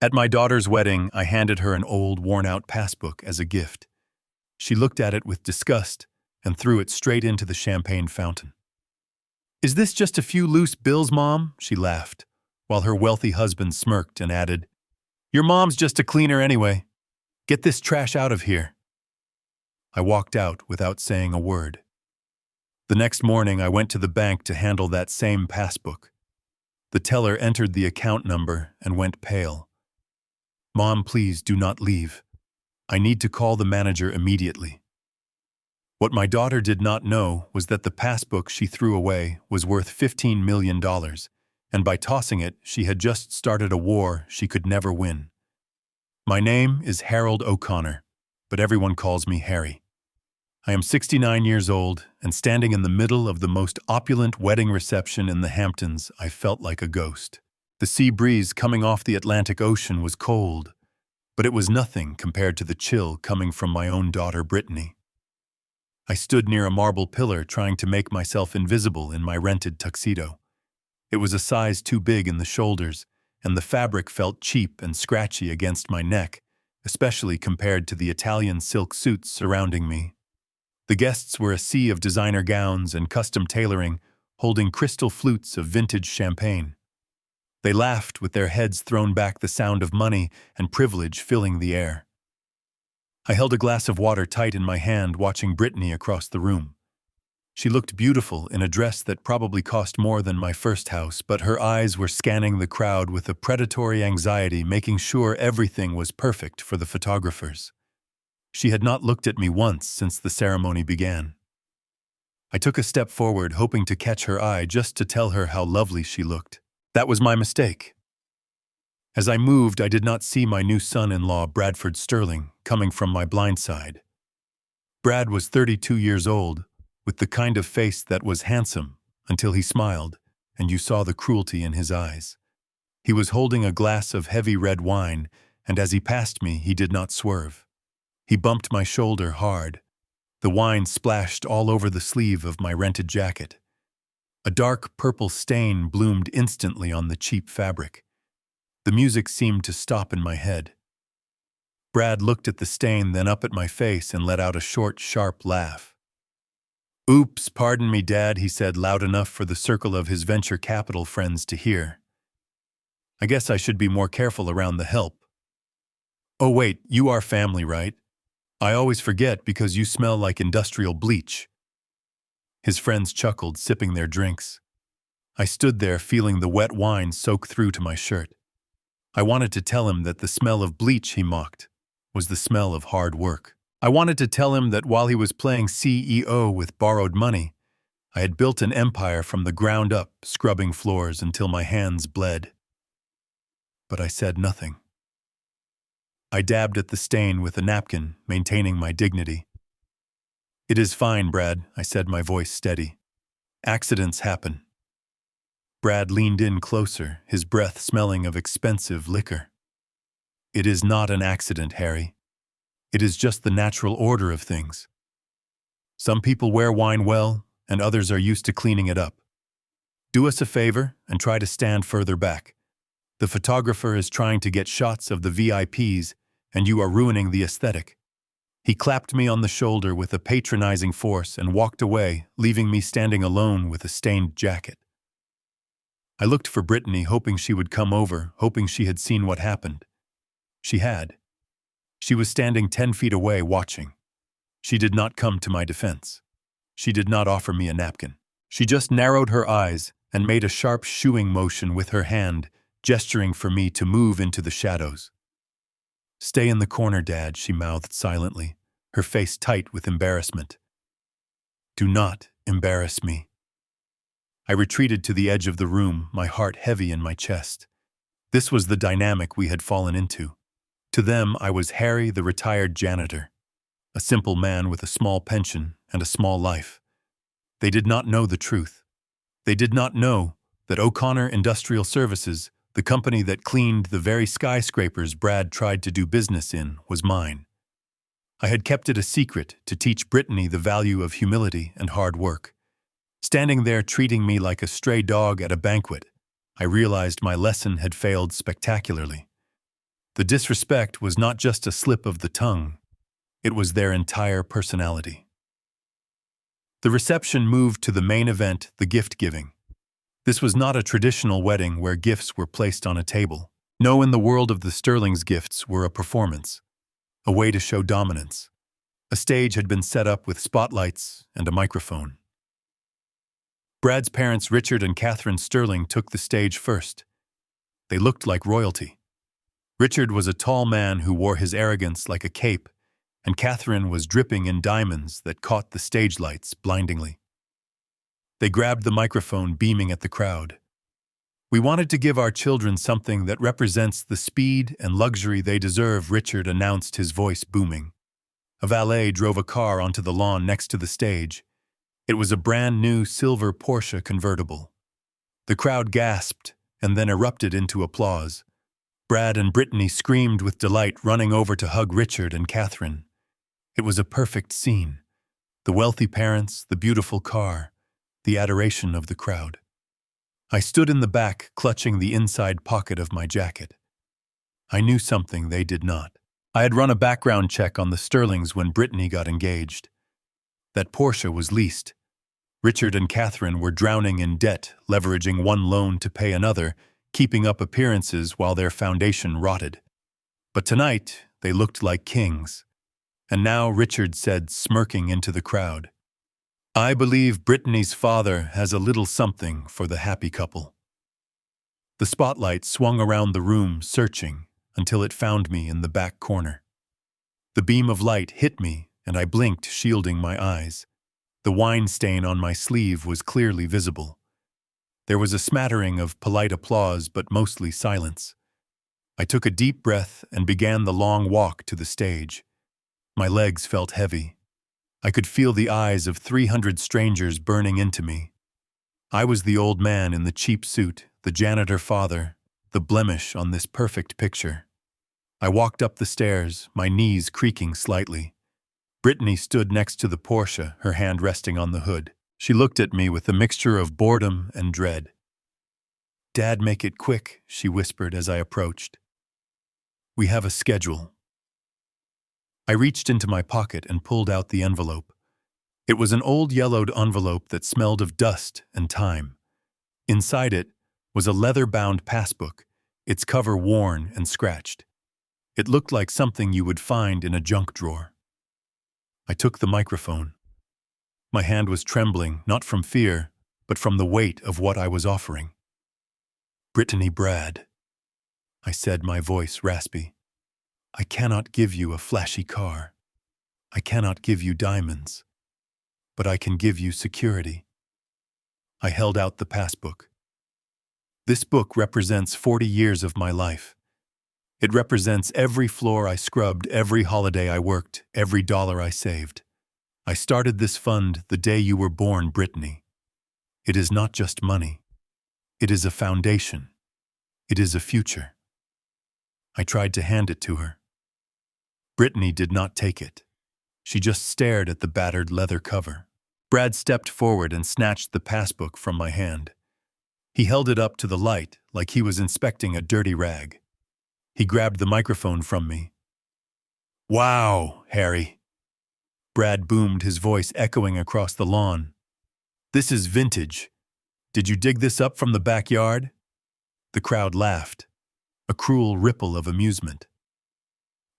At my daughter's wedding, I handed her an old, worn-out passbook as a gift. She looked at it with disgust and threw it straight into the champagne fountain. "Is this just a few loose bills, Mom?" she laughed, while her wealthy husband smirked and added, "Your mom's just a cleaner anyway. Get this trash out of here." I walked out without saying a word. The next morning, I went to the bank to handle that same passbook. The teller entered the account number and went pale. "Mom, please do not leave. I need to call the manager immediately." What my daughter did not know was that the passbook she threw away was worth $15 million, and by tossing it, she had just started a war she could never win. My name is Harold OConnor, but everyone calls me Harry. I am 69 years old, and standing in the middle of the most opulent wedding reception in the Hamptons, I felt like a ghost. The sea breeze coming off the Atlantic Ocean was cold, but it was nothing compared to the chill coming from my own daughter, Brittany. I stood near a marble pillar trying to make myself invisible in my rented tuxedo. It was a size too big in the shoulders, and the fabric felt cheap and scratchy against my neck, especially compared to the Italian silk suits surrounding me. The guests were a sea of designer gowns and custom tailoring, holding crystal flutes of vintage champagne. They laughed with their heads thrown back, the sound of money and privilege filling the air. I held a glass of water tight in my hand, watching Brittany across the room. She looked beautiful in a dress that probably cost more than my first house, but her eyes were scanning the crowd with a predatory anxiety, making sure everything was perfect for the photographers. She had not looked at me once since the ceremony began. I took a step forward, hoping to catch her eye just to tell her how lovely she looked. That was my mistake. As I moved, I did not see my new son-in-law, Bradford Sterling, coming from my blind side. Brad was 32 years old, with the kind of face that was handsome until he smiled, and you saw the cruelty in his eyes. He was holding a glass of heavy red wine, and as he passed me, he did not swerve. He bumped my shoulder hard. The wine splashed all over the sleeve of my rented jacket. A dark purple stain bloomed instantly on the cheap fabric. The music seemed to stop in my head. Brad looked at the stain, then up at my face, and let out a short, sharp laugh. "Oops, pardon me, Dad," he said, loud enough for the circle of his venture capital friends to hear. "I guess I should be more careful around the help." "Oh wait, you are family, right? I always forget because you smell like industrial bleach." His friends chuckled, sipping their drinks. I stood there feeling the wet wine soak through to my shirt. I wanted to tell him that the smell of bleach, he mocked, was the smell of hard work. I wanted to tell him that while he was playing CEO with borrowed money, I had built an empire from the ground up, scrubbing floors until my hands bled. But I said nothing. I dabbed at the stain with a napkin, maintaining my dignity. "It is fine, Brad," I said, my voice steady. "Accidents happen." Brad leaned in closer, his breath smelling of expensive liquor. "It is not an accident, Harry. It is just the natural order of things. Some people wear wine well, and others are used to cleaning it up. Do us a favor and try to stand further back. The photographer is trying to get shots of the VIPs, and you are ruining the aesthetic." He clapped me on the shoulder with a patronizing force and walked away, leaving me standing alone with a stained jacket. I looked for Brittany, hoping she would come over, hoping she had seen what happened. She had. She was standing 10 feet away, watching. She did not come to my defense. She did not offer me a napkin. She just narrowed her eyes and made a sharp shooing motion with her hand, gesturing for me to move into the shadows. "Stay in the corner, Dad," she mouthed silently, her face tight with embarrassment. "Do not embarrass me." I retreated to the edge of the room, my heart heavy in my chest. This was the dynamic we had fallen into. To them, I was Harry, the retired janitor, a simple man with a small pension and a small life. They did not know the truth. They did not know that O'Connor Industrial Services, the company that cleaned the very skyscrapers Brad tried to do business in, was mine. I had kept it a secret to teach Brittany the value of humility and hard work. Standing there treating me like a stray dog at a banquet, I realized my lesson had failed spectacularly. The disrespect was not just a slip of the tongue, it was their entire personality. The reception moved to the main event, the gift-giving. This was not a traditional wedding where gifts were placed on a table. No, in the world of the Sterlings, gifts were a performance, a way to show dominance. A stage had been set up with spotlights and a microphone. Brad's parents, Richard and Catherine Sterling, took the stage first. They looked like royalty. Richard was a tall man who wore his arrogance like a cape, and Catherine was dripping in diamonds that caught the stage lights blindingly. They grabbed the microphone, beaming at the crowd. "We wanted to give our children something that represents the speed and luxury they deserve," Richard announced, his voice booming. A valet drove a car onto the lawn next to the stage. It was a brand new silver Porsche convertible. The crowd gasped and then erupted into applause. Brad and Brittany screamed with delight, running over to hug Richard and Catherine. It was a perfect scene. The wealthy parents, the beautiful car, the adoration of the crowd. I stood in the back, clutching the inside pocket of my jacket. I knew something they did not. I had run a background check on the Sterlings when Brittany got engaged. That Porsche was leased. Richard and Catherine were drowning in debt, leveraging one loan to pay another, keeping up appearances while their foundation rotted. But tonight, they looked like kings. And now Richard said, smirking into the crowd, "I believe Brittany's father has a little something for the happy couple." The spotlight swung around the room, searching, until it found me in the back corner. The beam of light hit me, and I blinked, shielding my eyes. The wine stain on my sleeve was clearly visible. There was a smattering of polite applause, but mostly silence. I took a deep breath and began the long walk to the stage. My legs felt heavy. I could feel the eyes of 300 strangers burning into me. I was the old man in the cheap suit, the janitor father, the blemish on this perfect picture. I walked up the stairs, my knees creaking slightly. Brittany stood next to the Porsche, her hand resting on the hood. She looked at me with a mixture of boredom and dread. "Dad, make it quick," she whispered as I approached. "We have a schedule." I reached into my pocket and pulled out the envelope. It was an old yellowed envelope that smelled of dust and time. Inside it was a leather-bound passbook, its cover worn and scratched. It looked like something you would find in a junk drawer. I took the microphone. My hand was trembling, not from fear, but from the weight of what I was offering. "Brittany, Brad," I said, my voice raspy. "I cannot give you a flashy car. I cannot give you diamonds. But I can give you security." I held out the passbook. This book represents 40 years of my life. It represents every floor I scrubbed, every holiday I worked, every dollar I saved. I started this fund the day you were born, Brittany. It is not just money. It is a foundation. It is a future. I tried to hand it to her. Brittany did not take it. She just stared at the battered leather cover. Brad stepped forward and snatched the passbook from my hand. He held it up to the light like he was inspecting a dirty rag. He grabbed the microphone from me. "Wow, Harry," Brad boomed, his voice echoing across the lawn. "This is vintage. Did you dig this up from the backyard?" The crowd laughed, a cruel ripple of amusement.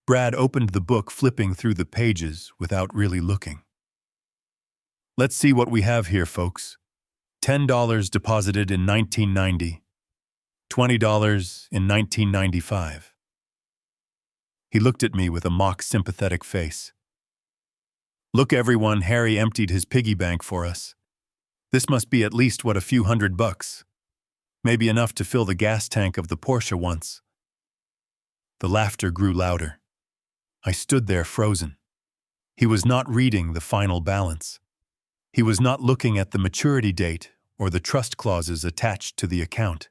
Brad opened the book, flipping through the pages without really looking. "Let's see what we have here, folks. $10 deposited in 1990. $20 in 1995. He looked at me with a mock sympathetic face. "Look, everyone, Harry emptied his piggy bank for us. This must be at least, what, a few $100. Maybe enough to fill the gas tank of the Porsche once." The laughter grew louder. I stood there frozen. He was not reading the final balance. He was not looking at the maturity date or the trust clauses attached to the account.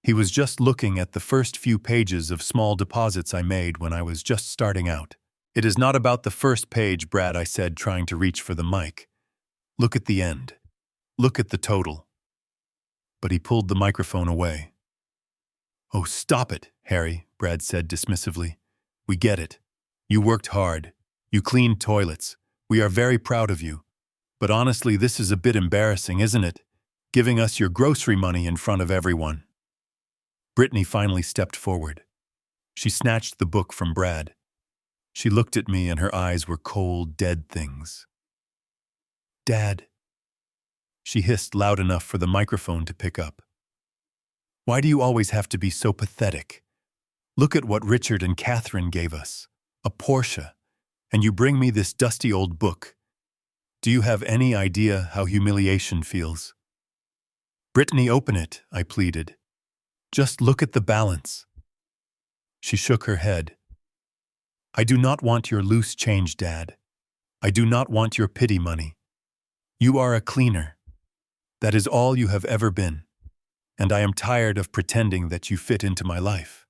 He was just looking at the first few pages of small deposits I made when I was just starting out. "It is not about the first page, Brad," I said, trying to reach for the mic. "Look at the end. Look at the total." But he pulled the microphone away. "Oh, stop it, Harry, Brad said dismissively. We get it. You worked hard. You cleaned toilets. We are very proud of you. But honestly, this is a bit embarrassing, isn't it? Giving us your grocery money in front of everyone. Brittany finally stepped forward. She snatched the book from Brad. She looked at me and her eyes were cold, dead things. Dad, she hissed loud enough for the microphone to pick up. Why do you always have to be so pathetic? Look at what Richard and Catherine gave us. A Porsche. And you bring me this dusty old book. Do you have any idea how humiliation feels? Brittany, open it, I pleaded. Just look at the balance. She shook her head. I do not want your loose change, Dad. I do not want your pity money. You are a cleaner. That is all you have ever been. And I am tired of pretending that you fit into my life.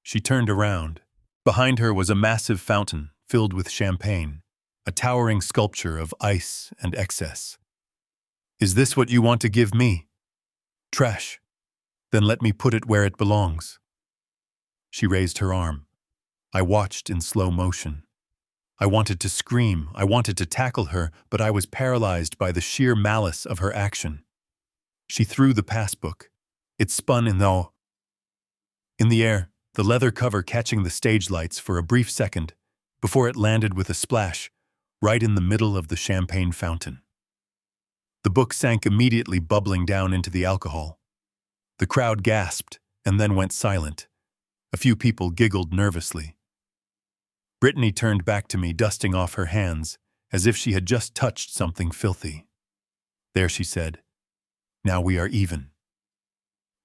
She turned around. Behind her was a massive fountain filled with champagne, a towering sculpture of ice and excess. Is this what you want to give me? Trash. Then let me put it where it belongs. She raised her arm. I watched in slow motion. I wanted to scream, I wanted to tackle her, but I was paralyzed by the sheer malice of her action. She threw the passbook. It spun in the air, the leather cover catching the stage lights for a brief second, before it landed with a splash, right in the middle of the champagne fountain. The book sank immediately, bubbling down into the alcohol. The crowd gasped and then went silent. A few people giggled nervously. Brittany turned back to me, dusting off her hands, as if she had just touched something filthy. There, she said. Now we are even.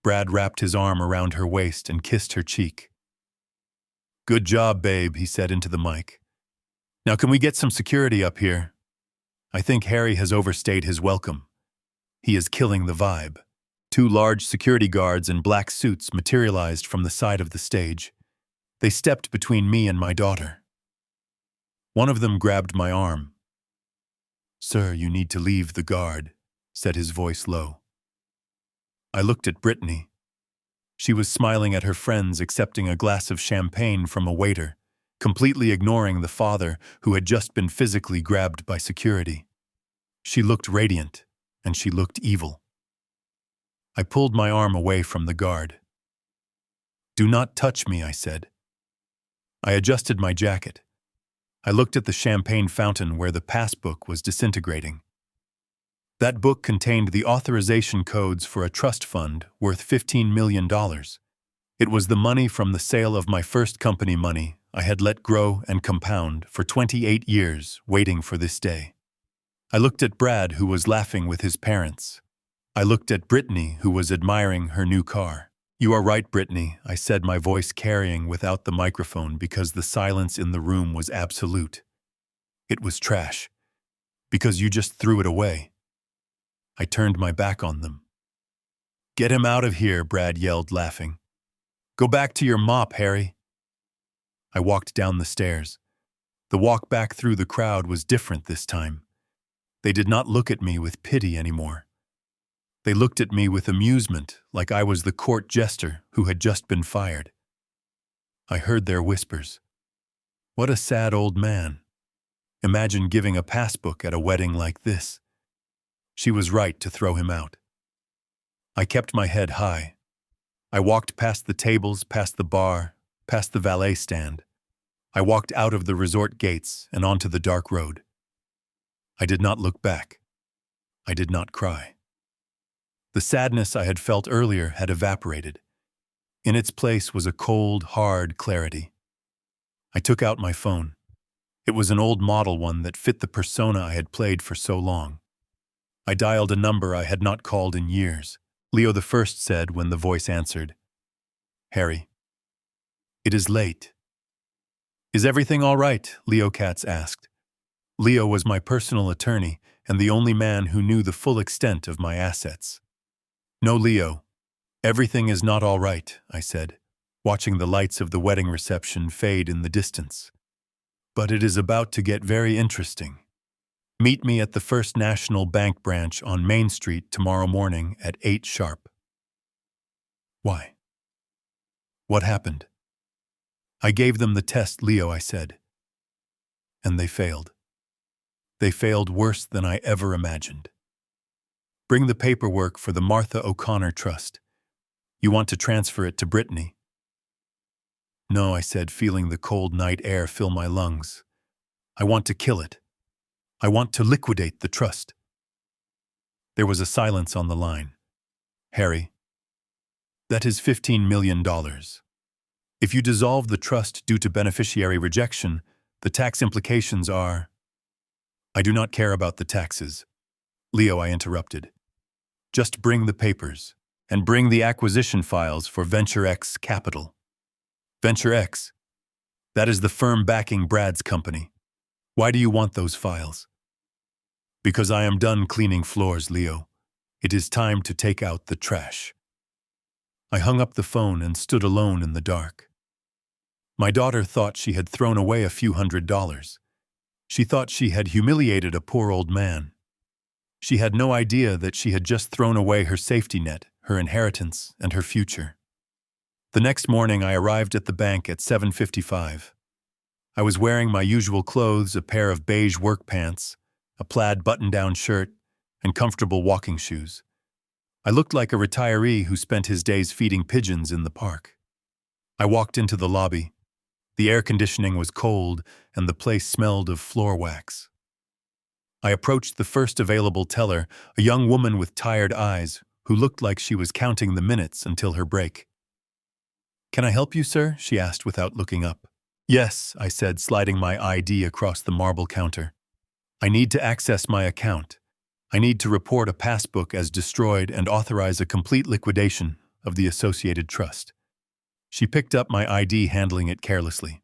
Brad wrapped his arm around her waist and kissed her cheek. Good job, babe, he said into the mic. Now can we get some security up here? I think Harry has overstayed his welcome. He is killing the vibe. 2 large security guards in black suits materialized from the side of the stage. They stepped between me and my daughter. One of them grabbed my arm. Sir, you need to leave the guard, said his voice low. I looked at Brittany. She was smiling at her friends, accepting a glass of champagne from a waiter, completely ignoring the father who had just been physically grabbed by security. She looked radiant, and she looked evil. I pulled my arm away from the guard. Do not touch me, I said. I adjusted my jacket. I looked at the champagne fountain where the passbook was disintegrating. That book contained the authorization codes for a trust fund worth $15 million. It was the money from the sale of my first company money I had let grow and compound for 28 years, waiting for this day. I looked at Brad, who was laughing with his parents. I looked at Brittany, who was admiring her new car. You are right, Brittany, I said, my voice carrying without the microphone because the silence in the room was absolute. It was trash. Because you just threw it away. I turned my back on them. Get him out of here, Brad yelled, laughing. Go back to your mop, Harry. I walked down the stairs. The walk back through the crowd was different this time. They did not look at me with pity anymore. They looked at me with amusement, like I was the court jester who had just been fired. I heard their whispers. What a sad old man. Imagine giving a passbook at a wedding like this. She was right to throw him out. I kept my head high. I walked past the tables, past the bar, past the valet stand. I walked out of the resort gates and onto the dark road. I did not look back. I did not cry. The sadness I had felt earlier had evaporated. In its place was a cold, hard clarity. I took out my phone. It was an old model one that fit the persona I had played for so long. I dialed a number I had not called in years. Leo the First said when the voice answered. Harry. It is late. Is everything all right? Leo Katz asked. Leo was my personal attorney and the only man who knew the full extent of my assets. No, Leo. Everything is not all right, I said, watching the lights of the wedding reception fade in the distance. But it is about to get very interesting. Meet me at the First National Bank branch on Main Street tomorrow morning at 8 sharp. Why? What happened? I gave them the test, Leo, I said. And they failed. They failed worse than I ever imagined. Bring the paperwork for the Martha O'Connor Trust. You want to transfer it to Brittany? No, I said, feeling the cold night air fill my lungs. I want to kill it. I want to liquidate the trust. There was a silence on the line. Harry, that is $15 million. If you dissolve the trust due to beneficiary rejection, the tax implications are… I do not care about the taxes. Leo, I interrupted. Just bring the papers, and bring the acquisition files for Venture X Capital. Venture X? That is the firm backing Brad's company. Why do you want those files? Because I am done cleaning floors, Leo. It is time to take out the trash. I hung up the phone and stood alone in the dark. My daughter thought she had thrown away a few $100s. She thought she had humiliated a poor old man. She had no idea that she had just thrown away her safety net, her inheritance, and her future. The next morning I arrived at the bank at 7:55. I was wearing my usual clothes, a pair of beige work pants, a plaid button-down shirt, and comfortable walking shoes. I looked like a retiree who spent his days feeding pigeons in the park. I walked into the lobby. The air conditioning was cold, and the place smelled of floor wax. I approached the first available teller, a young woman with tired eyes, who looked like she was counting the minutes until her break. "Can I help you, sir?" she asked without looking up. "Yes," I said, sliding my ID across the marble counter. "I need to access my account. I need to report a passbook as destroyed and authorize a complete liquidation of the associated trust." She picked up my ID, handling it carelessly.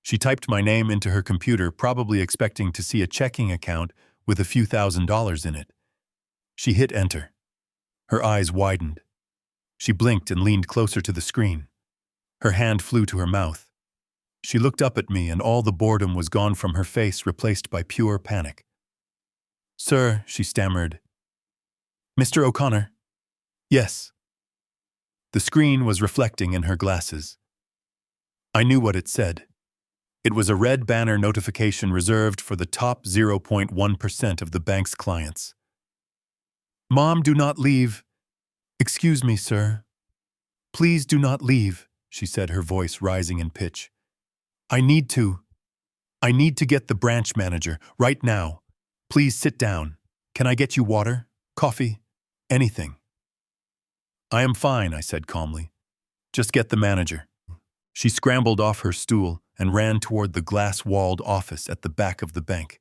She typed my name into her computer, probably expecting to see a checking account with a few $1,000s in it. She hit enter. Her eyes widened. She blinked and leaned closer to the screen. Her hand flew to her mouth. She looked up at me, and all the boredom was gone from her face, replaced by pure panic. "Sir," she stammered. "Mr. O'Connor?" "Yes." The screen was reflecting in her glasses. I knew what it said. It was a red banner notification reserved for the top 0.1% of the bank's clients. "Mom, do not leave." "Excuse me, sir." "Please do not leave," she said, her voice rising in pitch. I need to get the branch manager, right now. Please sit down. Can I get you water? Coffee? Anything?" "I am fine," I said calmly. "Just get the manager." She scrambled off her stool and ran toward the glass-walled office at the back of the bank.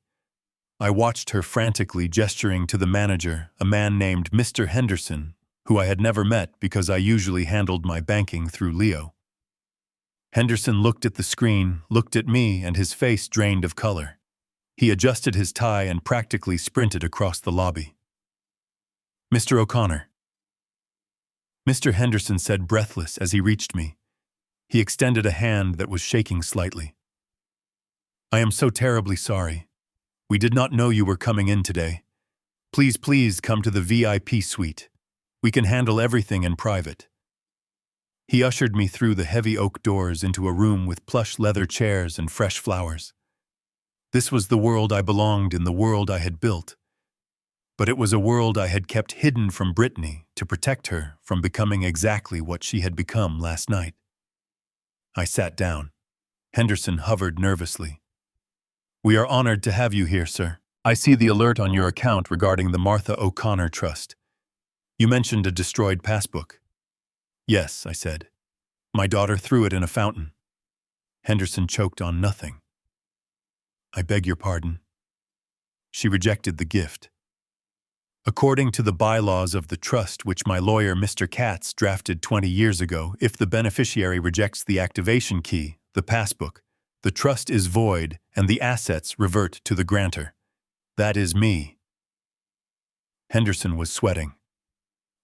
I watched her frantically gesturing to the manager, a man named Mr. Henderson, who I had never met because I usually handled my banking through Leo. Henderson looked at the screen, looked at me, and his face drained of color. He adjusted his tie and practically sprinted across the lobby. "Mr. O'Connor." Mr. Henderson said, breathless, as he reached me. He extended a hand that was shaking slightly. "I am so terribly sorry. We did not know you were coming in today. Please come to the VIP suite. We can handle everything in private." He ushered me through the heavy oak doors into a room with plush leather chairs and fresh flowers. This was the world I belonged in, the world I had built. But it was a world I had kept hidden from Brittany to protect her from becoming exactly what she had become last night. I sat down. Henderson hovered nervously. "We are honored to have you here, sir. I see the alert on your account regarding the Martha O'Connor Trust. You mentioned a destroyed passbook." "Yes," I said. "My daughter threw it in a fountain." Henderson choked on nothing. "I beg your pardon." "She rejected the gift. According to the bylaws of the trust, which my lawyer Mr. Katz drafted 20 years ago, if the beneficiary rejects the activation key, the passbook, the trust is void and the assets revert to the grantor. That is me." Henderson was sweating.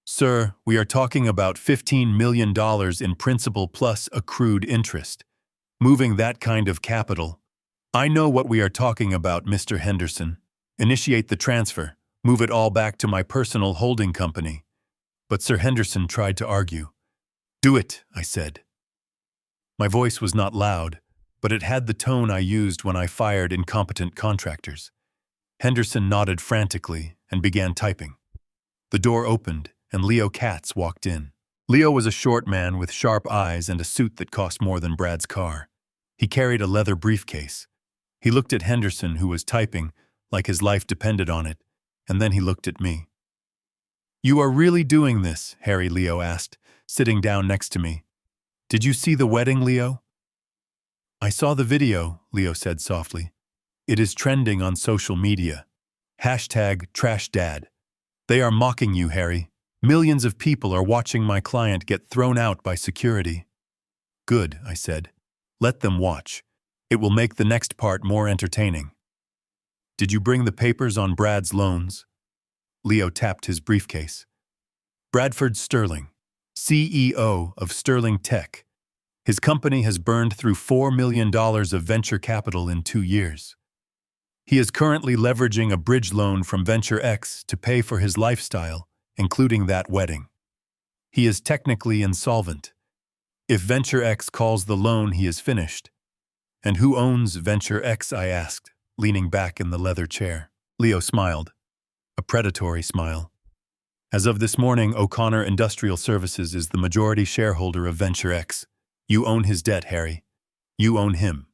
"Sir, we are talking about $15 million in principal plus accrued interest. Moving that kind of capital. I know what we are talking about, Mr. Henderson. Initiate the transfer. Move it all back to my personal holding company." But Sir Henderson tried to argue. "Do it," I said. My voice was not loud, but it had the tone I used when I fired incompetent contractors. Henderson nodded frantically and began typing. The door opened, and Leo Katz walked in. Leo was a short man with sharp eyes and a suit that cost more than Brad's car. He carried a leather briefcase. He looked at Henderson, who was typing, like his life depended on it, and then he looked at me. "You are really doing this?" Harry Leo asked, sitting down next to me. "Did you see the wedding, Leo?" "I saw the video," Leo said softly. "It is trending on social media. #TrashDad. They are mocking you, Harry. Millions of people are watching my client get thrown out by security." "Good," I said. "Let them watch. It will make the next part more entertaining." "Did you bring the papers on Brad's loans?" Leo tapped his briefcase. "Bradford Sterling, CEO of Sterling Tech. His company has burned through $4 million of venture capital in 2 years. He is currently leveraging a bridge loan from Venture X to pay for his lifestyle, including that wedding. He is technically insolvent. If Venture X calls the loan, he is finished." "And who owns Venture X?" I asked, leaning back in the leather chair. Leo smiled, a predatory smile. "As of this morning, O'Connor Industrial Services is the majority shareholder of Venture X. You own his debt, Harry. You own him."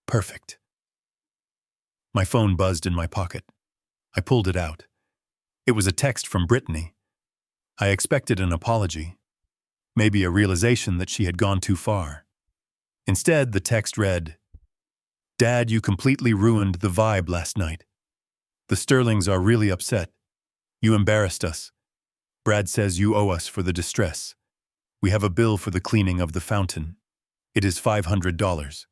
"Perfect." My phone buzzed in my pocket. I pulled it out. It was a text from Brittany. I expected an apology, maybe a realization that she had gone too far. Instead, the text read, "Dad, you completely ruined the vibe last night. The Sterlings are really upset. You embarrassed us. Brad says you owe us for the distress. We have a bill for the cleaning of the fountain. It is $500.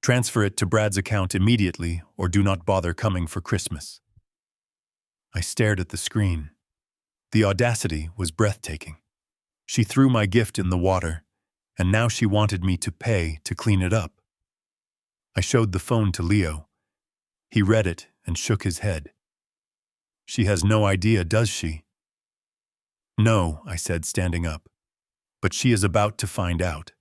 Transfer it to Brad's account immediately or do not bother coming for Christmas." I stared at the screen. The audacity was breathtaking. She threw my gift in the water, and now she wanted me to pay to clean it up. I showed the phone to Leo. He read it and shook his head. "She has no idea, does she?" "No," I said, standing up. "But she is about to find out."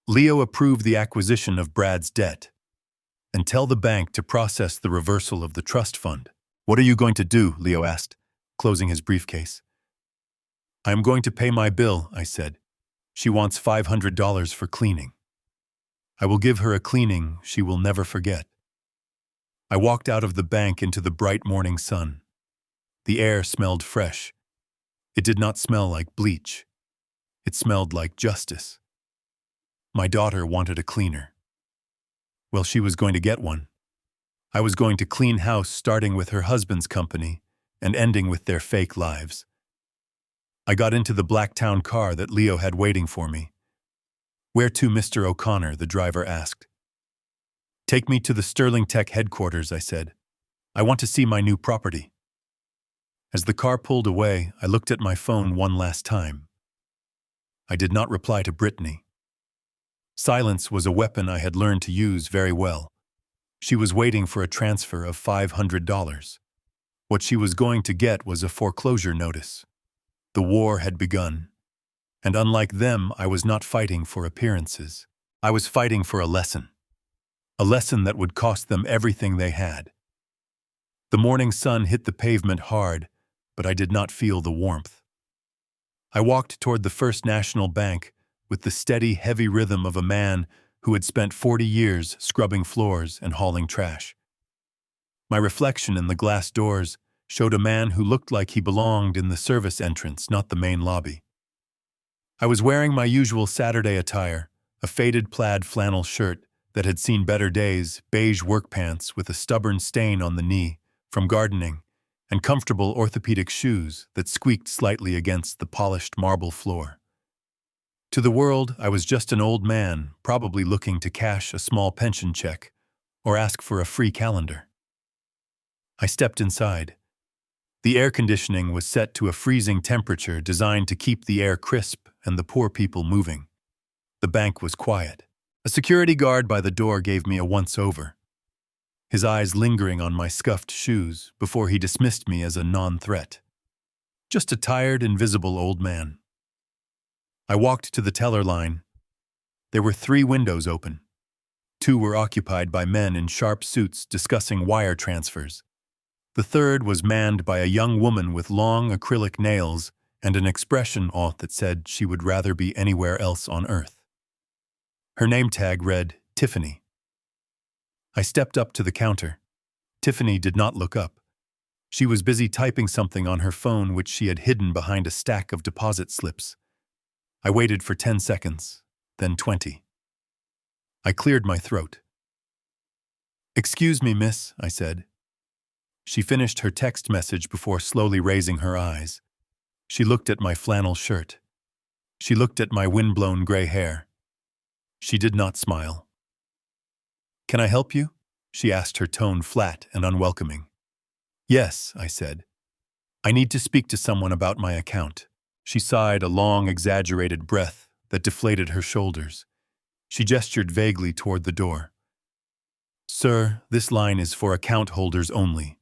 Leo approved the acquisition of Brad's debt. "And tell the bank to process the reversal of the trust fund." "What are you going to do?" Leo asked, closing his briefcase. "I am going to pay my bill," I said. "She wants $500 for cleaning. I will give her a cleaning she will never forget." I walked out of the bank into the bright morning sun. The air smelled fresh. It did not smell like bleach. It smelled like justice. My daughter wanted a cleaner. Well, she was going to get one. I was going to clean house, starting with her husband's company and ending with their fake lives. I got into the black town car that Leo had waiting for me. "Where to, Mr. O'Connor?" the driver asked. "Take me to the Sterling Tech headquarters," I said. "I want to see my new property." As the car pulled away, I looked at my phone one last time. I did not reply to Brittany. Silence was a weapon I had learned to use very well. She was waiting for a transfer of $500. What she was going to get was a foreclosure notice. The war had begun. And unlike them, I was not fighting for appearances. I was fighting for a lesson. A lesson that would cost them everything they had. The morning sun hit the pavement hard, but I did not feel the warmth. I walked toward the First National Bank with the steady, heavy rhythm of a man who had spent 40 years scrubbing floors and hauling trash. My reflection in the glass doors showed a man who looked like he belonged in the service entrance, not the main lobby. I was wearing my usual Saturday attire, a faded plaid flannel shirt that had seen better days, beige work pants with a stubborn stain on the knee from gardening, and comfortable orthopedic shoes that squeaked slightly against the polished marble floor. To the world, I was just an old man, probably looking to cash a small pension check or ask for a free calendar. I stepped inside. The air conditioning was set to a freezing temperature designed to keep the air crisp and the poor people moving. The bank was quiet. A security guard by the door gave me a once-over, his eyes lingering on my scuffed shoes before he dismissed me as a non-threat. Just a tired, invisible old man. I walked to the teller line, There were 3 windows open. 2 were occupied by men in sharp suits discussing wire transfers. The third was manned by a young woman with long acrylic nails and an expression that said she would rather be anywhere else on earth. Her name tag read Tiffany. I stepped up to the counter. Tiffany did not look up. She was busy typing something on her phone which she had hidden behind a stack of deposit slips. I waited for 10 seconds, then 20. I cleared my throat. "Excuse me, miss," I said. She finished her text message before slowly raising her eyes. She looked at my flannel shirt. She looked at my windblown gray hair. She did not smile. "Can I help you?" she asked, her tone flat and unwelcoming. "Yes," I said. "I need to speak to someone about my account." She sighed a long, exaggerated breath that deflated her shoulders. She gestured vaguely toward the door. "Sir, this line is for account holders only.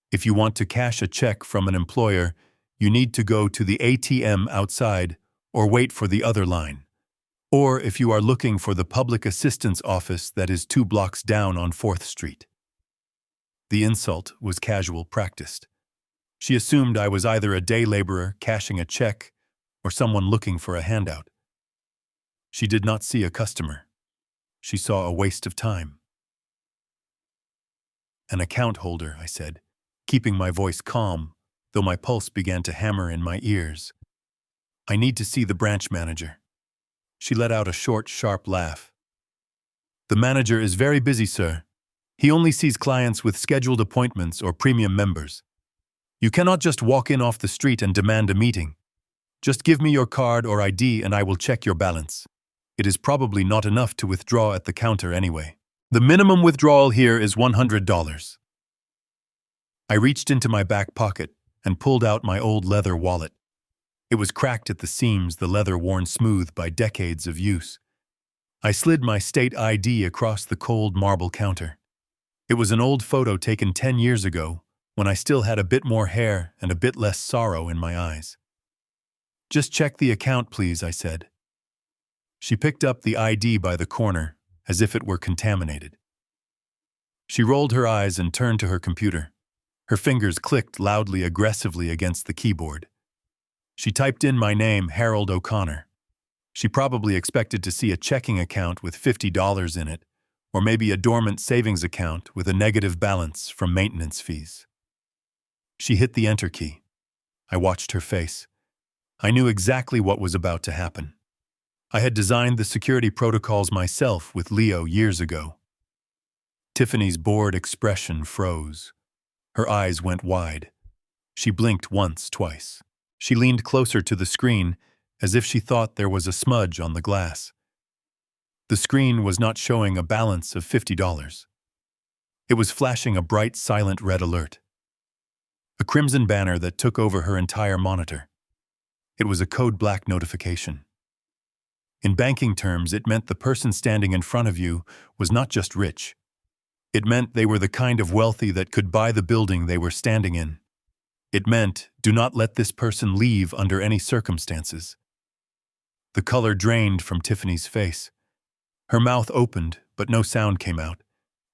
If you want to cash a check from an employer, you need to go to the ATM outside or wait for the other line. Or if you are looking for the public assistance office that is 2 blocks down on 4th Street. The insult was casual practiced. She assumed I was either a day laborer cashing a check or someone looking for a handout. She did not see a customer. She saw a waste of time. "An account holder," I said, keeping my voice calm, though my pulse began to hammer in my ears. "I need to see the branch manager." She let out a short, sharp laugh. "The manager is very busy, sir. He only sees clients with scheduled appointments or premium members. You cannot just walk in off the street and demand a meeting. Just give me your card or ID and I will check your balance. It is probably not enough to withdraw at the counter anyway. The minimum withdrawal here is $100. I reached into my back pocket and pulled out my old leather wallet. It was cracked at the seams, the leather worn smooth by decades of use. I slid my state ID across the cold marble counter. It was an old photo taken 10 years ago, when I still had a bit more hair and a bit less sorrow in my eyes. "Just check the account, please," I said. She picked up the ID by the corner, as if it were contaminated. She rolled her eyes and turned to her computer. Her fingers clicked loudly, aggressively against the keyboard. She typed in my name, Harold OConnor. She probably expected to see a checking account with $50 in it, or maybe a dormant savings account with a negative balance from maintenance fees. She hit the enter key. I watched her face. I knew exactly what was about to happen. I had designed the security protocols myself with Leo years ago. Tiffany's bored expression froze. Her eyes went wide. She blinked once, twice. She leaned closer to the screen, as if she thought there was a smudge on the glass. The screen was not showing a balance of $50. It was flashing a bright, silent red alert. A crimson banner that took over her entire monitor. It was a code black notification. In banking terms, it meant the person standing in front of you was not just rich. It meant they were the kind of wealthy that could buy the building they were standing in. It meant, do not let this person leave under any circumstances. The color drained from Tiffany's face. Her mouth opened, but no sound came out.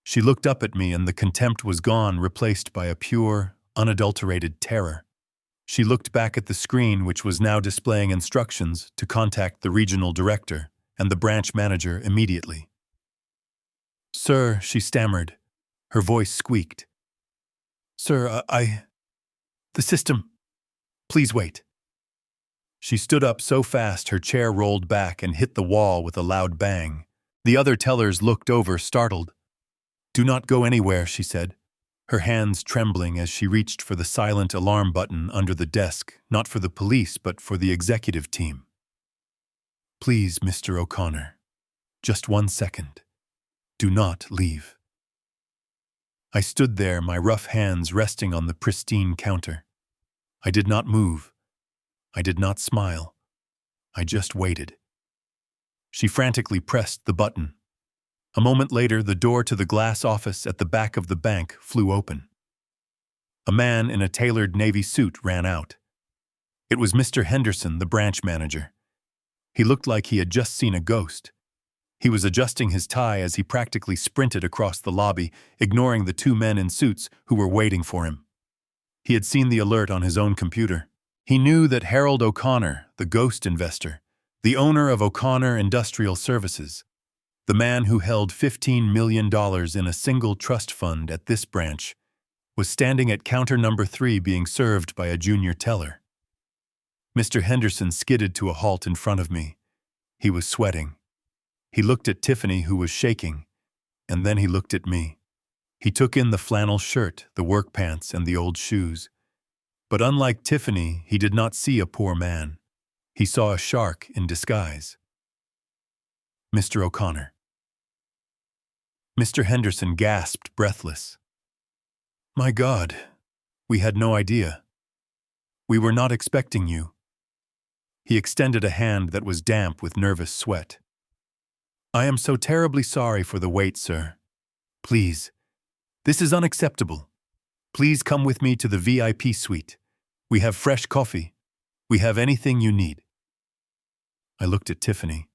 She looked up at me and the contempt was gone, replaced by a pure, unadulterated terror. She looked back at the screen, which was now displaying instructions to contact the regional director and the branch manager immediately. "Sir," she stammered. Her voice squeaked. "Sir, the system. Please wait." She stood up so fast her chair rolled back and hit the wall with a loud bang. The other tellers looked over, startled. "Do not go anywhere," she said, her hands trembling as she reached for the silent alarm button under the desk, not for the police but for the executive team. "Please, Mr. O'Connor, just 1 second. Do not leave." I stood there, my rough hands resting on the pristine counter. I did not move. I did not smile. I just waited. She frantically pressed the button. A moment later, the door to the glass office at the back of the bank flew open. A man in a tailored navy suit ran out. It was Mr. Henderson, the branch manager. He looked like he had just seen a ghost. He was adjusting his tie as he practically sprinted across the lobby, ignoring the two men in suits who were waiting for him. He had seen the alert on his own computer. He knew that Harold OConnor, the ghost investor, the owner of O'Connor Industrial Services, the man who held $15 million in a single trust fund at this branch, was standing at counter number 3 being served by a junior teller. Mr. Henderson skidded to a halt in front of me. He was sweating. He looked at Tiffany, who was shaking, and then he looked at me. He took in the flannel shirt, the work pants, and the old shoes. But unlike Tiffany, he did not see a poor man. He saw a shark in disguise. Mr. O'Connor. Mr. Henderson gasped, breathless. My God, we had no idea. We were not expecting you. He extended a hand that was damp with nervous sweat. I am so terribly sorry for the wait, sir. Please, this is unacceptable. Please come with me to the VIP suite. We have fresh coffee. We have anything you need. I looked at Tiffany.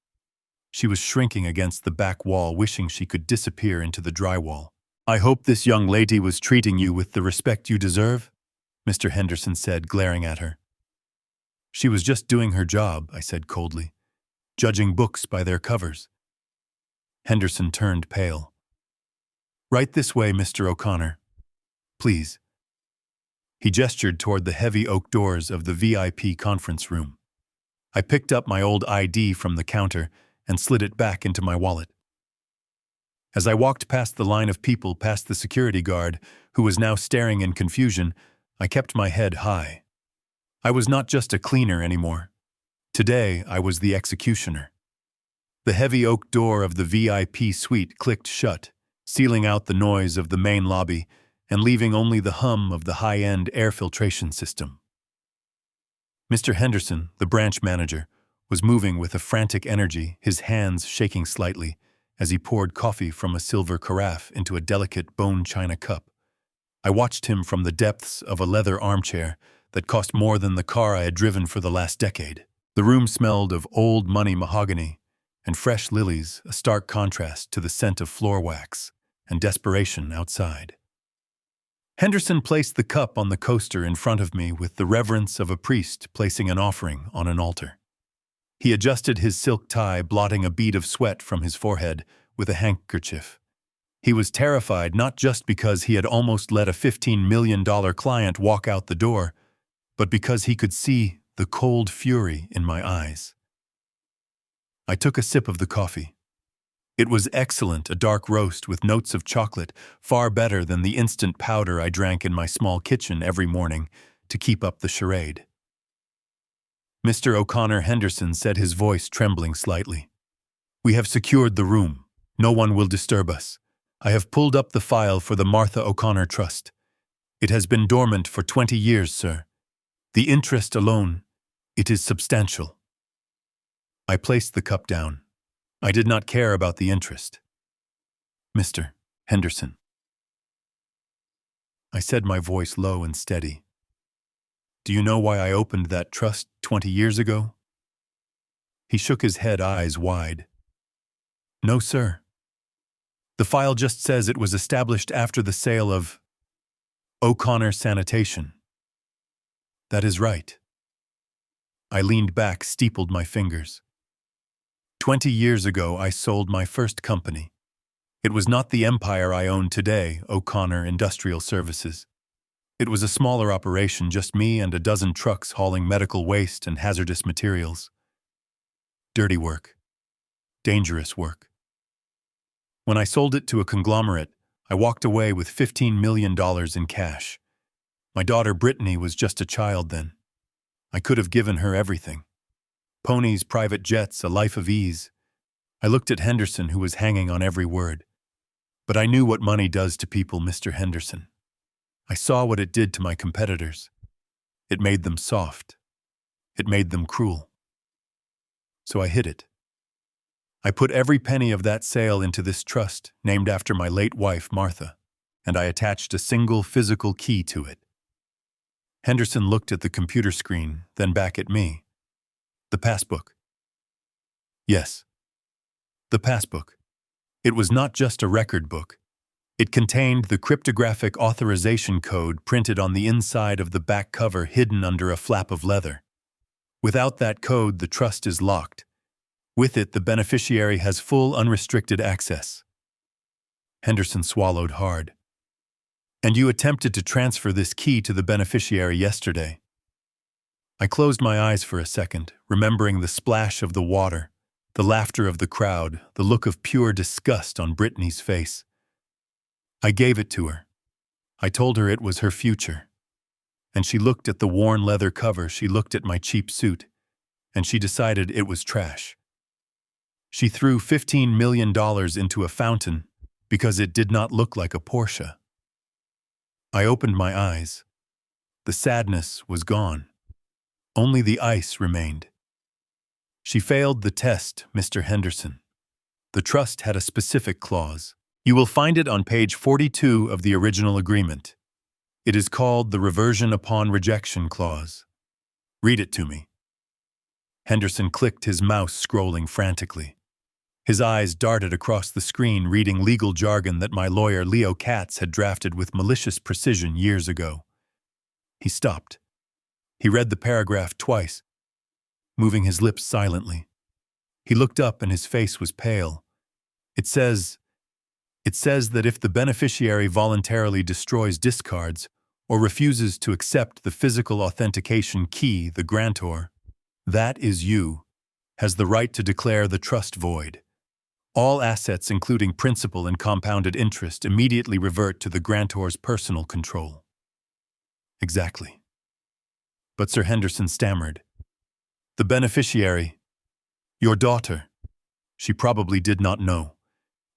She was shrinking against the back wall, wishing she could disappear into the drywall. I hope this young lady was treating you with the respect you deserve, Mr. Henderson said, glaring at her. She was just doing her job, I said coldly, judging books by their covers. Henderson turned pale. Right this way, Mr. O'Connor. Please. He gestured toward the heavy oak doors of the VIP conference room. I picked up my old ID from the counter and slid it back into my wallet. As I walked past the line of people past the security guard, who was now staring in confusion, I kept my head high. I was not just a cleaner anymore. Today, I was the executioner. The heavy oak door of the VIP suite clicked shut, sealing out the noise of the main lobby and leaving only the hum of the high-end air filtration system. Mr. Henderson, the branch manager, was moving with a frantic energy, his hands shaking slightly, as he poured coffee from a silver carafe into a delicate bone china cup. I watched him from the depths of a leather armchair that cost more than the car I had driven for the last decade. The room smelled of old money mahogany and fresh lilies, a stark contrast to the scent of floor wax and desperation outside. Henderson placed the cup on the coaster in front of me with the reverence of a priest placing an offering on an altar. He adjusted his silk tie, blotting a bead of sweat from his forehead with a handkerchief. He was terrified not just because he had almost let a $15 million client walk out the door, but because he could see the cold fury in my eyes. I took a sip of the coffee. It was excellent, a dark roast with notes of chocolate, far better than the instant powder I drank in my small kitchen every morning to keep up the charade. Mr. O'Connor Henderson said, his voice trembling slightly. We have secured the room. No one will disturb us. I have pulled up the file for the Martha O'Connor Trust. It has been dormant for 20 years, sir. The interest alone, it is substantial. I placed the cup down. I did not care about the interest. Mr. Henderson. I said, my voice low and steady. Do you know why I opened that trust 20 years ago? He shook his head, eyes wide. No, sir. The file just says it was established after the sale of O'Connor Sanitation. That is right. I leaned back, steepled my fingers. 20 years ago, I sold my first company. It was not the empire I own today, O'Connor Industrial Services. It was a smaller operation, just me and a dozen trucks hauling medical waste and hazardous materials. Dirty work. Dangerous work. When I sold it to a conglomerate, I walked away with $15 million in cash. My daughter Brittany was just a child then. I could have given her everything. Ponies, private jets, a life of ease. I looked at Henderson, who was hanging on every word. But I knew what money does to people, Mr. Henderson. I saw what it did to my competitors. It made them soft. It made them cruel. So I hid it. I put every penny of that sale into this trust, named after my late wife, Martha, and I attached a single physical key to it. Henderson looked at the computer screen, then back at me. The passbook. Yes. The passbook. It was not just a record book. It contained the cryptographic authorization code printed on the inside of the back cover hidden under a flap of leather. Without that code, the trust is locked. With it, the beneficiary has full unrestricted access. Henderson swallowed hard. And you attempted to transfer this key to the beneficiary yesterday. I closed my eyes for a second, remembering the splash of the water, the laughter of the crowd, the look of pure disgust on Brittany's face. I gave it to her. I told her it was her future. And she looked at the worn leather cover, she looked at my cheap suit, and she decided it was trash. She threw $15 million into a fountain because it did not look like a Porsche. I opened my eyes. The sadness was gone. Only the ice remained. She failed the test, Mr. Henderson. The trust had a specific clause. You will find it on page 42 of the original agreement. It is called the reversion upon rejection clause. Read it to me. Henderson clicked his mouse, scrolling frantically. His eyes darted across the screen, reading legal jargon that my lawyer Leo Katz had drafted with malicious precision years ago. He stopped. He read the paragraph twice, moving his lips silently. He looked up and his face was pale. It says that if the beneficiary voluntarily destroys discards or refuses to accept the physical authentication key, the grantor, that is you, has the right to declare the trust void. All assets, including principal and compounded interest, immediately revert to the grantor's personal control. Exactly. But Sir Henderson stammered. The beneficiary, your daughter, she probably did not know.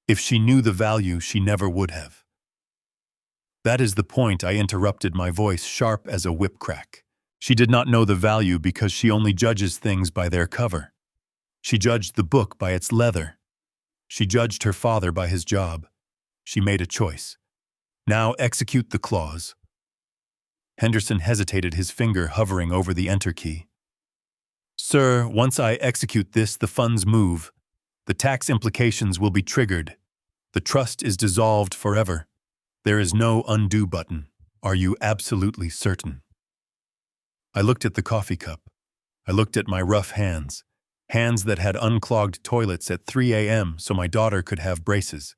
If she knew the value, she never would have. That is the point, I interrupted, my voice sharp as a whip crack. She did not know the value because she only judges things by their cover. She judged the book by its leather. She judged her father by his job. She made a choice. Now execute the clause. Henderson hesitated, his finger hovering over the enter key. Sir, once I execute this, the funds move. The tax implications will be triggered. The trust is dissolved forever. There is no undo button. Are you absolutely certain? I looked at the coffee cup. I looked at my rough hands. Hands that had unclogged toilets at 3 a.m. so my daughter could have braces.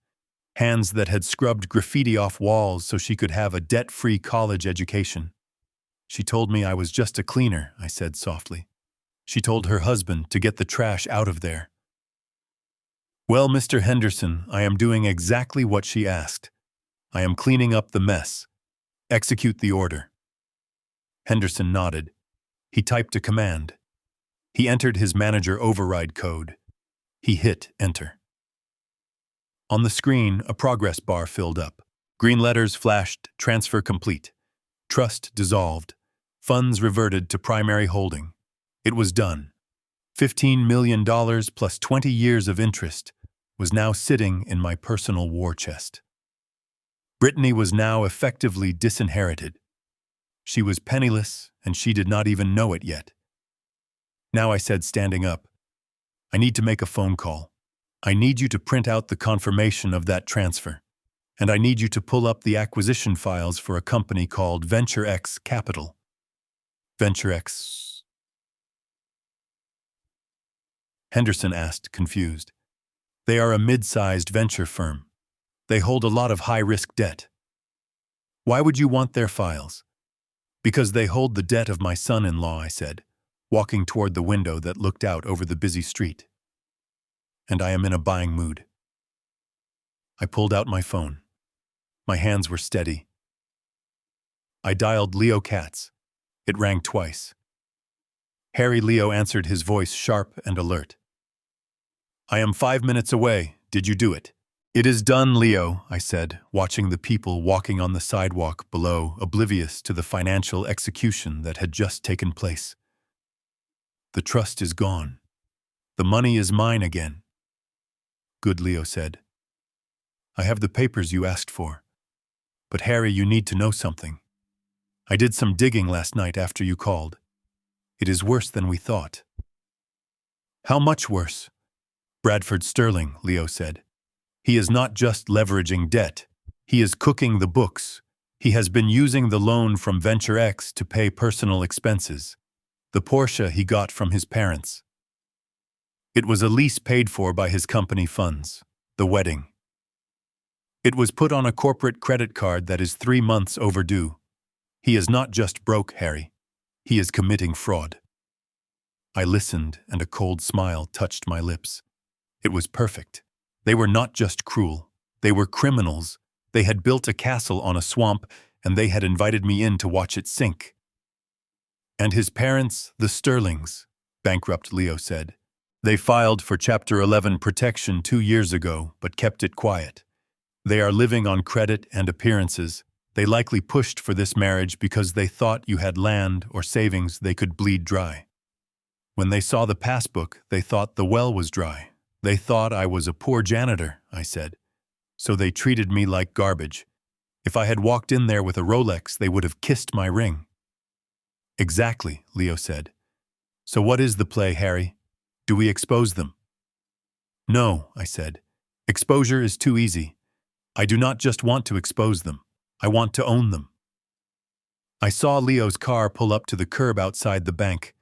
Hands that had scrubbed graffiti off walls so she could have a debt-free college education. She told me I was just a cleaner, I said softly. She told her husband to get the trash out of there. Well, Mr. Henderson, I am doing exactly what she asked. I am cleaning up the mess. Execute the order. Henderson nodded. He typed a command. He entered his manager override code. He hit enter. On the screen, a progress bar filled up. Green letters flashed, transfer complete. Trust dissolved. Funds reverted to primary holding. It was done. $15 million plus 20 years of interest was now sitting in my personal war chest. Brittany was now effectively disinherited. She was penniless, and she did not even know it yet. Now, I said, standing up, I need to make a phone call. I need you to print out the confirmation of that transfer. And I need you to pull up the acquisition files for a company called Venture X Capital. Venture X? Henderson asked, confused. They are a mid-sized venture firm. They hold a lot of high-risk debt. Why would you want their files? Because they hold the debt of my son-in-law, I said, walking toward the window that looked out over the busy street. And I am in a buying mood. I pulled out my phone. My hands were steady. I dialed Leo Katz. It rang twice. Harry Leo answered, his voice sharp and alert. I am 5 minutes away. Did you do it? It is done, Leo, I said, watching the people walking on the sidewalk below, oblivious to the financial execution that had just taken place. The trust is gone. The money is mine again. Good, Leo said. I have the papers you asked for. But Harry, you need to know something. I did some digging last night after you called. It is worse than we thought. How much worse? Bradford Sterling, Leo said. He is not just leveraging debt. He is cooking the books. He has been using the loan from Venture X to pay personal expenses. The Porsche he got from his parents. It was a lease paid for by his company funds. The wedding. It was put on a corporate credit card that is 3 months overdue. He is not just broke, Harry. He is committing fraud. I listened, and a cold smile touched my lips. It was perfect. They were not just cruel. They were criminals. They had built a castle on a swamp, and they had invited me in to watch it sink. And his parents, the Sterlings, bankrupt Leo said. They filed for Chapter 11 protection 2 years ago, but kept it quiet. They are living on credit and appearances. They likely pushed for this marriage because they thought you had land or savings they could bleed dry. When they saw the passbook, they thought the well was dry. They thought I was a poor janitor, I said. So they treated me like garbage. If I had walked in there with a Rolex, they would have kissed my ring. Exactly, Leo said. So what is the play, Harry? Do we expose them? No, I said. Exposure is too easy. I do not just want to expose them. I want to own them. I saw Leo's car pull up to the curb outside the bank,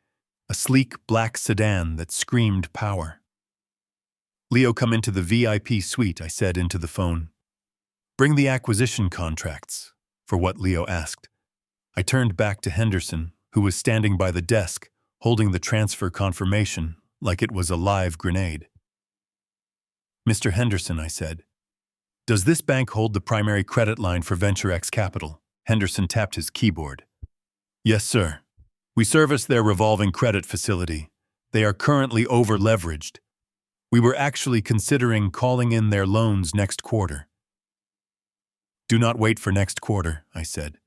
a sleek black sedan that screamed power. Leo, come into the VIP suite, I said into the phone. Bring the acquisition contracts, for what Leo asked. I turned back to Henderson, who was standing by the desk, holding the transfer confirmation like it was a live grenade. Mr. Henderson, I said, does this bank hold the primary credit line for Venture X Capital? Henderson tapped his keyboard. Yes, sir. We service their revolving credit facility. They are currently over-leveraged. We were actually considering calling in their loans next quarter. Do not wait for next quarter, I said.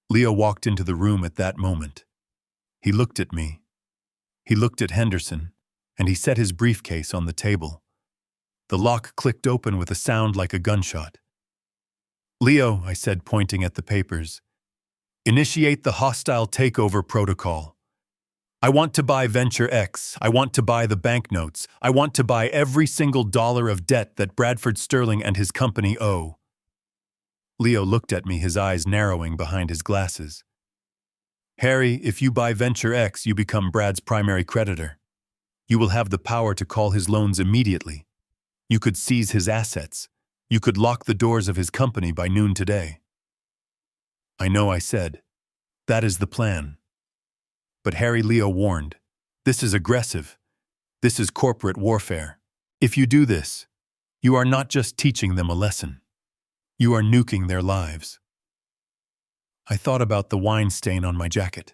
Leo walked into the room at that moment. He looked at me. He looked at Henderson, and he set his briefcase on the table. The lock clicked open with a sound like a gunshot. Leo, I said, pointing at the papers, initiate the hostile takeover protocol. I want to buy Venture X. I want to buy the banknotes. I want to buy every single dollar of debt that Bradford Sterling and his company owe. Leo looked at me, his eyes narrowing behind his glasses. Harry, if you buy Venture X, you become Brad's primary creditor. You will have the power to call his loans immediately. You could seize his assets. You could lock the doors of his company by noon today. I know, I said. That is the plan. But Harry, Leo warned, this is aggressive. This is corporate warfare. If you do this, you are not just teaching them a lesson. You are nuking their lives. I thought about the wine stain on my jacket.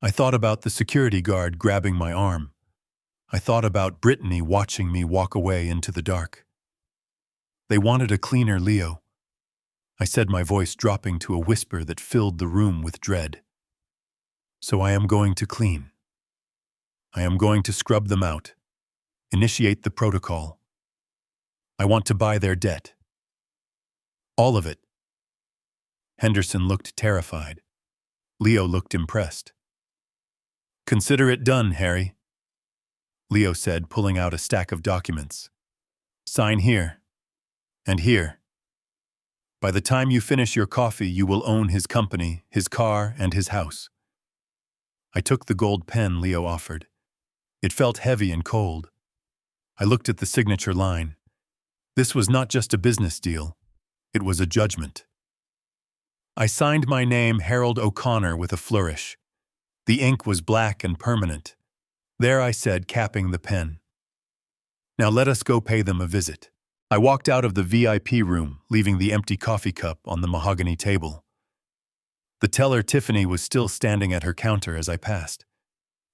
I thought about the security guard grabbing my arm. I thought about Brittany watching me walk away into the dark. They wanted a cleaner Leo. I said, my voice dropping to a whisper that filled the room with dread. So I am going to clean. I am going to scrub them out. Initiate the protocol. I want to buy their debt. All of it. Henderson looked terrified. Leo looked impressed. Consider it done, Harry, Leo said, pulling out a stack of documents. Sign here. And here. By the time you finish your coffee, you will own his company, his car, and his house. I took the gold pen Leo offered. It felt heavy and cold. I looked at the signature line. This was not just a business deal. It was a judgment. I signed my name, Harold OConnor, with a flourish. The ink was black and permanent. There I said, capping the pen. Now let us go pay them a visit. I walked out of the VIP room, leaving the empty coffee cup on the mahogany table. The teller, Tiffany, was still standing at her counter as I passed.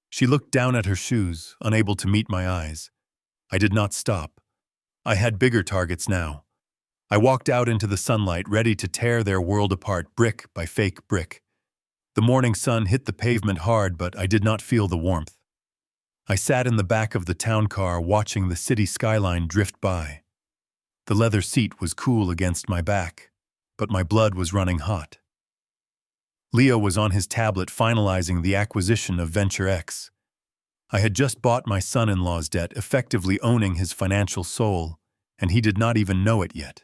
She looked down at her shoes, unable to meet my eyes. I did not stop. I had bigger targets now. I walked out into the sunlight, ready to tear their world apart brick by fake brick. The morning sun hit the pavement hard, but I did not feel the warmth. I sat in the back of the town car, watching the city skyline drift by. The leather seat was cool against my back, but my blood was running hot. Leo was on his tablet finalizing the acquisition of Venture X. I had just bought my son-in-law's debt, effectively owning his financial soul, and he did not even know it yet.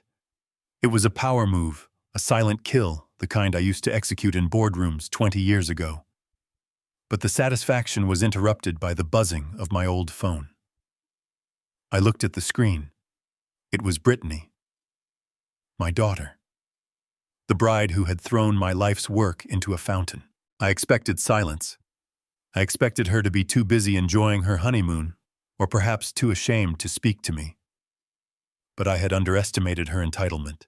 It was a power move, a silent kill, the kind I used to execute in boardrooms 20 years ago. But the satisfaction was interrupted by the buzzing of my old phone. I looked at the screen. It was Brittany, my daughter, the bride who had thrown my life's work into a fountain. I expected silence. I expected her to be too busy enjoying her honeymoon, or perhaps too ashamed to speak to me. But I had underestimated her entitlement.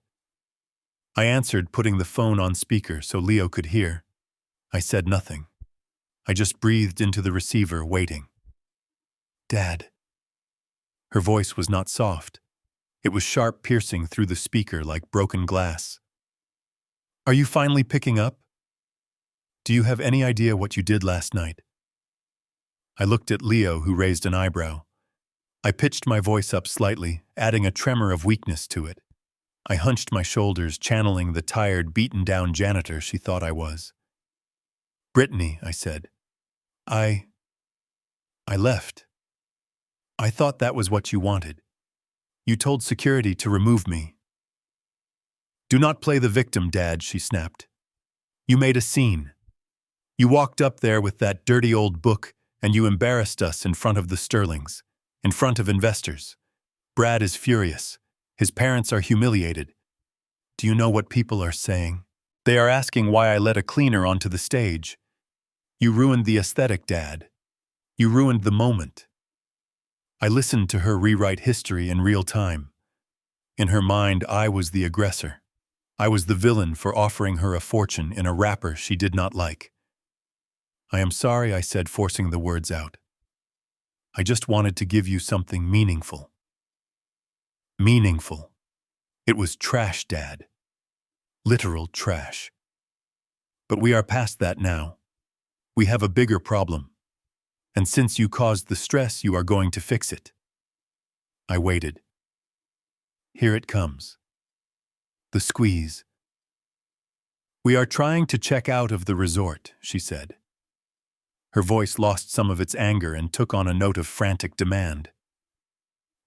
I answered, putting the phone on speaker so Leo could hear. I said nothing. I just breathed into the receiver, waiting. "Dad." Her voice was not soft. It was sharp, piercing through the speaker like broken glass. "Are you finally picking up? Do you have any idea what you did last night?" I looked at Leo, who raised an eyebrow. I pitched my voice up slightly, adding a tremor of weakness to it. I hunched my shoulders, channeling the tired, beaten-down janitor she thought I was. "Brittany," I said. I left. I thought that was what you wanted. You told security to remove me." "Do not play the victim, Dad," she snapped. "You made a scene. You walked up there with that dirty old book, and you embarrassed us in front of the Sterlings, in front of investors. Brad is furious. His parents are humiliated. Do you know what people are saying? They are asking why I let a cleaner onto the stage. You ruined the aesthetic, Dad. You ruined the moment." I listened to her rewrite history in real time. In her mind, I was the aggressor. I was the villain for offering her a fortune in a wrapper she did not like. "I am sorry," I said, forcing the words out. "I just wanted to give you something meaningful." Meaningful. It was trash, Dad. Literal trash. But we are past that now. We have a bigger problem. And since you caused the stress, you are going to fix it." I waited. Here it comes. The squeeze. "We are trying to check out of the resort," she said. Her voice lost some of its anger and took on a note of frantic demand.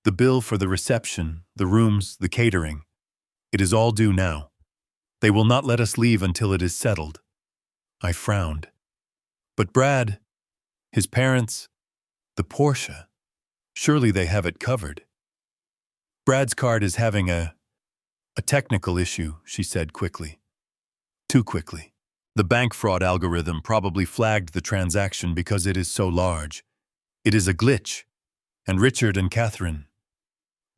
"The bill for the reception, the rooms, the catering, it is all due now. They will not let us leave until it is settled." I frowned. "But Brad, his parents, the Porsche, surely they have it covered." "Brad's card is having a technical issue," she said quickly. Too quickly. "The bank fraud algorithm probably flagged the transaction because it is so large. It is a glitch. And Richard and Catherine,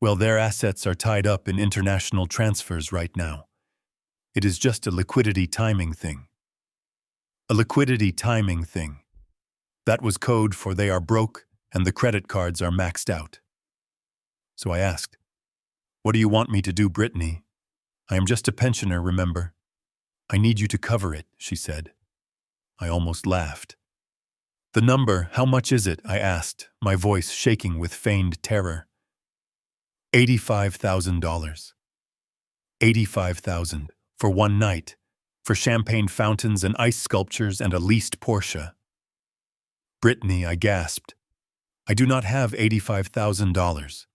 well, their assets are tied up in international transfers right now. It is just a liquidity timing thing." A liquidity timing thing. That was code for they are broke and the credit cards are maxed out. So I asked, "What do you want me to do, Brittany? I am just a pensioner, remember? I need you to cover it," she said. I almost laughed. "The number, how much is it?" I asked, my voice shaking with feigned terror. $85,000. $85,000 for one night, for champagne fountains and ice sculptures and a leased Porsche. "Brittany," I gasped. "I do not have $85,000.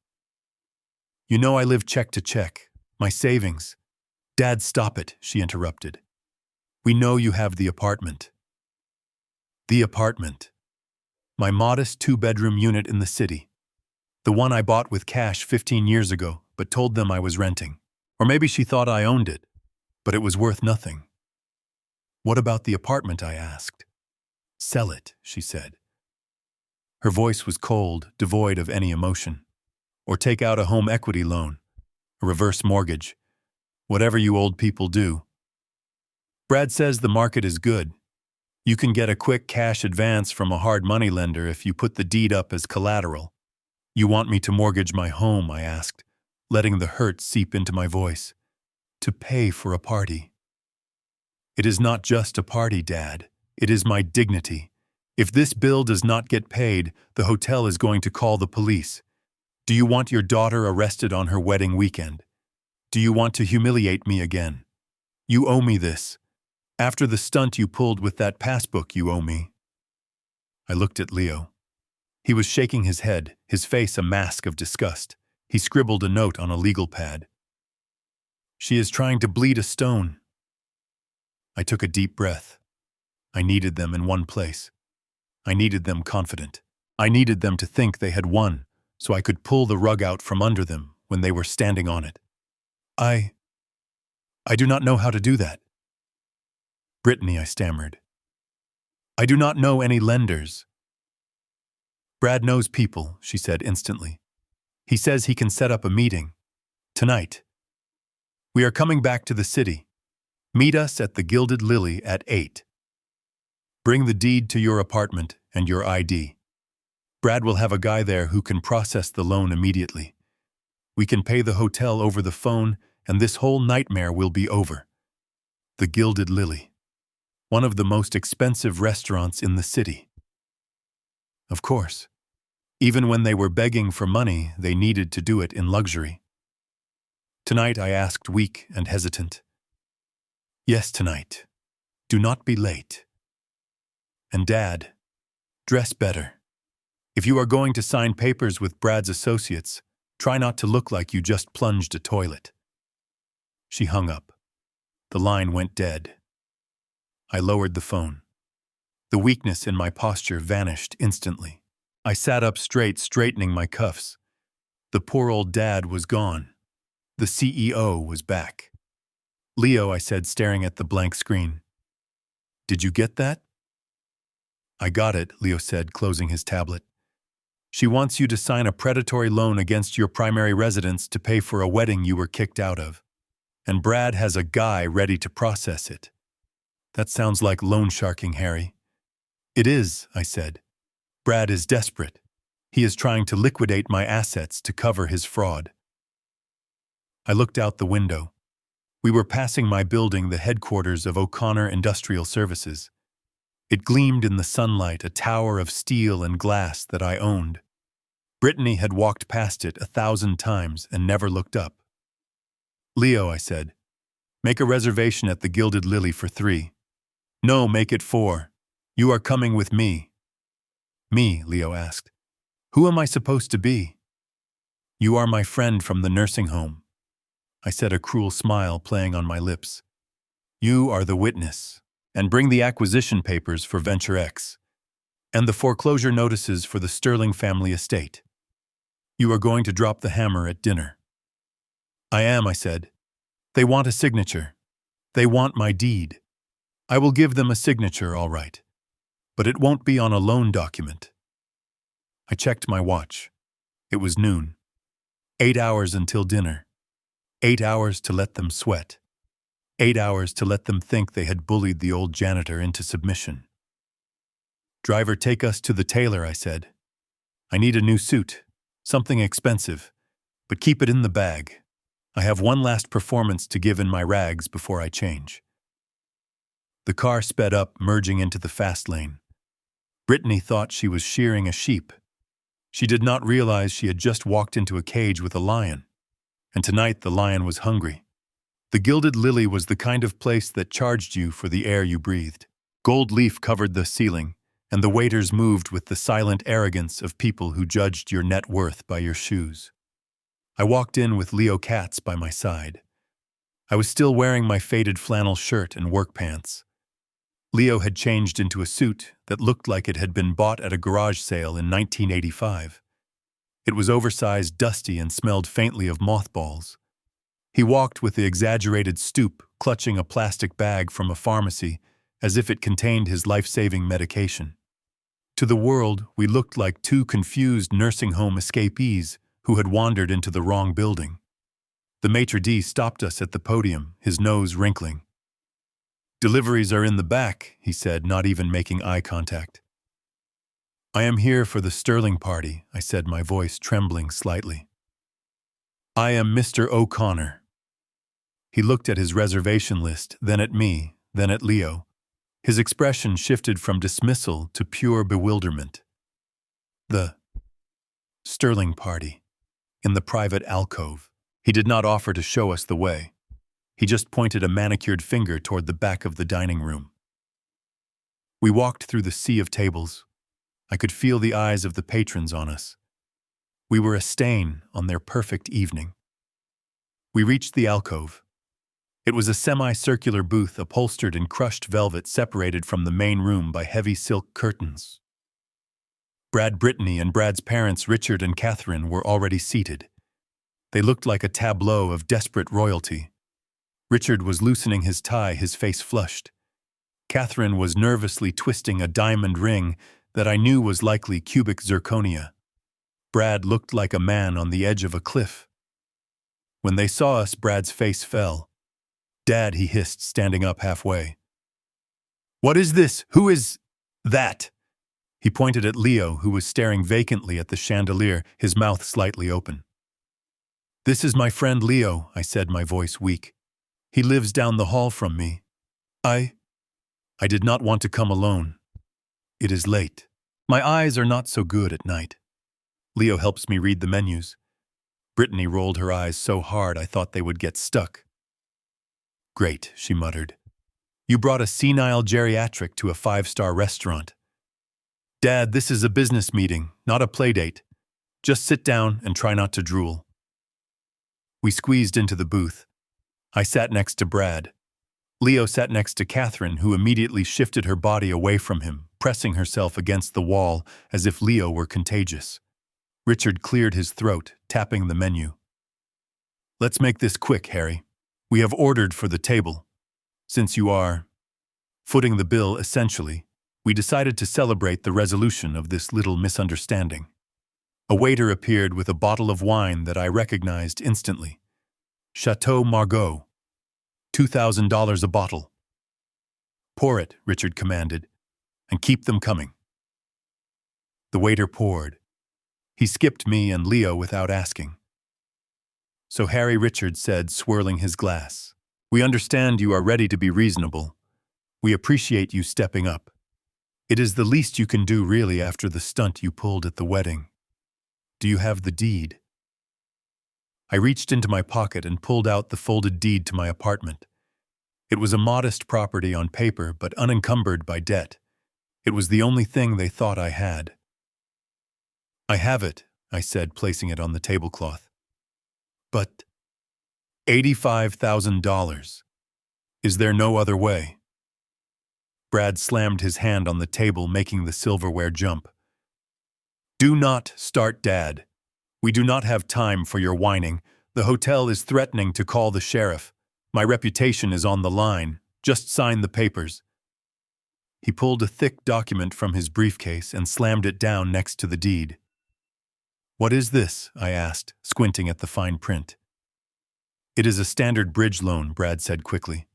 You know I live check to check. My savings." "Dad, stop it," she interrupted. "We know you have the apartment." The apartment. My modest 2-bedroom unit in the city. The one I bought with cash 15 years ago, but told them I was renting. Or maybe she thought I owned it, but it was worth nothing. "What about the apartment?" I asked. "Sell it," she said. Her voice was cold, devoid of any emotion. "Or take out a home equity loan, a reverse mortgage, whatever you old people do. Brad says the market is good. You can get a quick cash advance from a hard money lender if you put the deed up as collateral." "You want me to mortgage my home?" I asked, letting the hurt seep into my voice. "To pay for a party." "It is not just a party, Dad. It is my dignity. If this bill does not get paid, the hotel is going to call the police. Do you want your daughter arrested on her wedding weekend? Do you want to humiliate me again? You owe me this. After the stunt you pulled with that passbook, you owe me." I looked at Leo. He was shaking his head, his face a mask of disgust. He scribbled a note on a legal pad. "She is trying to bleed a stone." I took a deep breath. I needed them in one place. I needed them confident. I needed them to think they had won, so I could pull the rug out from under them when they were standing on it. I do not know how to do that." "Brittany," I stammered. "I do not know any lenders." "Brad knows people," she said instantly. "He says he can set up a meeting. Tonight. We are coming back to the city. Meet us at the Gilded Lily at 8. Bring the deed to your apartment and your ID. Brad will have a guy there who can process the loan immediately. We can pay the hotel over the phone, and this whole nightmare will be over. The Gilded Lily. One of the most expensive restaurants in the city." Of course. Even when they were begging for money, they needed to do it in luxury. "Tonight," I asked, weak and hesitant. "Yes, tonight. Do not be late. And Dad, dress better. If you are going to sign papers with Brad's associates, try not to look like you just plunged a toilet." She hung up. The line went dead. I lowered the phone. The weakness in my posture vanished instantly. I sat up straight, straightening my cuffs. The poor old Dad was gone. The CEO was back. "Leo," I said, staring at the blank screen. "Did you get that?" "I got it," Leo said, closing his tablet. "She wants you to sign a predatory loan against your primary residence to pay for a wedding you were kicked out of. And Brad has a guy ready to process it." "That sounds like loan sharking, Harry." "It is," I said. "Brad is desperate. He is trying to liquidate my assets to cover his fraud." I looked out the window. We were passing my building, the headquarters of O'Connor Industrial Services. It gleamed in the sunlight, a tower of steel and glass that I owned. Brittany had walked past it 1,000 times and never looked up. "Leo," I said, "make a reservation at the Gilded Lily for 3. "No, make it 4. You are coming with me." "Me?" Leo asked. "Who am I supposed to be?" "You are my friend from the nursing home." I said, a cruel smile playing on my lips. "You are the witness. And bring the acquisition papers for Venture X. And the foreclosure notices for the Sterling family estate. You are going to drop the hammer at dinner." "I am," I said. "They want a signature. They want my deed. I will give them a signature, all right. But it won't be on a loan document." I checked my watch. It was noon. 8 hours until dinner. 8 hours to let them sweat. 8 hours to let them think they had bullied the old janitor into submission. "Driver, take us to the tailor," I said. "I need a new suit, something expensive, but keep it in the bag. I have one last performance to give in my rags before I change." The car sped up, merging into the fast lane. Brittany thought she was shearing a sheep. She did not realize she had just walked into a cage with a lion. And tonight the lion was hungry. The Gilded Lily was the kind of place that charged you for the air you breathed. Gold leaf covered the ceiling, and the waiters moved with the silent arrogance of people who judged your net worth by your shoes. I walked in with Leo Katz by my side. I was still wearing my faded flannel shirt and work pants. Leo had changed into a suit that looked like it had been bought at a garage sale in 1985. It was oversized, dusty, and smelled faintly of mothballs. He walked with the exaggerated stoop, clutching a plastic bag from a pharmacy as if it contained his life-saving medication. To the world, we looked like 2 confused nursing home escapees who had wandered into the wrong building. The maitre d' stopped us at the podium, his nose wrinkling. "Deliveries are in the back," he said, not even making eye contact. "I am here for the Sterling party," I said, my voice trembling slightly. "I am Mr. O'Connor." He looked at his reservation list, then at me, then at Leo. His expression shifted from dismissal to pure bewilderment. "The Sterling party. In the private alcove." He did not offer to show us the way. He just pointed a manicured finger toward the back of the dining room. We walked through the sea of tables. I could feel the eyes of the patrons on us. We were a stain on their perfect evening. We reached the alcove. It was a semicircular booth upholstered in crushed velvet separated from the main room by heavy silk curtains. Brittany, and Brad's parents, Richard and Catherine, were already seated. They looked like a tableau of desperate royalty. Richard was loosening his tie, his face flushed. Catherine was nervously twisting a diamond ring that I knew was likely cubic zirconia. Brad looked like a man on the edge of a cliff. When they saw us, Brad's face fell. "Dad," he hissed, standing up halfway. "What is this? Who is that?" He pointed at Leo, who was staring vacantly at the chandelier, his mouth slightly open. "This is my friend Leo," I said, my voice weak. "He lives down the hall from me. I did not want to come alone. It is late. My eyes are not so good at night. Leo helps me read the menus." Brittany rolled her eyes so hard I thought they would get stuck. "Great," she muttered. "You brought a senile geriatric to a 5-star restaurant." "Dad, this is a business meeting, not a playdate. Just sit down and try not to drool." We squeezed into the booth. I sat next to Brad. Leo sat next to Catherine, who immediately shifted her body away from him, pressing herself against the wall as if Leo were contagious. Richard cleared his throat, tapping the menu. "Let's make this quick, Harry. We have ordered for the table. Since you are footing the bill, essentially, we decided to celebrate the resolution of this little misunderstanding." A waiter appeared with a bottle of wine that I recognized instantly. Chateau Margaux. $2,000 a bottle. "Pour it," Richard commanded, "and keep them coming." The waiter poured. He skipped me and Leo without asking. "So Harry," Richard said, swirling his glass, "we understand you are ready to be reasonable. We appreciate you stepping up. It is the least you can do, really, after the stunt you pulled at the wedding. Do you have the deed?" I reached into my pocket and pulled out the folded deed to my apartment. It was a modest property on paper, but unencumbered by debt. It was the only thing they thought I had. "I have it," I said, placing it on the tablecloth. "But $85,000. Is there no other way?" Brad slammed his hand on the table, making the silverware jump. "Do not start, Dad. We do not have time for your whining. The hotel is threatening to call the sheriff. My reputation is on the line. Just sign the papers." He pulled a thick document from his briefcase and slammed it down next to the deed. "What is this?" I asked, squinting at the fine print. "It is a standard bridge loan," Brad said quickly.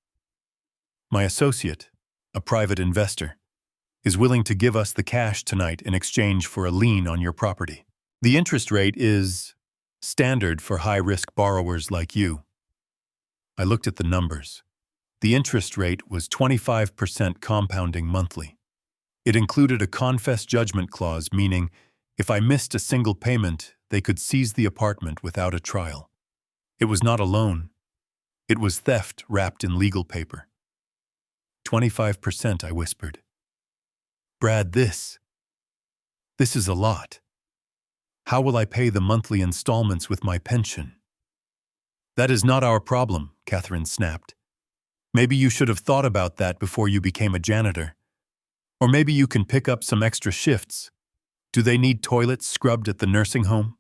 "My associate, a private investor, is willing to give us the cash tonight in exchange for a lien on your property. The interest rate is standard for high-risk borrowers like you." I looked at the numbers. The interest rate was 25% compounding monthly. It included a confess judgment clause, meaning if I missed a single payment, they could seize the apartment without a trial. It was not a loan. It was theft wrapped in legal paper. 25%, I whispered. "Brad, this is a lot. How will I pay the monthly installments with my pension?" "That is not our problem," Catherine snapped. "Maybe you should have thought about that before you became a janitor. Or maybe you can pick up some extra shifts. Do they need toilets scrubbed at the nursing home?"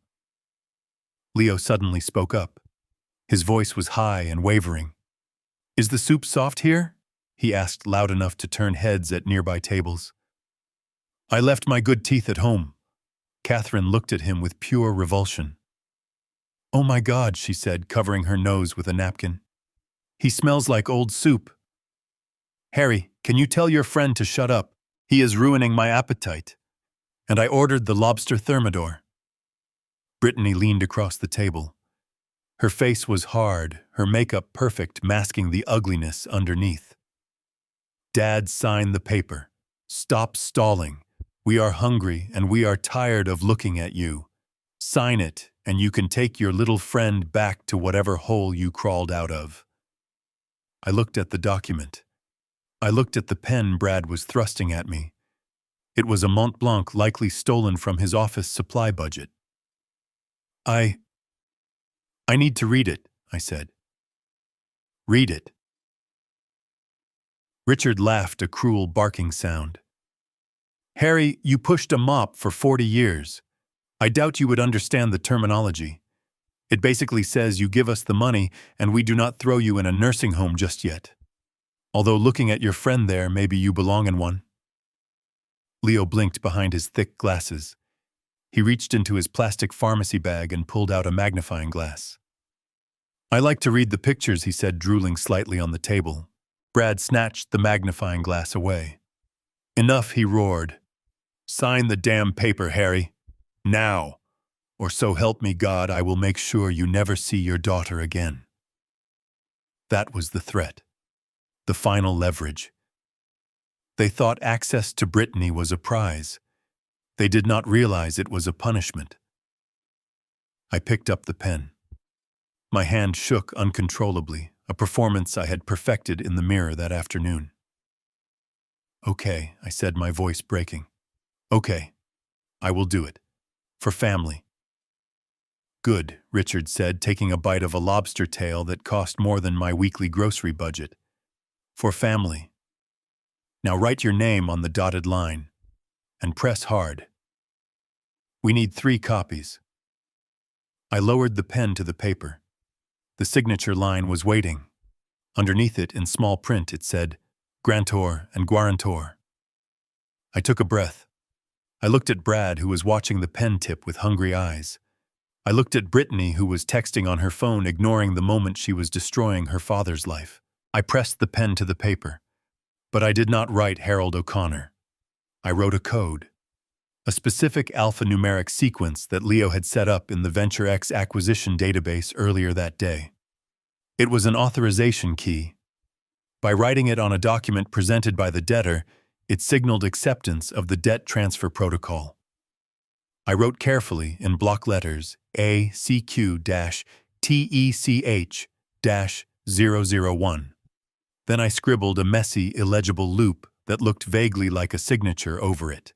Leo suddenly spoke up. His voice was high and wavering. "Is the soup soft here?" he asked, loud enough to turn heads at nearby tables. "I left my good teeth at home." Catherine looked at him with pure revulsion. "Oh my God," she said, covering her nose with a napkin. "He smells like old soup." "Harry, can you tell your friend to shut up? He is ruining my appetite." And I ordered the lobster thermidor. Brittany leaned across the table. Her face was hard, her makeup perfect, masking the ugliness underneath. "Dad, sign the paper. Stop stalling. We are hungry and we are tired of looking at you. Sign it, and you can take your little friend back to whatever hole you crawled out of." I looked at the document. I looked at the pen Brad was thrusting at me. It was a Mont Blanc likely stolen from his office supply budget. I need to read it, I said. Read it. Richard laughed a cruel barking sound. Harry, you pushed a mop for 40 years. I doubt you would understand the terminology. It basically says you give us the money and we do not throw you in a nursing home just yet. Although looking at your friend there, maybe you belong in one. Leo blinked behind his thick glasses. He reached into his plastic pharmacy bag and pulled out a magnifying glass. I like to read the pictures, he said, drooling slightly on the table. Brad snatched the magnifying glass away. Enough, he roared. Sign the damn paper, Harry. Now. Or so help me God, I will make sure you never see your daughter again. That was the threat. The final leverage. They thought access to Brittany was a prize. They did not realize it was a punishment. I picked up the pen. My hand shook uncontrollably, a performance I had perfected in the mirror that afternoon. Okay, I said, my voice breaking. Okay, I will do it. For family. Good, Richard said, taking a bite of a lobster tail that cost more than my weekly grocery budget. For family. Now write your name on the dotted line. And press hard. We need 3 copies. I lowered the pen to the paper. The signature line was waiting. Underneath it, in small print, it said, Grantor and Guarantor. I took a breath. I looked at Brad, who was watching the pen tip with hungry eyes. I looked at Brittany, who was texting on her phone, ignoring the moment she was destroying her father's life. I pressed the pen to the paper. But I did not write Harold OConnor. I wrote a code. A specific alphanumeric sequence that Leo had set up in the Venture X acquisition database earlier that day. It was an authorization key. By writing it on a document presented by the debtor, it signaled acceptance of the debt transfer protocol. I wrote carefully in block letters ACQ-TECH-001. Then I scribbled a messy, illegible loop that looked vaguely like a signature over it.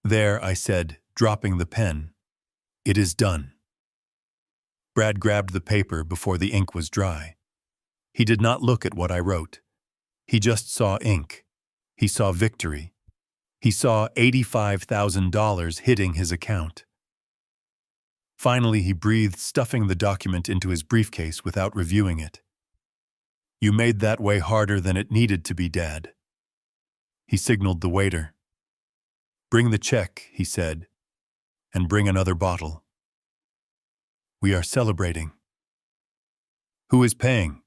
There, I said, dropping the pen, it is done. Brad grabbed the paper before the ink was dry. He did not look at what I wrote. He just saw ink. He saw victory. He saw $85,000 hitting his account. Finally, he breathed, stuffing the document into his briefcase without reviewing it. You made that way harder than it needed to be, Dad. He signaled the waiter. Bring the check, he said, and bring another bottle. We are celebrating. Who is paying?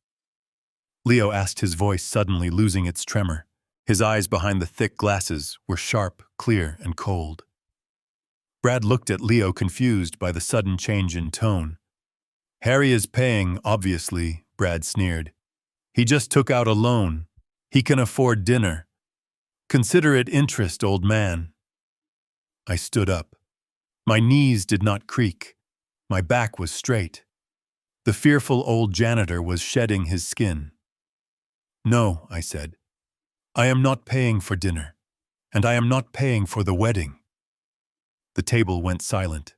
Leo asked, his voice suddenly losing its tremor. His eyes behind the thick glasses were sharp, clear, and cold. Brad looked at Leo, confused by the sudden change in tone. Harry is paying, obviously, Brad sneered. He just took out a loan. He can afford dinner. Consider it interest, old man. I stood up. My knees did not creak. My back was straight. The fearful old janitor was shedding his skin. No, I said. I am not paying for dinner, and I am not paying for the wedding. The table went silent.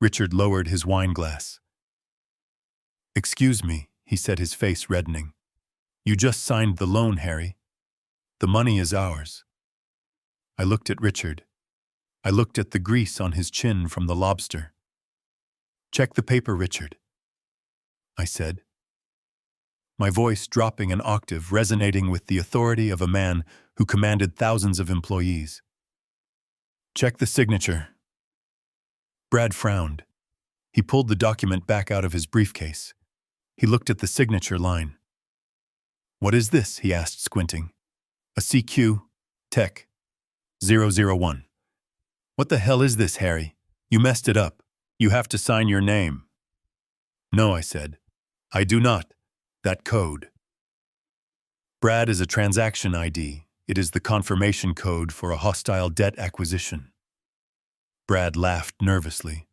Richard lowered his wine glass. Excuse me, he said, his face reddening. You just signed the loan, Harry. The money is ours. I looked at Richard. I looked at the grease on his chin from the lobster. Check the paper, Richard, I said. My voice dropping an octave, resonating with the authority of a man who commanded thousands of employees. Check the signature. Brad frowned. He pulled the document back out of his briefcase. He looked at the signature line. What is this? He asked, squinting. A CQ, Tech, 001. What the hell is this, Harry? You messed it up. You have to sign your name. No, I said. I do not. That code. Brad is a transaction ID. It is the confirmation code for a hostile debt acquisition. Brad laughed nervously.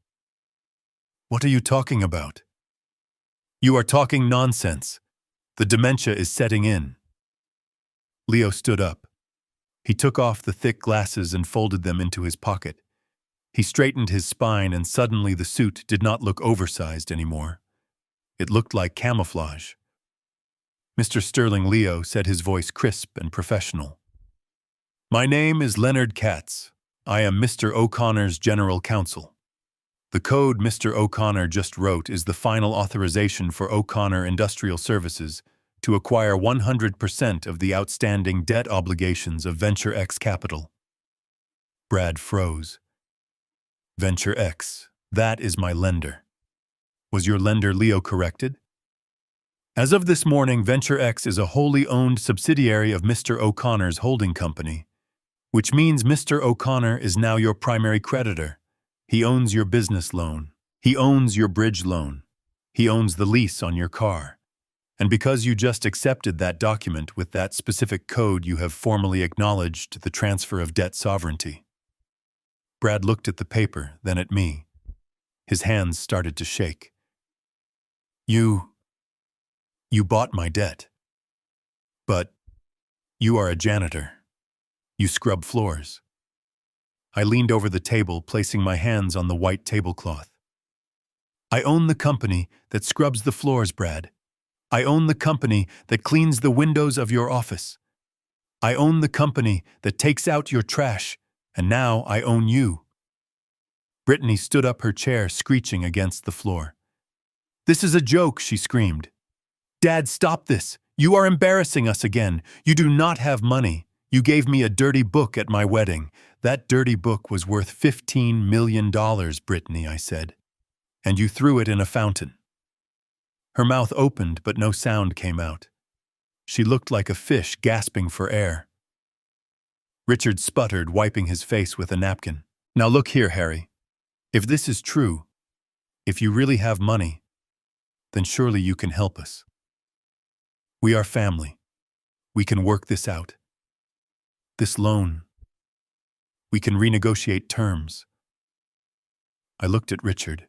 What are you talking about? You are talking nonsense. The dementia is setting in. Leo stood up. He took off the thick glasses and folded them into his pocket. He straightened his spine, and suddenly the suit did not look oversized anymore. It looked like camouflage. Mr. Sterling Leo said, his voice crisp and professional. "My name is Leonard Katz. I am Mr. O'Connor's general counsel. The code Mr. O'Connor just wrote is the final authorization for O'Connor Industrial Services to acquire 100% of the outstanding debt obligations of Venture X Capital." Brad froze. "Venture X, that is my lender." "Was your lender Leo corrected?" "As of this morning, Venture X is a wholly owned subsidiary of Mr. O'Connor's holding company, which means Mr. O'Connor is now your primary creditor. He owns your business loan. He owns your bridge loan. He owns the lease on your car. And because you just accepted that document with that specific code, you have formally acknowledged the transfer of debt sovereignty." Brad looked at the paper, then at me. His hands started to shake. You bought my debt. But you are a janitor. You scrub floors." I leaned over the table, placing my hands on the white tablecloth. "I own the company that scrubs the floors, Brad. I own the company that cleans the windows of your office. I own the company that takes out your trash, and now I own you." Brittany stood up her chair, screeching against the floor. "This is a joke," she screamed. "Dad, stop this. You are embarrassing us again. You do not have money. You gave me a dirty book at my wedding. That dirty book was worth $15 million, Brittany," I said. "And you threw it in a fountain." Her mouth opened, but no sound came out. She looked like a fish gasping for air. Richard sputtered, wiping his face with a napkin. "Now look here, Harry. If this is true, if you really have money, then surely you can help us. We are family. We can work this out. This loan. We can renegotiate terms." I looked at Richard.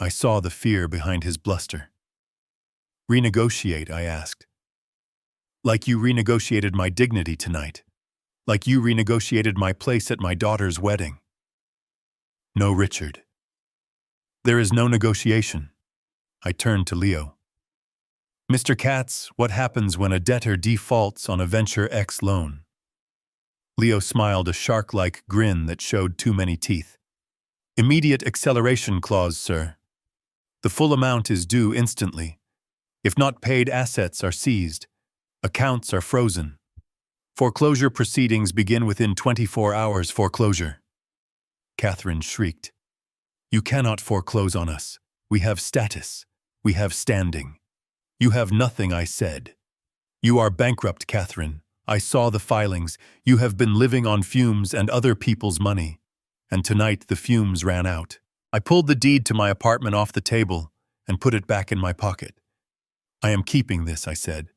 I saw the fear behind his bluster. "Renegotiate?" I asked. "Like you renegotiated my dignity tonight. Like you renegotiated my place at my daughter's wedding." "No, Richard. There is no negotiation." I turned to Leo. "Mr. Katz, what happens when a debtor defaults on a Venture X loan?" Leo smiled a shark-like grin that showed too many teeth. "Immediate acceleration clause, sir. The full amount is due instantly. If not paid, assets are seized. Accounts are frozen. Foreclosure proceedings begin within 24 hours. Foreclosure." Catherine shrieked. "You cannot foreclose on us. We have status. We have standing. You have nothing," I said. "You are bankrupt, Catherine. I saw the filings. You have been living on fumes and other people's money. And tonight the fumes ran out." I pulled the deed to my apartment off the table and put it back in my pocket. "I am keeping this," I said.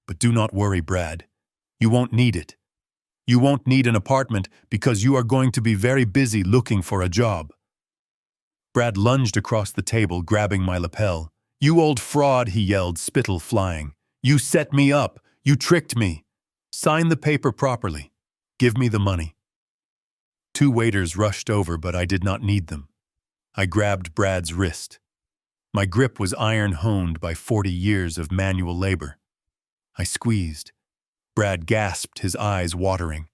"But do not worry, Brad. You won't need it. You won't need an apartment because you are going to be very busy looking for a job." Brad lunged across the table, grabbing my lapel. "You old fraud," he yelled, spittle flying. "You set me up. You tricked me. Sign the paper properly. Give me the money." 2 waiters rushed over, but I did not need them. I grabbed Brad's wrist. My grip was iron-honed by 40 years of manual labor. I squeezed. Brad gasped, his eyes watering.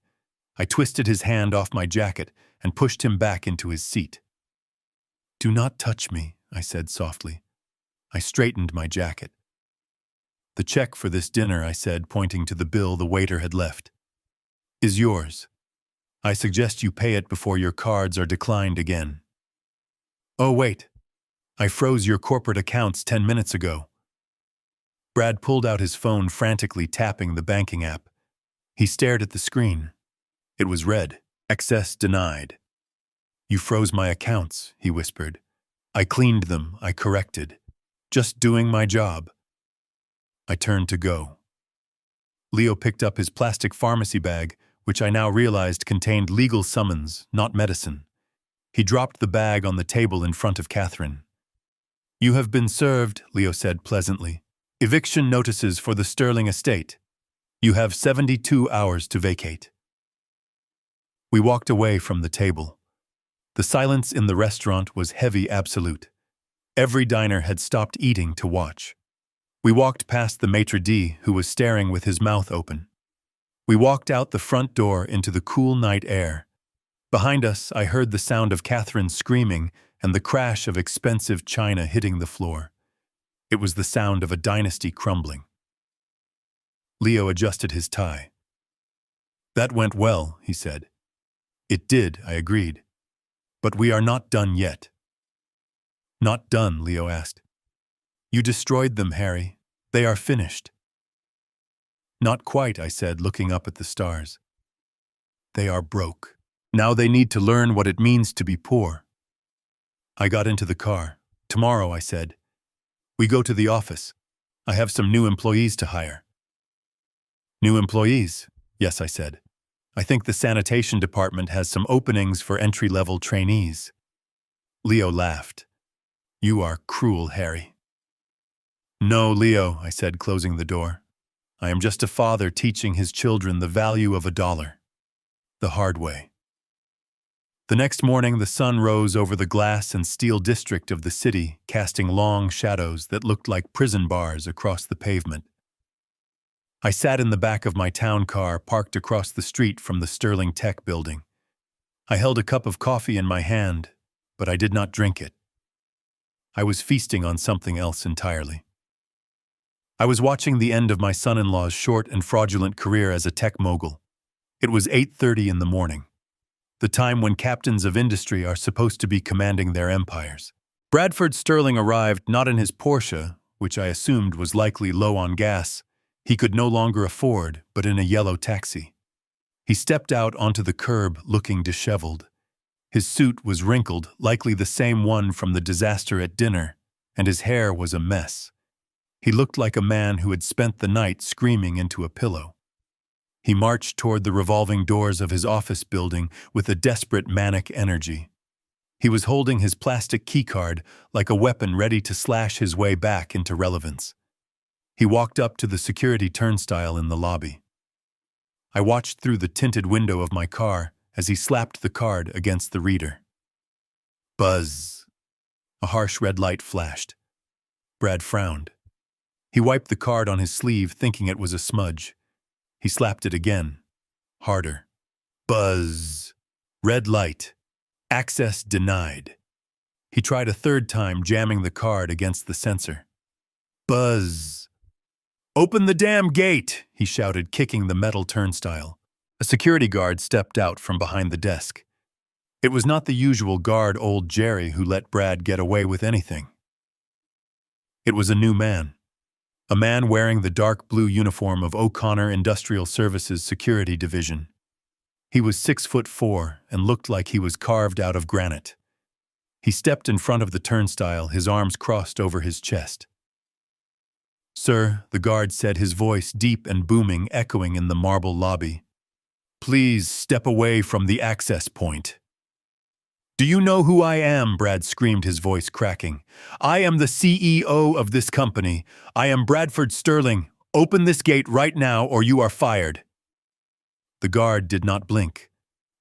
I twisted his hand off my jacket and pushed him back into his seat. "Do not touch me," I said softly. I straightened my jacket. "The check for this dinner," I said, pointing to the bill the waiter had left, "is yours. I suggest you pay it before your cards are declined again." "Oh, wait. I froze your corporate accounts 10 minutes ago." Brad pulled out his phone, frantically tapping the banking app. He stared at the screen. It was red. "Access denied." "You froze my accounts," he whispered. "I cleaned them. I corrected. Just doing my job." I turned to go. Leo picked up his plastic pharmacy bag, which I now realized contained legal summons, not medicine. He dropped the bag on the table in front of Catherine. "You have been served," Leo said pleasantly. "Eviction notices for the Sterling estate. You have 72 hours to vacate. We walked away from the table. The silence in the restaurant was heavy absolute. Every diner had stopped eating to watch. We walked past the maitre d', who was staring with his mouth open. We walked out the front door into the cool night air. Behind us, I heard the sound of Catherine screaming and the crash of expensive china hitting the floor. It was the sound of a dynasty crumbling. Leo adjusted his tie. That went well, he said. It did, I agreed. But we are not done yet. Not done, Leo asked. You destroyed them, Harry. They are finished. Not quite, I said, looking up at the stars. They are broke. Now they need to learn what it means to be poor. I got into the car. Tomorrow, I said. We go to the office. I have some new employees to hire. New employees? Yes, I said. I think the sanitation department has some openings for entry-level trainees. Leo laughed. You are cruel, Harry. No, Leo, I said, closing the door. I am just a father teaching his children the value of $1. The hard way. The next morning, the sun rose over the glass and steel district of the city, casting long shadows that looked like prison bars across the pavement. I sat in the back of my town car parked across the street from the Sterling Tech building. I held a cup of coffee in my hand, but I did not drink it. I was feasting on something else entirely. I was watching the end of my son-in-law's short and fraudulent career as a tech mogul. It was 8:30 in the morning, the time when captains of industry are supposed to be commanding their empires. Bradford Sterling arrived not in his Porsche, which I assumed was likely low on gas, he could no longer afford, but in a yellow taxi. He stepped out onto the curb looking disheveled. His suit was wrinkled, likely the same one from the disaster at dinner, and his hair was a mess. He looked like a man who had spent the night screaming into a pillow. He marched toward the revolving doors of his office building with a desperate manic energy. He was holding his plastic keycard like a weapon ready to slash his way back into relevance. He walked up to the security turnstile in the lobby. I watched through the tinted window of my car as he slapped the card against the reader. Buzz. A harsh red light flashed. Brad frowned. He wiped the card on his sleeve, thinking it was a smudge. He slapped it again. Harder. Buzz. Red light. Access denied. He tried a third time, jamming the card against the sensor. Buzz. Open the damn gate, he shouted, kicking the metal turnstile. A security guard stepped out from behind the desk. It was not the usual guard old Jerry who let Brad get away with anything. It was a new man. A man wearing the dark blue uniform of O'Connor Industrial Services Security Division. He was 6'4" and looked like he was carved out of granite. He stepped in front of the turnstile, his arms crossed over his chest. Sir, the guard said, his voice deep and booming, echoing in the marble lobby. Please step away from the access point. Do you know who I am? Brad screamed, his voice cracking. I am the CEO of this company. I am Bradford Sterling. Open this gate right now or you are fired. The guard did not blink.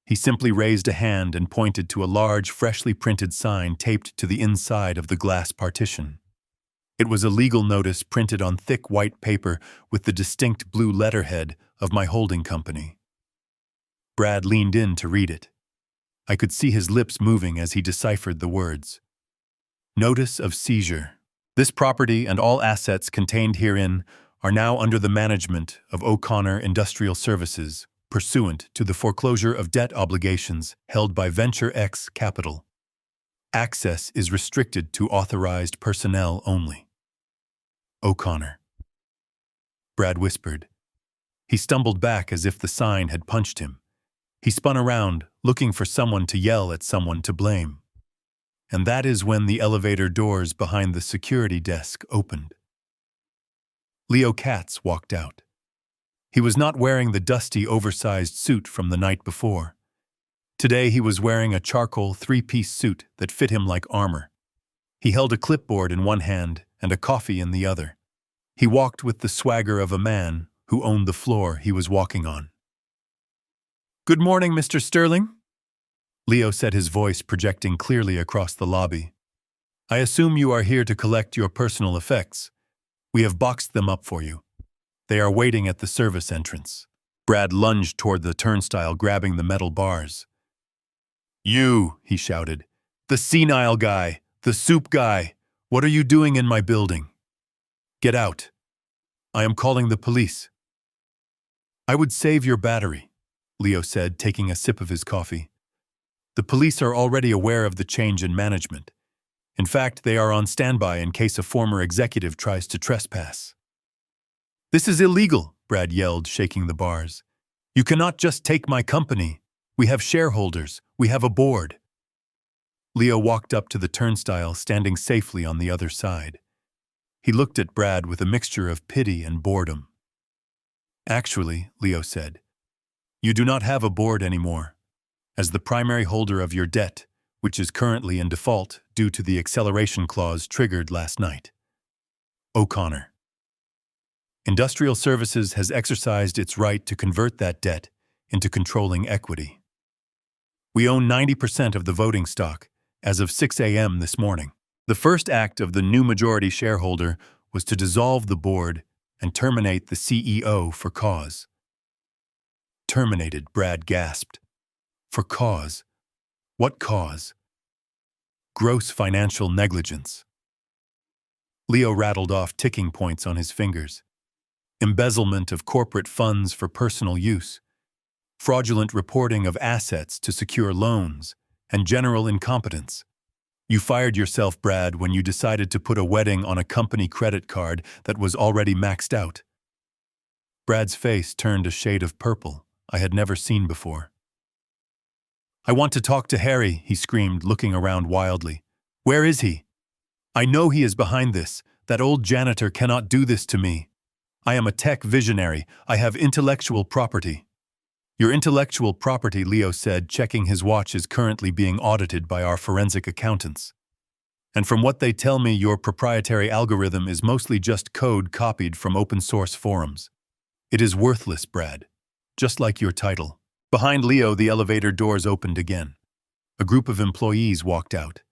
He simply raised a hand and pointed to a large, freshly printed sign taped to the inside of the glass partition. It was a legal notice printed on thick white paper with the distinct blue letterhead of my holding company. Brad leaned in to read it. I could see his lips moving as he deciphered the words. Notice of seizure. This property and all assets contained herein are now under the management of O'Connor Industrial Services, pursuant to the foreclosure of debt obligations held by Venture X Capital. Access is restricted to authorized personnel only. O'Connor. Brad whispered. He stumbled back as if the sign had punched him. He spun around, looking for someone to yell at, someone to blame. And that is when the elevator doors behind the security desk opened. Leo Katz walked out. He was not wearing the dusty, oversized suit from the night before. Today he was wearing a charcoal three-piece suit that fit him like armor. He held a clipboard in one hand and a coffee in the other. He walked with the swagger of a man who owned the floor he was walking on. "Good morning, Mr. Sterling," Leo said, his voice projecting clearly across the lobby. "I assume you are here to collect your personal effects. We have boxed them up for you. They are waiting at the service entrance." Brad lunged toward the turnstile, grabbing the metal bars. "You," he shouted. "The senile guy, the soup guy. What are you doing in my building? Get out. I am calling the police." "I would save your battery," Leo said, taking a sip of his coffee. "The police are already aware of the change in management. In fact, they are on standby in case a former executive tries to trespass." "This is illegal," Brad yelled, shaking the bars. "You cannot just take my company. We have shareholders. We have a board." Leo walked up to the turnstile, standing safely on the other side. He looked at Brad with a mixture of pity and boredom. "Actually," Leo said, "you do not have a board anymore. As the primary holder of your debt, which is currently in default due to the acceleration clause triggered last night. O'Connor. Industrial Services has exercised its right to convert that debt into controlling equity. We own 90% of the voting stock as of 6 a.m. this morning. The first act of the new majority shareholder was to dissolve the board and terminate the CEO for cause." "Terminated," Brad gasped. "For cause? What cause?" "Gross financial negligence." Leo rattled off ticking points on his fingers. Embezzlement of corporate funds for personal use, fraudulent reporting of assets to secure loans, and general incompetence. You fired yourself, Brad, when you decided to put a wedding on a company credit card that was already maxed out. Brad's face turned a shade of purple I had never seen before. "I want to talk to Harry," he screamed, looking around wildly. "Where is he? I know he is behind this. That old janitor cannot do this to me. I am a tech visionary. I have intellectual property." "Your intellectual property," Leo said, checking his watch, "is currently being audited by our forensic accountants. And from what they tell me, your proprietary algorithm is mostly just code copied from open-source forums. It is worthless, Brad. Just like your title." Behind Leo, the elevator doors opened again. A group of employees walked out.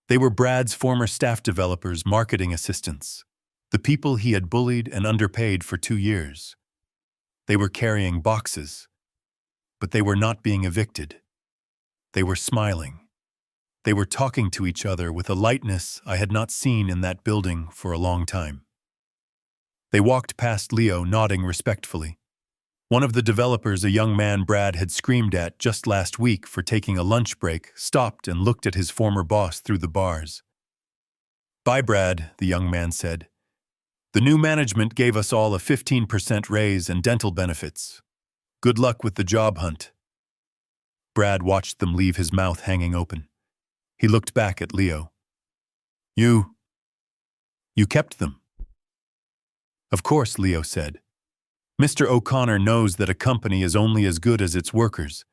They were Brad's former staff developers, marketing assistants, the people he had bullied and underpaid for 2 years. They were carrying boxes. But they were not being evicted. They were smiling. They were talking to each other with a lightness I had not seen in that building for a long time. They walked past Leo, nodding respectfully. One of the developers, a young man Brad had screamed at just last week for taking a lunch break, stopped and looked at his former boss through the bars. "Bye, Brad," the young man said. "The new management gave us all a 15% raise and dental benefits. Good luck with the job hunt." Brad watched them leave, his mouth hanging open. He looked back at Leo. You kept them." "Of course," Leo said. "Mr. O'Connor knows that a company is only as good as its workers.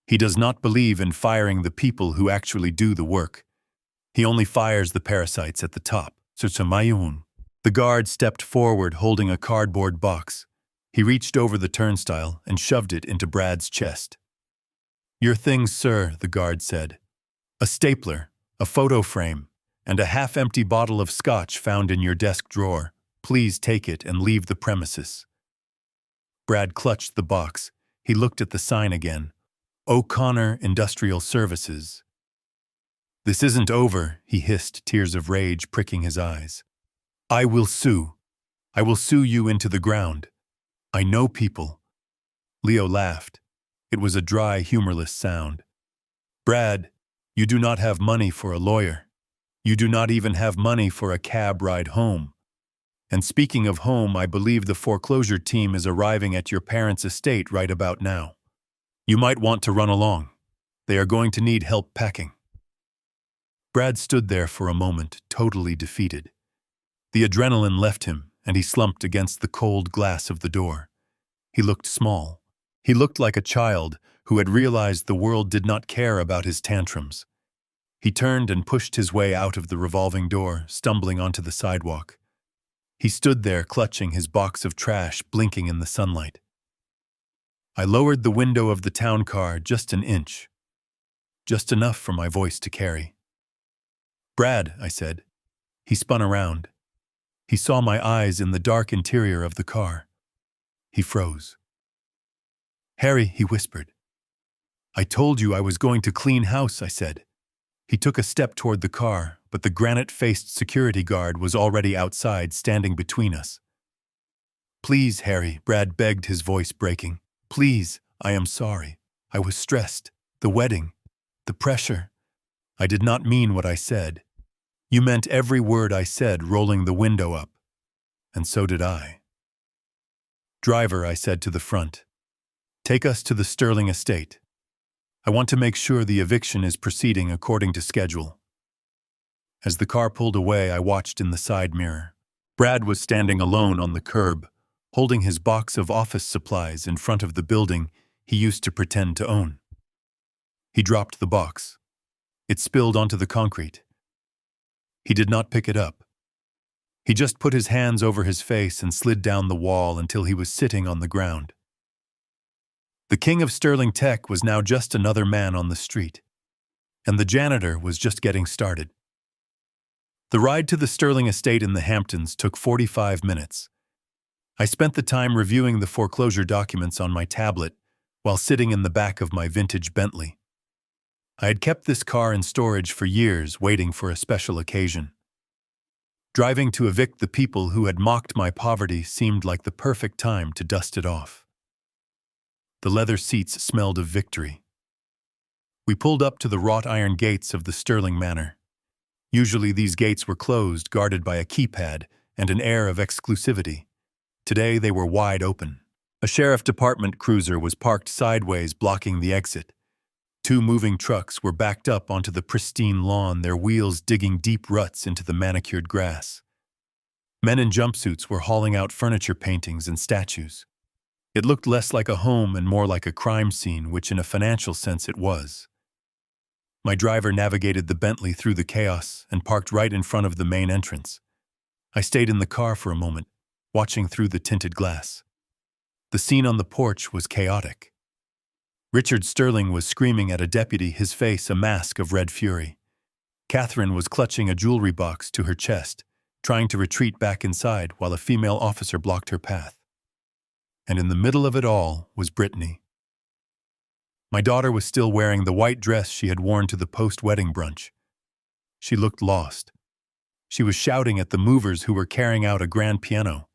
He does not believe in firing the people who actually do the work. He only fires the parasites at the top." The guard stepped forward, holding a cardboard box. He reached over the turnstile and shoved it into Brad's chest. "Your things, sir," the guard said. "A stapler, a photo frame, and a half-empty bottle of scotch found in your desk drawer. Please take it and leave the premises." Brad clutched the box. He looked at the sign again. O'Connor Industrial Services. "This isn't over," he hissed, tears of rage pricking his eyes. "I will sue. I will sue you into the ground. I know people." Leo laughed. It was a dry, humorless sound. "Brad, you do not have money for a lawyer. You do not even have money for a cab ride home. And speaking of home, I believe the foreclosure team is arriving at your parents' estate right about now. You might want to run along. They are going to need help packing." Brad stood there for a moment, totally defeated. The adrenaline left him, and he slumped against the cold glass of the door. He looked small. He looked like a child who had realized the world did not care about his tantrums. He turned and pushed his way out of the revolving door, stumbling onto the sidewalk. He stood there clutching his box of trash, blinking in the sunlight. I lowered the window of the town car just an inch, just enough for my voice to carry. "Brad," I said. He spun around. He saw my eyes in the dark interior of the car. He froze. "Harry," he whispered. "I told you I was going to clean house," I said. He took a step toward the car, but the granite-faced security guard was already outside, standing between us. "Please, Harry," Brad begged, his voice breaking. "Please, I am sorry. I was stressed. The wedding. The pressure. I did not mean what I said. You meant every word I said," rolling the window up. And so did I. "Driver," I said to the front. "Take us to the Sterling estate. I want to make sure the eviction is proceeding according to schedule." As the car pulled away, I watched in the side mirror. Brad was standing alone on the curb, holding his box of office supplies in front of the building he used to pretend to own. He dropped the box. It spilled onto the concrete. He did not pick it up. He just put his hands over his face and slid down the wall until he was sitting on the ground. The king of Sterling Tech was now just another man on the street, and the janitor was just getting started. The ride to the Sterling estate in the Hamptons took 45 minutes. I spent the time reviewing the foreclosure documents on my tablet while sitting in the back of my vintage Bentley. I had kept this car in storage for years, waiting for a special occasion. Driving to evict the people who had mocked my poverty seemed like the perfect time to dust it off. The leather seats smelled of victory. We pulled up to the wrought iron gates of the Sterling Manor. Usually these gates were closed, guarded by a keypad and an air of exclusivity. Today they were wide open. A sheriff department cruiser was parked sideways, blocking the exit. 2 moving trucks were backed up onto the pristine lawn, their wheels digging deep ruts into the manicured grass. Men in jumpsuits were hauling out furniture paintings and statues. It looked less like a home and more like a crime scene, which in a financial sense it was. My driver navigated the Bentley through the chaos and parked right in front of the main entrance. I stayed in the car for a moment, watching through the tinted glass. The scene on the porch was chaotic. Richard Sterling was screaming at a deputy, his face a mask of red fury. Catherine was clutching a jewelry box to her chest, trying to retreat back inside while a female officer blocked her path. And in the middle of it all was Brittany. My daughter was still wearing the white dress she had worn to the post-wedding brunch. She looked lost. She was shouting at the movers who were carrying out a grand piano.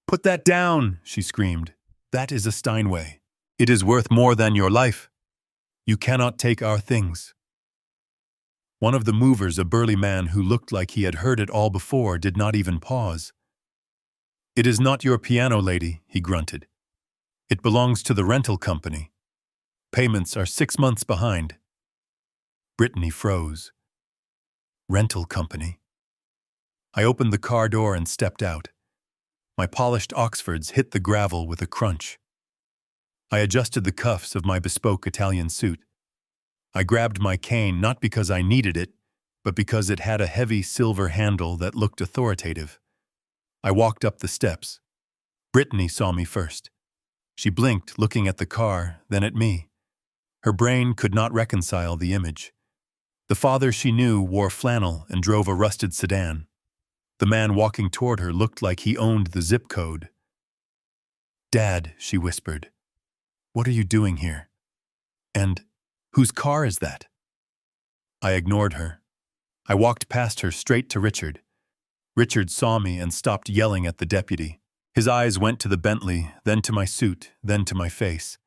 "Put that down," she screamed. "That is a Steinway. It is worth more than your life. You cannot take our things." One of the movers, a burly man who looked like he had heard it all before, did not even pause. "It is not your piano, lady," he grunted. "It belongs to the rental company. Payments are 6 months behind." Brittany froze. Rental company. I opened the car door and stepped out. My polished Oxfords hit the gravel with a crunch. I adjusted the cuffs of my bespoke Italian suit. I grabbed my cane not because I needed it, but because it had a heavy silver handle that looked authoritative. I walked up the steps. Brittany saw me first. She blinked, looking at the car, then at me. Her brain could not reconcile the image. The father she knew wore flannel and drove a rusted sedan. The man walking toward her looked like he owned the zip code. "Dad," she whispered. "What are you doing here? And whose car is that?" I ignored her. I walked past her straight to Richard. Richard saw me and stopped yelling at the deputy. His eyes went to the Bentley, then to my suit, then to my face.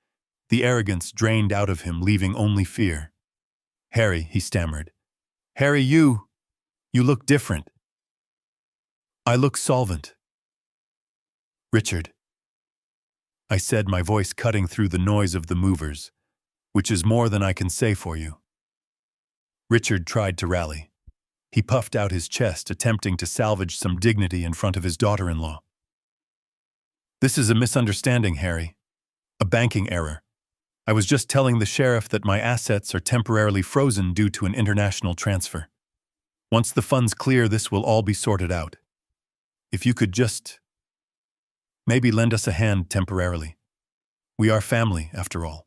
The arrogance drained out of him, leaving only fear. "Harry," he stammered. "Harry, you look different." "I look solvent." "Richard," I said, my voice cutting through the noise of the movers, "which is more than I can say for you." Richard tried to rally. He puffed out his chest, attempting to salvage some dignity in front of his daughter-in-law. "This is a misunderstanding, Harry. A banking error. I was just telling the sheriff that my assets are temporarily frozen due to an international transfer. Once the funds clear, this will all be sorted out." If you could just maybe lend us a hand temporarily. We are family, after all."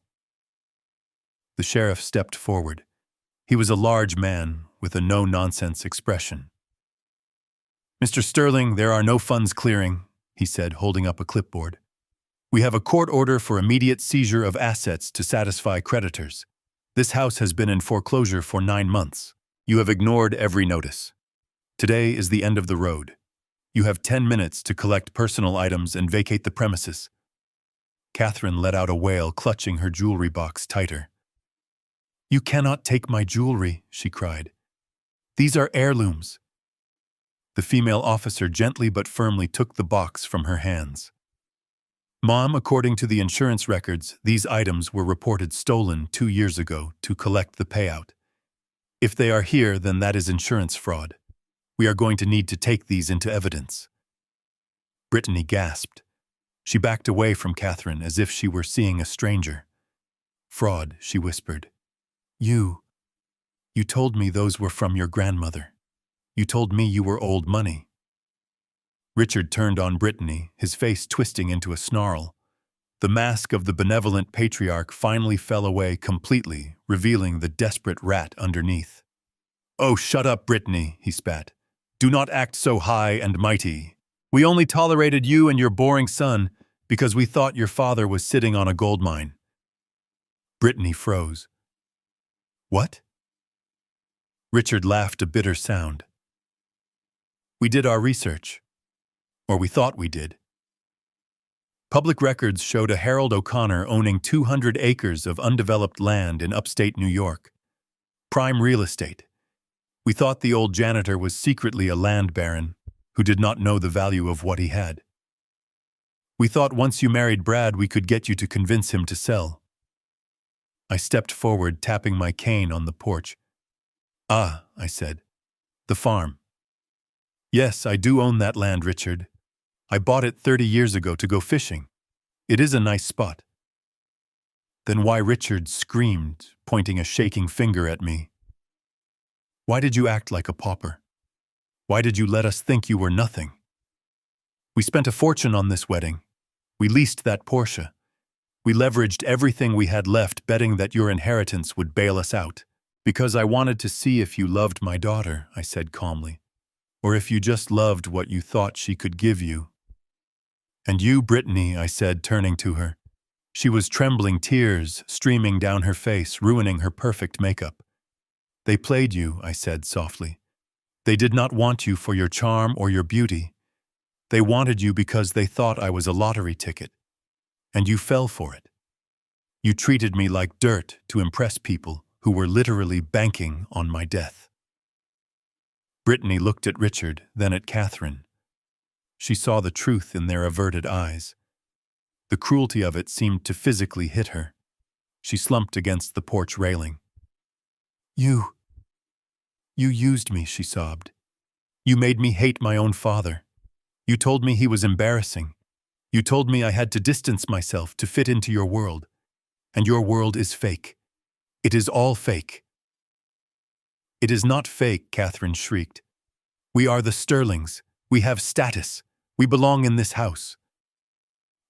The sheriff stepped forward. He was a large man with a no-nonsense expression. "Mr. Sterling, there are no funds clearing," he said, holding up a clipboard. "We have a court order for immediate seizure of assets to satisfy creditors. This house has been in foreclosure for 9 months. You have ignored every notice. Today is the end of the road. You have 10 minutes to collect personal items and vacate the premises." Catherine let out a wail, clutching her jewelry box tighter. "You cannot take my jewelry," she cried. "These are heirlooms." The female officer gently but firmly took the box from her hands. "Mom, according to the insurance records, these items were reported stolen 2 years ago to collect the payout. If they are here, then that is insurance fraud. We are going to need to take these into evidence." Brittany gasped. She backed away from Catherine as if she were seeing a stranger. "Fraud," she whispered. You told me those were from your grandmother. You told me you were old money." Richard turned on Brittany, his face twisting into a snarl. The mask of the benevolent patriarch finally fell away completely, revealing the desperate rat underneath. "Oh, shut up, Brittany," he spat. "Do not act so high and mighty. We only tolerated you and your boring son because we thought your father was sitting on a gold mine." Brittany froze. "What?" Richard laughed a bitter sound. "We did our research. Or we thought we did. Public records showed a Harold OConnor owning 200 acres of undeveloped land in upstate New York. Prime real estate. We thought the old janitor was secretly a land baron who did not know the value of what he had. We thought once you married Brad, we could get you to convince him to sell." I stepped forward, tapping my cane on the porch. "Ah," I said. "The farm." "Yes, I do own that land, Richard. I bought it 30 years ago to go fishing. It is a nice spot." Then why, Richard screamed, pointing a shaking finger at me. "Why did you act like a pauper? Why did you let us think you were nothing? We spent a fortune on this wedding. We leased that Porsche. We leveraged everything we had left, betting that your inheritance would bail us out. Because I wanted to see if you loved my daughter," I said calmly. "Or if you just loved what you thought she could give you." "And you, Brittany," I said, turning to her. She was trembling, tears streaming down her face, ruining her perfect makeup. "They played you," I said softly. "They did not want you for your charm or your beauty. They wanted you because they thought I was a lottery ticket. And you fell for it. You treated me like dirt to impress people who were literally banking on my death." Brittany looked at Richard, then at Catherine. She saw the truth in their averted eyes. The cruelty of it seemed to physically hit her. She slumped against the porch railing. You used me," she sobbed. "You made me hate my own father. You told me he was embarrassing. You told me I had to distance myself to fit into your world. And your world is fake. It is all fake." "It is not fake," Catherine shrieked. "We are the Sterlings. We have status. We belong in this house."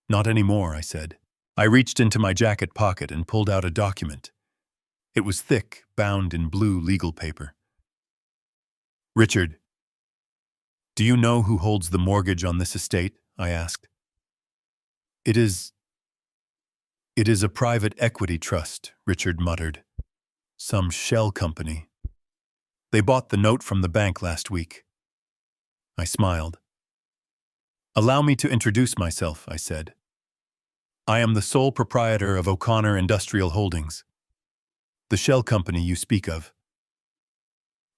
"Not anymore," I said. I reached into my jacket pocket and pulled out a document. It was thick, bound in blue legal paper. "Richard, do you know who holds the mortgage on this estate?" I asked. It is a private equity trust," Richard muttered. "Some shell company. They bought the note from the bank last week." I smiled. "Allow me to introduce myself," I said. "I am the sole proprietor of O'Connor Industrial Holdings, the shell company you speak of."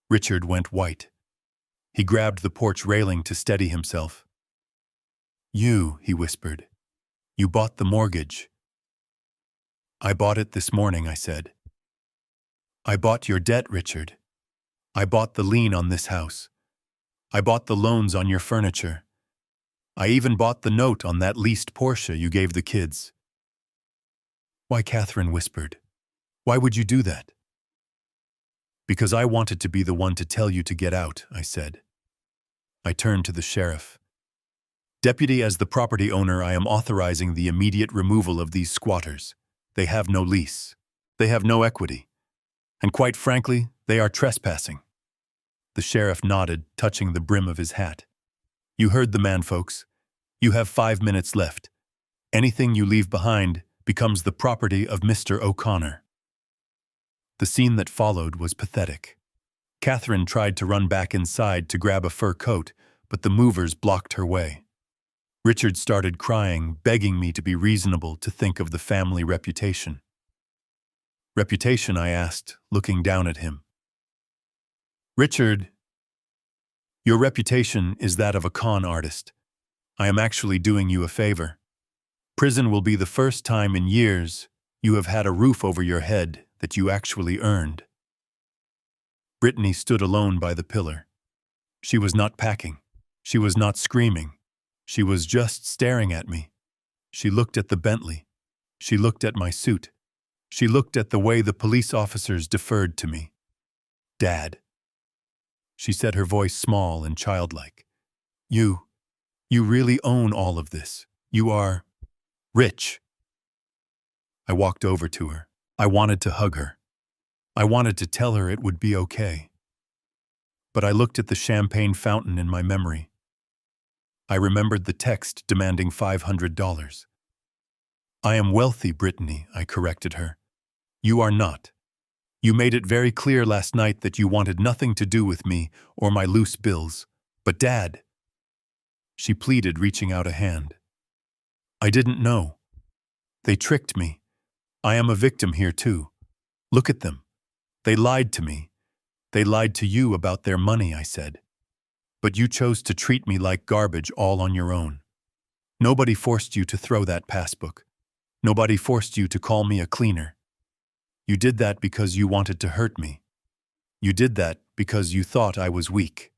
Richard went white. He grabbed the porch railing to steady himself. "You," he whispered, "you bought the mortgage." "I bought it this morning," I said. "I bought your debt, Richard. I bought the lien on this house. I bought the loans on your furniture. I even bought the note on that leased Porsche you gave the kids." "Why," Catherine whispered, "why would you do that?" "Because I wanted to be the one to tell you to get out," I said. I turned to the sheriff. Deputy, as the property owner, I am authorizing the immediate removal of these squatters. They have no lease. They have no equity. And quite frankly, they are trespassing. The sheriff nodded, touching the brim of his hat. You heard the man, folks. You have 5 minutes left. Anything you leave behind becomes the property of Mr. O'Connor. The scene that followed was pathetic. Catherine tried to run back inside to grab a fur coat, but the movers blocked her way. Richard started crying, begging me to be reasonable, to think of the family reputation. Reputation, I asked, looking down at him. Richard, your reputation is that of a con artist. I am actually doing you a favor. Prison will be the first time in years you have had a roof over your head that you actually earned. Brittany stood alone by the pillar. She was not packing. She was not screaming. She was just staring at me. She looked at the Bentley. She looked at my suit. She looked at the way the police officers deferred to me. Dad. She said, her voice small and childlike. You really own all of this. You are rich. I walked over to her. I wanted to hug her. I wanted to tell her it would be okay. But I looked at the champagne fountain in my memory. I remembered the text demanding $500. I am wealthy, Brittany, I corrected her. You are not. You made it very clear last night that you wanted nothing to do with me or my loose bills. But Dad, she pleaded, reaching out a hand. I didn't know. They tricked me. I am a victim here too. Look at them. They lied to me. They lied to you about their money, I said. But you chose to treat me like garbage all on your own. Nobody forced you to throw that passbook. Nobody forced you to call me a cleaner. You did that because you wanted to hurt me. You did that because you thought I was weak.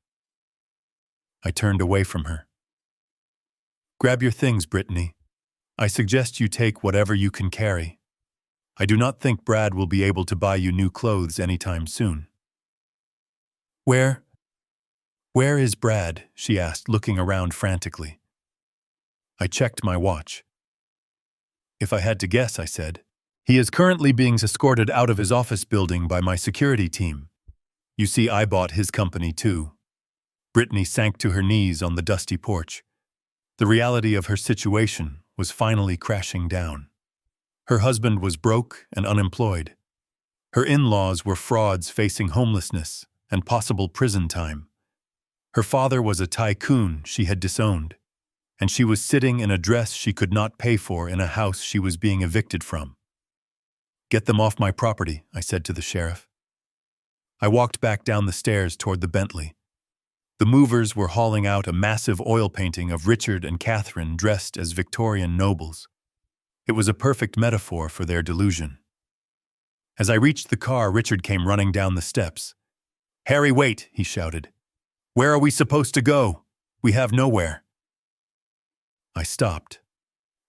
I turned away from her. Grab your things, Brittany. I suggest you take whatever you can carry. I do not think Brad will be able to buy you new clothes anytime soon. Where is Brad? She asked, looking around frantically. I checked my watch. If I had to guess, I said, he is currently being escorted out of his office building by my security team. You see, I bought his company too. Brittany sank to her knees on the dusty porch. The reality of her situation was finally crashing down. Her husband was broke and unemployed. Her in-laws were frauds facing homelessness and possible prison time. Her father was a tycoon she had disowned, and she was sitting in a dress she could not pay for in a house she was being evicted from. Get them off my property, I said to the sheriff. I walked back down the stairs toward the Bentley. The movers were hauling out a massive oil painting of Richard and Catherine dressed as Victorian nobles. It was a perfect metaphor for their delusion. As I reached the car, Richard came running down the steps. Harry, wait, he shouted. Where are we supposed to go? We have nowhere. I stopped.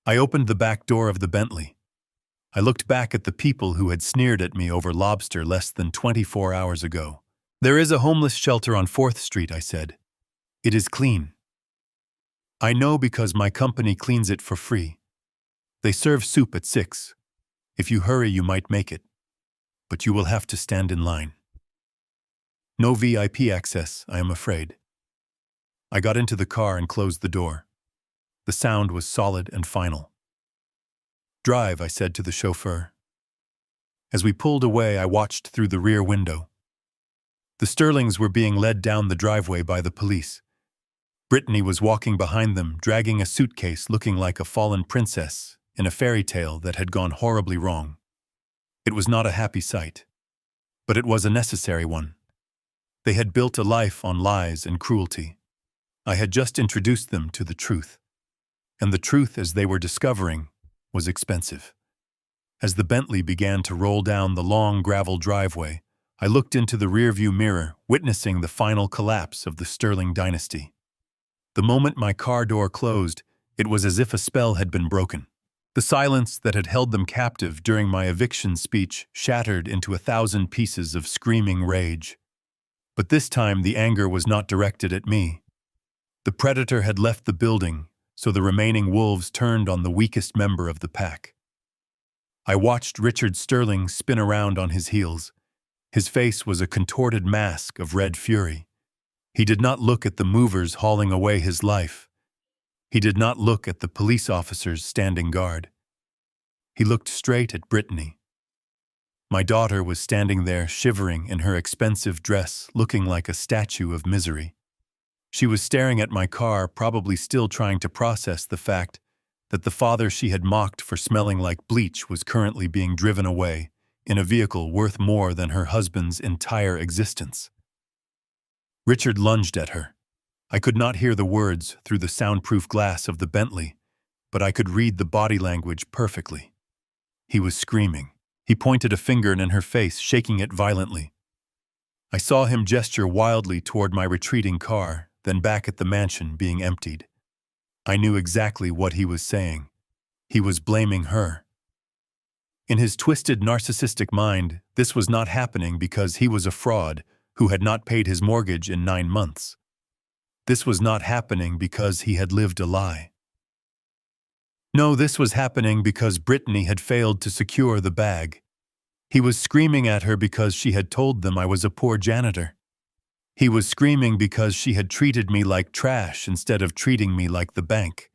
I opened the back door of the Bentley. I looked back at the people who had sneered at me over lobster less than 24 hours ago. There is a homeless shelter on 4th Street, I said. It is clean. I know because my company cleans it for free. They serve soup at 6. If you hurry, you might make it. But you will have to stand in line. No VIP access, I am afraid. I got into the car and closed the door. The sound was solid and final. Drive, I said to the chauffeur. As we pulled away, I watched through the rear window. The Sterlings were being led down the driveway by the police. Brittany was walking behind them, dragging a suitcase looking like a fallen princess in a fairy tale that had gone horribly wrong. It was not a happy sight, but it was a necessary one. They had built a life on lies and cruelty. I had just introduced them to the truth. And the truth, as they were discovering, was expensive. As the Bentley began to roll down the long gravel driveway, I looked into the rearview mirror, witnessing the final collapse of the Sterling dynasty. The moment my car door closed, it was as if a spell had been broken. The silence that had held them captive during my eviction speech shattered into 1,000 pieces of screaming rage. But this time the anger was not directed at me. The predator had left the building, so the remaining wolves turned on the weakest member of the pack. I watched Richard Sterling spin around on his heels. His face was a contorted mask of red fury. He did not look at the movers hauling away his life. He did not look at the police officers standing guard. He looked straight at Brittany. My daughter was standing there shivering in her expensive dress, looking like a statue of misery. She was staring at my car, probably still trying to process the fact that the father she had mocked for smelling like bleach was currently being driven away in a vehicle worth more than her husband's entire existence. Richard lunged at her. I could not hear the words through the soundproof glass of the Bentley, but I could read the body language perfectly. He was screaming. He pointed a finger in her face, shaking it violently. I saw him gesture wildly toward my retreating car, then back at the mansion being emptied. I knew exactly what he was saying. He was blaming her. In his twisted, narcissistic mind, this was not happening because he was a fraud who had not paid his mortgage in 9 months. This was not happening because he had lived a lie. No, this was happening because Brittany had failed to secure the bag. He was screaming at her because she had told them I was a poor janitor. He was screaming because she had treated me like trash instead of treating me like the bank.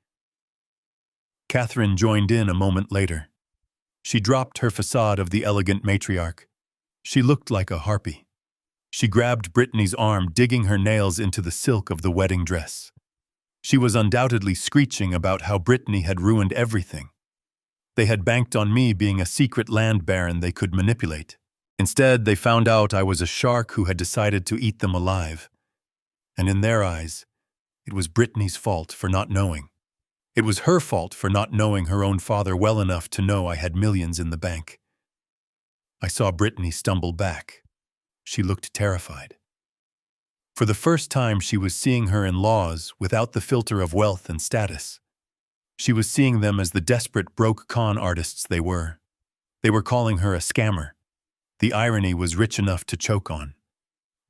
Catherine joined in a moment later. She dropped her facade of the elegant matriarch. She looked like a harpy. She grabbed Brittany's arm, digging her nails into the silk of the wedding dress. She was undoubtedly screeching about how Brittany had ruined everything. They had banked on me being a secret land baron they could manipulate. Instead, they found out I was a shark who had decided to eat them alive. And in their eyes, it was Brittany's fault for not knowing. It was her fault for not knowing her own father well enough to know I had millions in the bank. I saw Brittany stumble back. She looked terrified. For the first time, she was seeing her in-laws without the filter of wealth and status. She was seeing them as the desperate broke con artists they were. They were calling her a scammer. The irony was rich enough to choke on.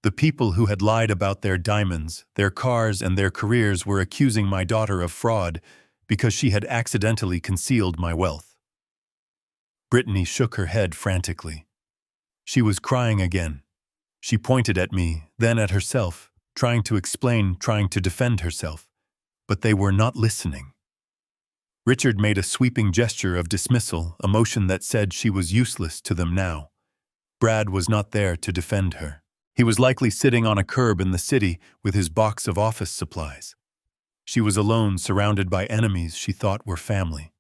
The people who had lied about their diamonds, their cars, and their careers were accusing my daughter of fraud because she had accidentally concealed my wealth. Brittany shook her head frantically. She was crying again. She pointed at me, then at herself, trying to explain, trying to defend herself. But they were not listening. Richard made a sweeping gesture of dismissal, a motion that said she was useless to them now. Brad was not there to defend her. He was likely sitting on a curb in the city with his box of office supplies. She was alone, surrounded by enemies she thought were family.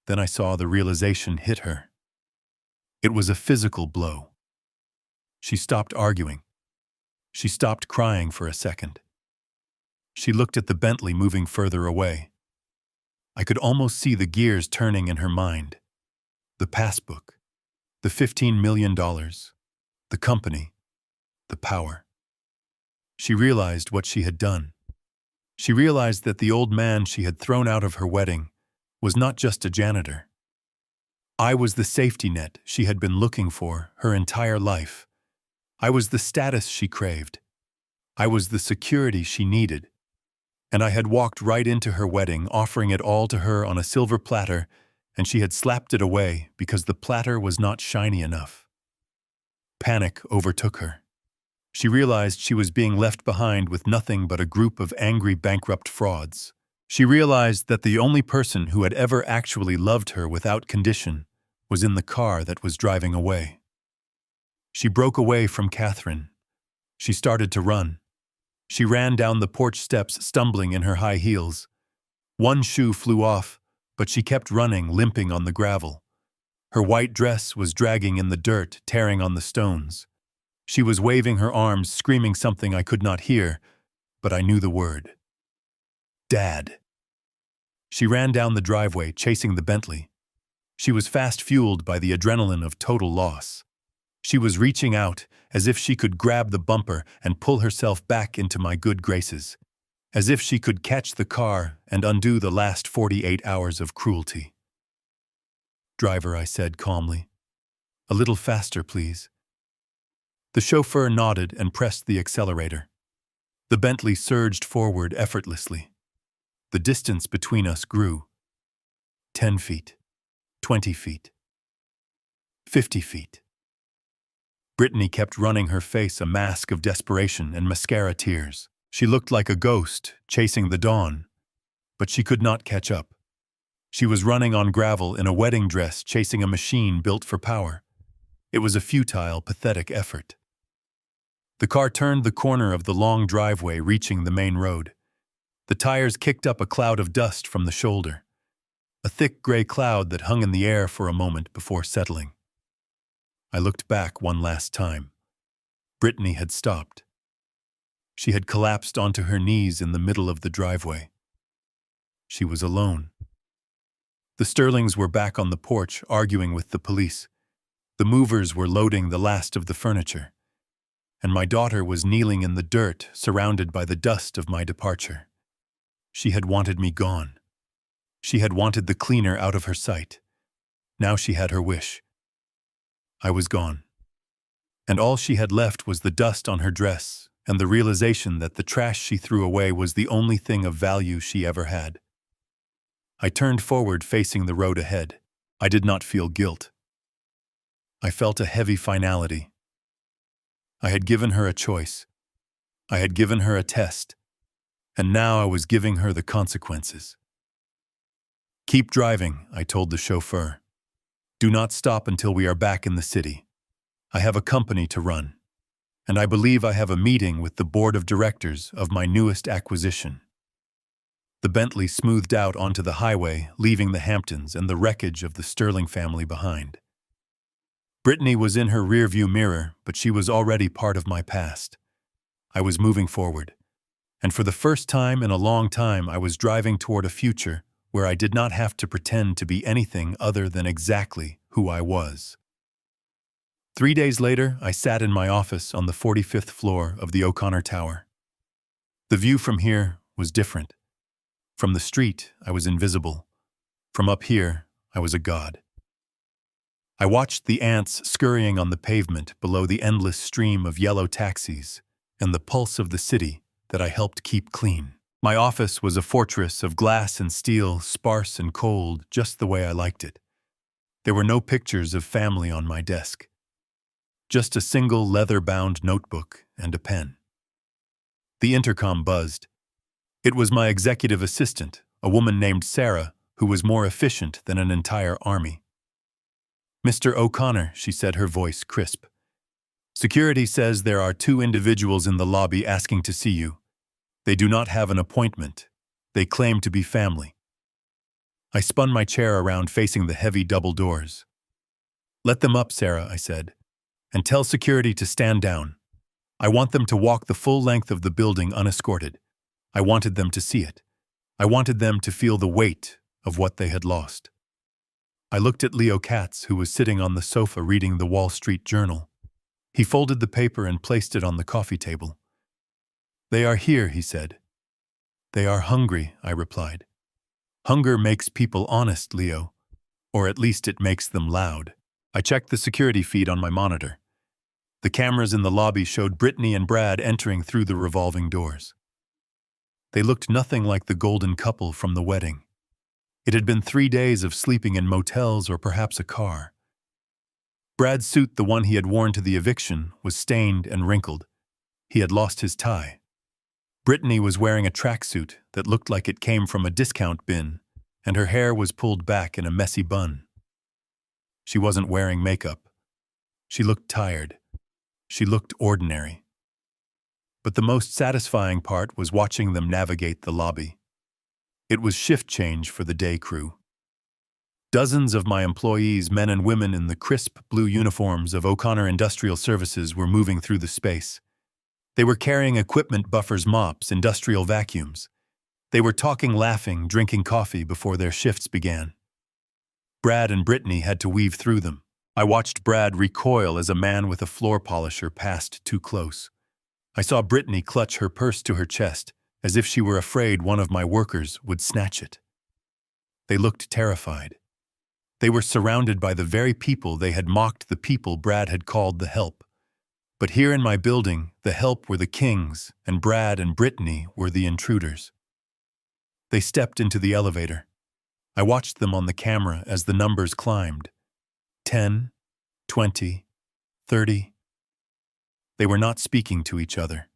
Then I saw the realization hit her. It was a physical blow. She stopped arguing. She stopped crying for a second. She looked at the Bentley moving further away. I could almost see the gears turning in her mind. The passbook, the $15 million, the company, the power. She realized what she had done. She realized that the old man she had thrown out of her wedding was not just a janitor. I was the safety net she had been looking for her entire life. I was the status she craved. I was the security she needed. And I had walked right into her wedding, offering it all to her on a silver platter, and she had slapped it away because the platter was not shiny enough. Panic overtook her. She realized she was being left behind with nothing but a group of angry bankrupt frauds. She realized that the only person who had ever actually loved her without condition was in the car that was driving away. She broke away from Catherine. She started to run. She ran down the porch steps, stumbling in her high heels. One shoe flew off, but she kept running, limping on the gravel. Her white dress was dragging in the dirt, tearing on the stones. She was waving her arms, screaming something I could not hear, but I knew the word. Dad. She ran down the driveway, chasing the Bentley. She was fast fueled by the adrenaline of total loss. She was reaching out, as if she could grab the bumper and pull herself back into my good graces, as if she could catch the car and undo the last 48 hours of cruelty. Driver, I said calmly. A little faster, please. The chauffeur nodded and pressed the accelerator. The Bentley surged forward effortlessly. The distance between us grew. 10 feet, 20 feet, 50 feet. Brittany kept running, her face a mask of desperation and mascara tears. She looked like a ghost, chasing the dawn, but she could not catch up. She was running on gravel in a wedding dress, chasing a machine built for power. It was a futile, pathetic effort. The car turned the corner of the long driveway, reaching the main road. The tires kicked up a cloud of dust from the shoulder, a thick gray cloud that hung in the air for a moment before settling. I looked back one last time. Brittany had stopped. She had collapsed onto her knees in the middle of the driveway. She was alone. The Sterlings were back on the porch, arguing with the police. The movers were loading the last of the furniture. And my daughter was kneeling in the dirt, surrounded by the dust of my departure. She had wanted me gone. She had wanted the cleaner out of her sight. Now she had her wish. I was gone. And all she had left was the dust on her dress and the realization that the trash she threw away was the only thing of value she ever had. I turned forward, facing the road ahead. I did not feel guilt. I felt a heavy finality. I had given her a choice. I had given her a test. And now I was giving her the consequences. "Keep driving," I told the chauffeur. "Do not stop until we are back in the city. I have a company to run. And I believe I have a meeting with the board of directors of my newest acquisition." The Bentley smoothed out onto the highway, leaving the Hamptons and the wreckage of the Sterling family behind. Brittany was in her rearview mirror, but she was already part of my past. I was moving forward. And for the first time in a long time, I was driving toward a future where I did not have to pretend to be anything other than exactly who I was. 3 days later, I sat in my office on the 45th floor of the O'Connor Tower. The view from here was different. From the street, I was invisible. From up here, I was a god. I watched the ants scurrying on the pavement below the endless stream of yellow taxis and the pulse of the city that I helped keep clean. My office was a fortress of glass and steel, sparse and cold, just the way I liked it. There were no pictures of family on my desk. Just a single leather-bound notebook and a pen. The intercom buzzed. It was my executive assistant, a woman named Sarah, who was more efficient than an entire army. "Mr. O'Connor," she said, her voice crisp. "Security says there are 2 individuals in the lobby asking to see you. They do not have an appointment. They claim to be family." I spun my chair around, facing the heavy double doors. "Let them up, Sarah," I said, "and tell security to stand down. I want them to walk the full length of the building unescorted. I wanted them to see it. I wanted them to feel the weight of what they had lost." I looked at Leo Katz, who was sitting on the sofa reading the Wall Street Journal. He folded the paper and placed it on the coffee table. "They are here," he said. "They are hungry," I replied. "Hunger makes people honest, Leo. Or at least it makes them loud." I checked the security feed on my monitor. The cameras in the lobby showed Brittany and Brad entering through the revolving doors. They looked nothing like the golden couple from the wedding. It had been 3 days of sleeping in motels or perhaps a car. Brad's suit, the one he had worn to the eviction, was stained and wrinkled. He had lost his tie. Brittany was wearing a tracksuit that looked like it came from a discount bin, and her hair was pulled back in a messy bun. She wasn't wearing makeup. She looked tired. She looked ordinary. But the most satisfying part was watching them navigate the lobby. It was shift change for the day crew. Dozens of my employees, men and women in the crisp blue uniforms of O'Connor Industrial Services, were moving through the space. They were carrying equipment buffers, mops, industrial vacuums. They were talking, laughing, drinking coffee before their shifts began. Brad and Brittany had to weave through them. I watched Brad recoil as a man with a floor polisher passed too close. I saw Brittany clutch her purse to her chest, as if she were afraid one of my workers would snatch it. They looked terrified. They were surrounded by the very people they had mocked, the people Brad had called the help. But here in my building, the help were the kings, and Brad and Brittany were the intruders. They stepped into the elevator. I watched them on the camera as the numbers climbed. 10, 20, 30. They were not speaking to each other.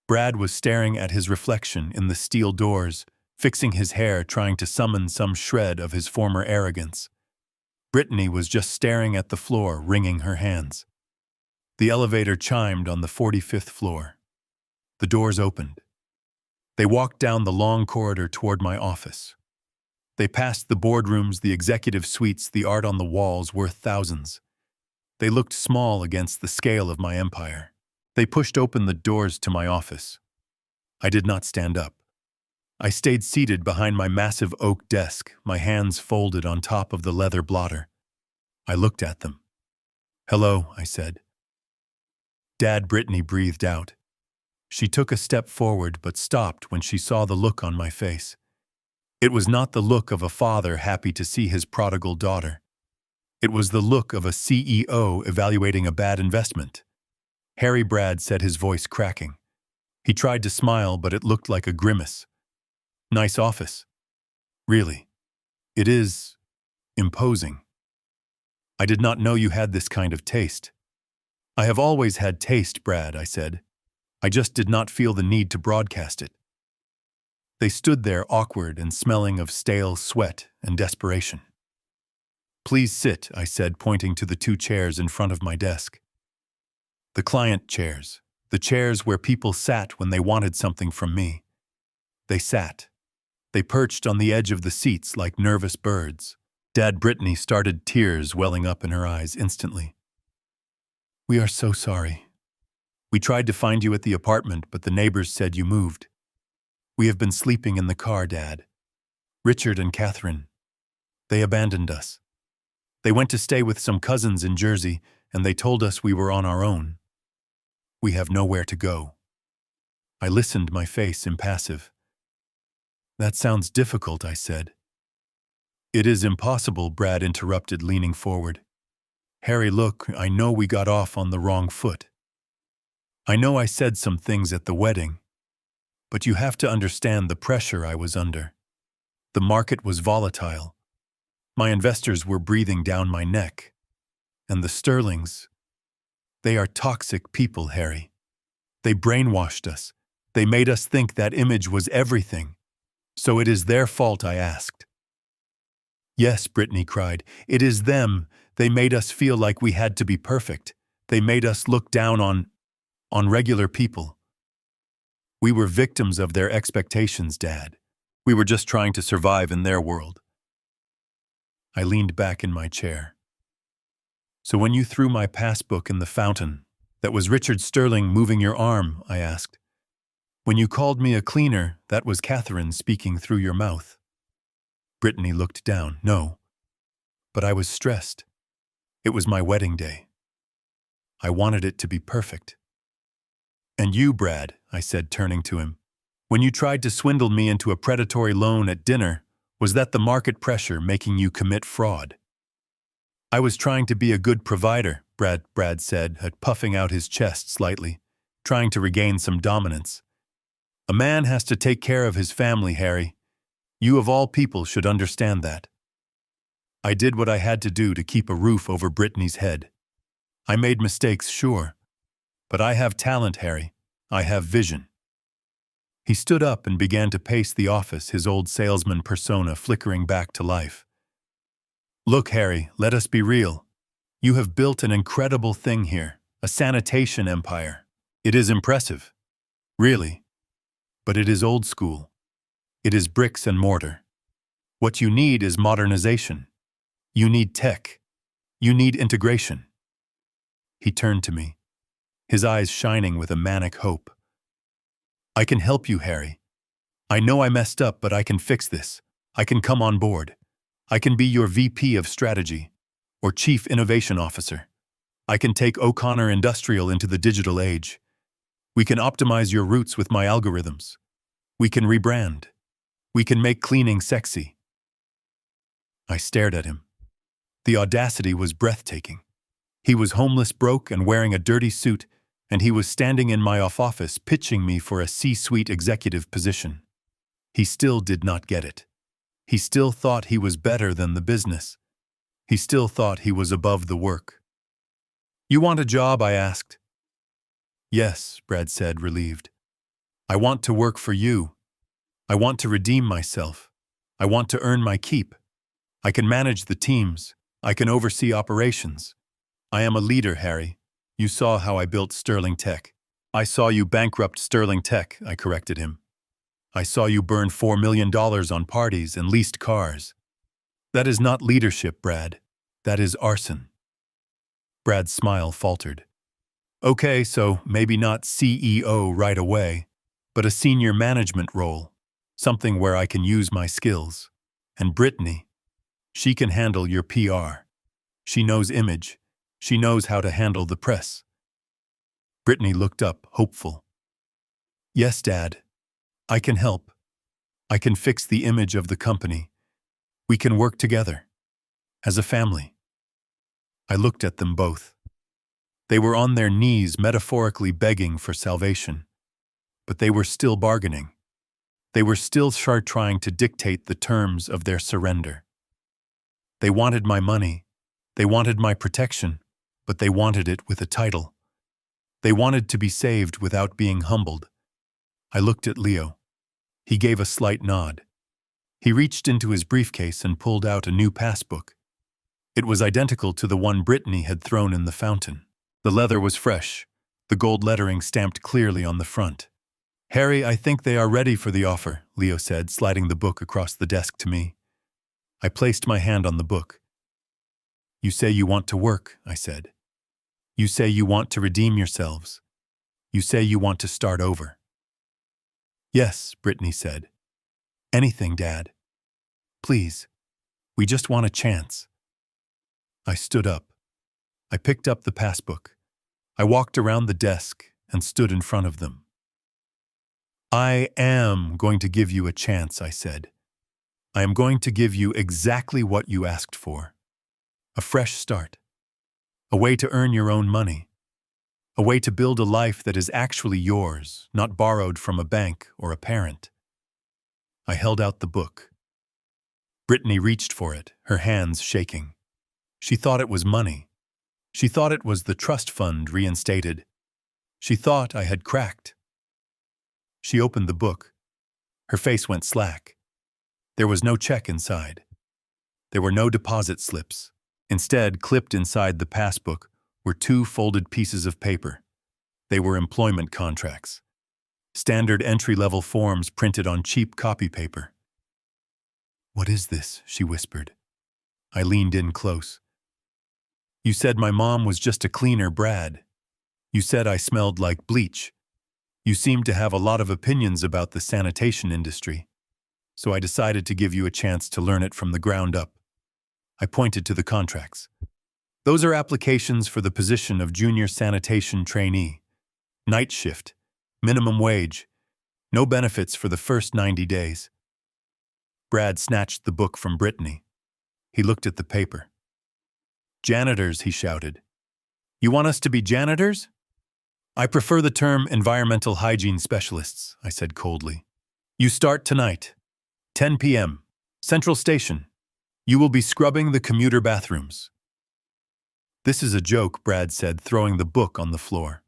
Brad was staring at his reflection in the steel doors, fixing his hair, trying to summon some shred of his former arrogance. Brittany was just staring at the floor, wringing her hands. The elevator chimed on the 45th floor. The doors opened. They walked down the long corridor toward my office. They passed the boardrooms, the executive suites, the art on the walls worth thousands. They looked small against the scale of my empire. They pushed open the doors to my office. I did not stand up. I stayed seated behind my massive oak desk, my hands folded on top of the leather blotter. I looked at them. "Hello," I said. Dad, Brittany breathed out. She took a step forward but stopped when she saw the look on my face. It was not the look of a father happy to see his prodigal daughter. It was the look of a CEO evaluating a bad investment. Harry, Brad said, his voice cracking. He tried to smile, but it looked like a grimace. "Nice office." "Really? It is imposing." "I did not know you had this kind of taste." "I have always had taste, Brad," I said. "I just did not feel the need to broadcast it." They stood there awkward and smelling of stale sweat and desperation. "Please sit," I said, pointing to the two chairs in front of my desk. The client chairs, the chairs where people sat when they wanted something from me. They sat. They perched on the edge of the seats like nervous birds. Dad, Brittany started, tears welling up in her eyes instantly. "We are so sorry. We tried to find you at the apartment, but the neighbors said you moved. We have been sleeping in the car, Dad. Richard and Catherine. They abandoned us. They went to stay with some cousins in Jersey, and they told us we were on our own. We have nowhere to go." I listened, my face impassive. "That sounds difficult," I said. "It is impossible," Brad interrupted, leaning forward. "Harry, look, I know we got off on the wrong foot. I know I said some things at the wedding, but you have to understand the pressure I was under. The market was volatile. My investors were breathing down my neck. And the Sterlings, they are toxic people, Harry. They brainwashed us. They made us think that image was everything. So it is their fault, I asked. "Yes," Brittany cried. "It is them. They made us feel like we had to be perfect. They made us look down on regular people. We were victims of their expectations, Dad. We were just trying to survive in their world." I leaned back in my chair. "So when you threw my passbook in the fountain, that was Richard Sterling moving your arm?" I asked. "When you called me a cleaner, that was Catherine speaking through your mouth?" Brittany looked down. "No. But I was stressed. It was my wedding day. I wanted it to be perfect." "And you, Brad," I said, turning to him, "when you tried to swindle me into a predatory loan at dinner, was that the market pressure making you commit fraud?" "I was trying to be a good provider," Brad said, puffing out his chest slightly, trying to regain some dominance. "A man has to take care of his family, Harry. You of all people should understand that." I did what I had to do to keep a roof over Brittany's head. I made mistakes, sure. But I have talent, Harry. I have vision. He stood up and began to pace the office, his old salesman persona flickering back to life. "Look, Harry, let us be real. You have built an incredible thing here, a sanitation empire. It is impressive. Really. But it is old school. It is bricks and mortar. What you need is modernization. You need tech. You need integration." He turned to me, his eyes shining with a manic hope. "I can help you, Harry. I know I messed up, but I can fix this. I can come on board. I can be your VP of strategy or Chief Innovation Officer. I can take O'Connor Industrial into the digital age. We can optimize your routes with my algorithms. We can rebrand. We can make cleaning sexy." I stared at him. The audacity was breathtaking. He was homeless, broke, and wearing a dirty suit, and he was standing in my office pitching me for a C-suite executive position. He still did not get it. He still thought he was better than the business. He still thought he was above the work. "You want a job?" I asked. "Yes," Brad said, relieved. "I want to work for you. I want to redeem myself. I want to earn my keep. I can manage the teams. I can oversee operations. I am a leader, Harry. You saw how I built Sterling Tech." "I saw you bankrupt Sterling Tech," I corrected him. "I saw you burn $4 million on parties and leased cars. That is not leadership, Brad. That is arson." Brad's smile faltered. "Okay, so maybe not CEO right away, but a senior management role, something where I can use my skills. And Brittany, she can handle your PR. She knows image. She knows how to handle the press." Brittany looked up, hopeful. "Yes, Dad. I can help. I can fix the image of the company. We can work together. As a family." I looked at them both. They were on their knees metaphorically begging for salvation. But they were still bargaining. They were still trying to dictate the terms of their surrender. They wanted my money. They wanted my protection, but they wanted it with a title. They wanted to be saved without being humbled. I looked at Leo. He gave a slight nod. He reached into his briefcase and pulled out a new passbook. It was identical to the one Brittany had thrown in the fountain. The leather was fresh, the gold lettering stamped clearly on the front. "Harry, I think they are ready for the offer," Leo said, sliding the book across the desk to me. I placed my hand on the book. "You say you want to work," I said. "You say you want to redeem yourselves. You say you want to start over." "Yes," Brittany said. "Anything, Dad. Please. We just want a chance." I stood up. I picked up the passbook. I walked around the desk and stood in front of them. "I am going to give you a chance," I said. "I am going to give you exactly what you asked for. A fresh start. A way to earn your own money. A way to build a life that is actually yours, not borrowed from a bank or a parent." I held out the book. Brittany reached for it, her hands shaking. She thought it was money. She thought it was the trust fund reinstated. She thought I had cracked. She opened the book. Her face went slack. There was no check inside. There were no deposit slips. Instead, clipped inside the passbook were two folded pieces of paper. They were employment contracts. Standard entry-level forms printed on cheap copy paper. "What is this?" she whispered. I leaned in close. "You said my mom was just a cleaner, Brad. You said I smelled like bleach. You seemed to have a lot of opinions about the sanitation industry. So I decided to give you a chance to learn it from the ground up." I pointed to the contracts. "Those are applications for the position of junior sanitation trainee. Night shift, minimum wage, no benefits for the first 90 days. Brad snatched the book from Brittany. He looked at the paper. "Janitors," he shouted. "You want us to be janitors?" "I prefer the term environmental hygiene specialists," I said coldly. "You start tonight, 10 p.m., Central Station. You will be scrubbing the commuter bathrooms." "This is a joke," Brad said, throwing the book on the floor.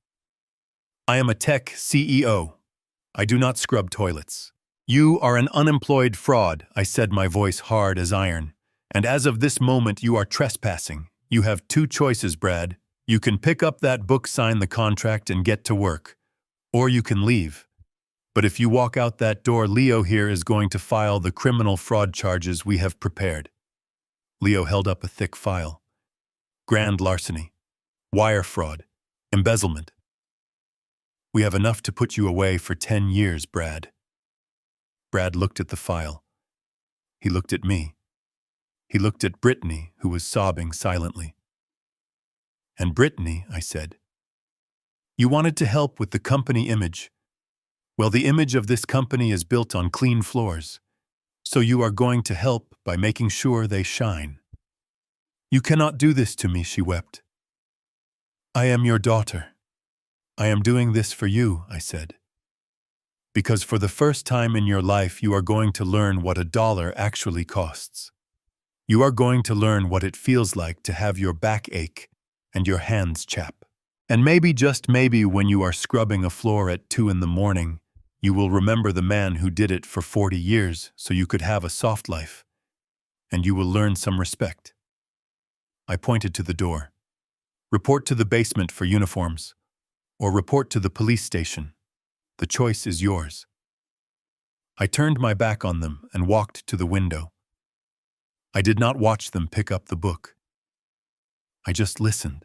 "I am a tech CEO. I do not scrub toilets." "You are an unemployed fraud," I said, my voice hard as iron. "And as of this moment you are trespassing. You have two choices, Brad. You can pick up that book, sign the contract, and get to work. Or you can leave. But if you walk out that door, Leo here is going to file the criminal fraud charges we have prepared." Leo held up a thick file. "Grand larceny, wire fraud, embezzlement. We have enough to put you away for 10 years, Brad." Brad looked at the file. He looked at me. He looked at Brittany, who was sobbing silently. "And Brittany," I said, "you wanted to help with the company image. Well, the image of this company is built on clean floors. So you are going to help by making sure they shine." "You cannot do this to me," she wept. "I am your daughter. I am doing this for you," I said. Because for the first time in your life, you are going to learn what $1 actually costs. You are going to learn what it feels like to have your back ache and your hands chap. And maybe, just maybe, when you are scrubbing a floor at 2 in the morning, you will remember the man who did it for 40 years so you could have a soft life. And you will learn some respect. I pointed to the door. Report to the basement for uniforms, or report to the police station. The choice is yours. I turned my back on them and walked to the window. I did not watch them pick up the book. I just listened.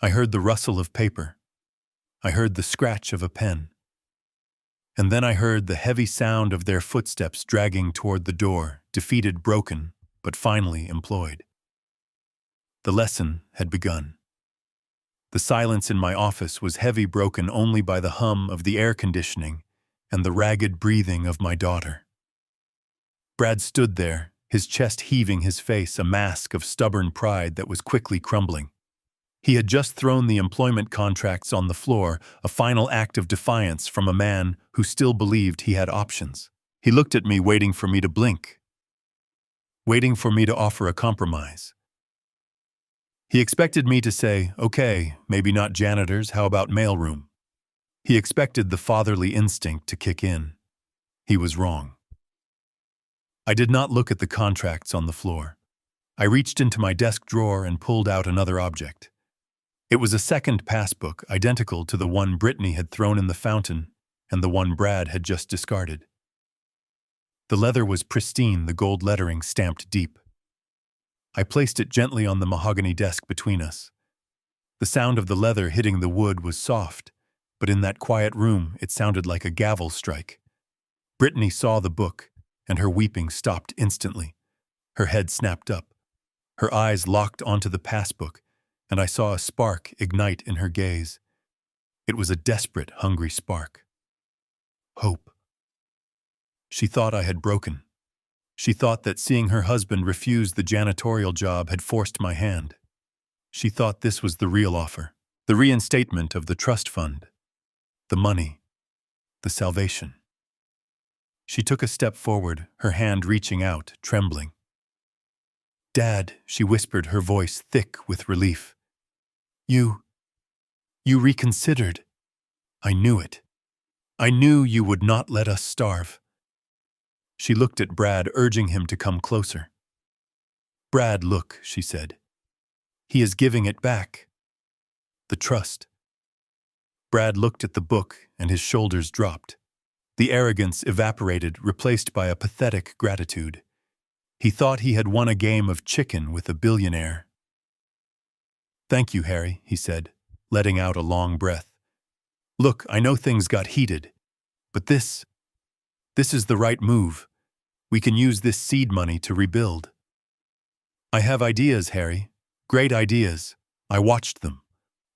I heard the rustle of paper. I heard the scratch of a pen. And then I heard the heavy sound of their footsteps dragging toward the door, defeated, broken, but finally employed. The lesson had begun. The silence in my office was heavy, broken only by the hum of the air conditioning and the ragged breathing of my daughter. Brad stood there, his chest heaving, his face a mask of stubborn pride that was quickly crumbling. He had just thrown the employment contracts on the floor, a final act of defiance from a man who still believed he had options. He looked at me, waiting for me to blink, waiting for me to offer a compromise. He expected me to say, okay, maybe not janitors, how about mailroom? He expected the fatherly instinct to kick in. He was wrong. I did not look at the contracts on the floor. I reached into my desk drawer and pulled out another object. It was a second passbook, identical to the one Brittany had thrown in the fountain and the one Brad had just discarded. The leather was pristine, the gold lettering stamped deep. I placed it gently on the mahogany desk between us. The sound of the leather hitting the wood was soft, but in that quiet room it sounded like a gavel strike. Brittany saw the book, and her weeping stopped instantly. Her head snapped up. Her eyes locked onto the passbook, and I saw a spark ignite in her gaze. It was a desperate, hungry spark. Hope. She thought I had broken. She thought that seeing her husband refuse the janitorial job had forced my hand. She thought this was the real offer, the reinstatement of the trust fund, the money, the salvation. She took a step forward, her hand reaching out, trembling. "Dad," she whispered, her voice thick with relief. You reconsidered. I knew it. I knew you would not let us starve." She looked at Brad, urging him to come closer. "Brad, look," she said. "He is giving it back. The trust." Brad looked at the book and his shoulders dropped. The arrogance evaporated, replaced by a pathetic gratitude. He thought he had won a game of chicken with a billionaire. "Thank you, Harry," he said, letting out a long breath. "Look, I know things got heated, but this is the right move. We can use this seed money to rebuild." "I have ideas, Harry. Great ideas." I watched them.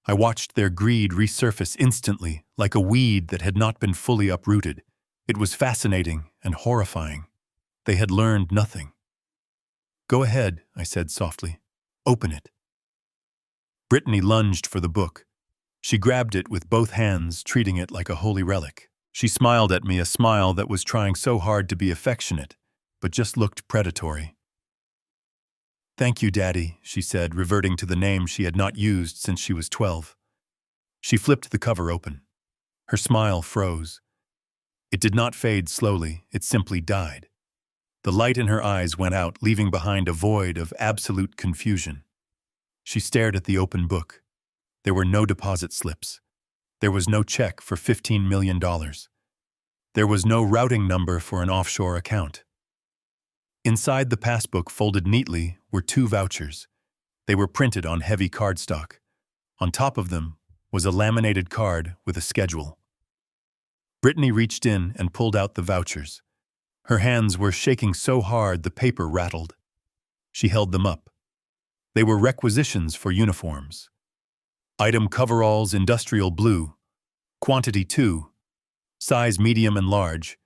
I watched their greed resurface instantly, like a weed that had not been fully uprooted. It was fascinating and horrifying. They had learned nothing. "Go ahead," I said softly. "Open it." Brittany lunged for the book. She grabbed it with both hands, treating it like a holy relic. She smiled at me, a smile that was trying so hard to be affectionate, but just looked predatory. "Thank you, Daddy," she said, reverting to the name she had not used since she was 12. She flipped the cover open. Her smile froze. It did not fade slowly, it simply died. The light in her eyes went out, leaving behind a void of absolute confusion. She stared at the open book. There were no deposit slips. There was no check for $15 million. There was no routing number for an offshore account. Inside the passbook, folded neatly, were 2 vouchers. They were printed on heavy cardstock. On top of them was a laminated card with a schedule. Brittany reached in and pulled out the vouchers. Her hands were shaking so hard the paper rattled. She held them up. They were requisitions for uniforms. Item: coveralls, industrial blue. Quantity 2. Size medium and large.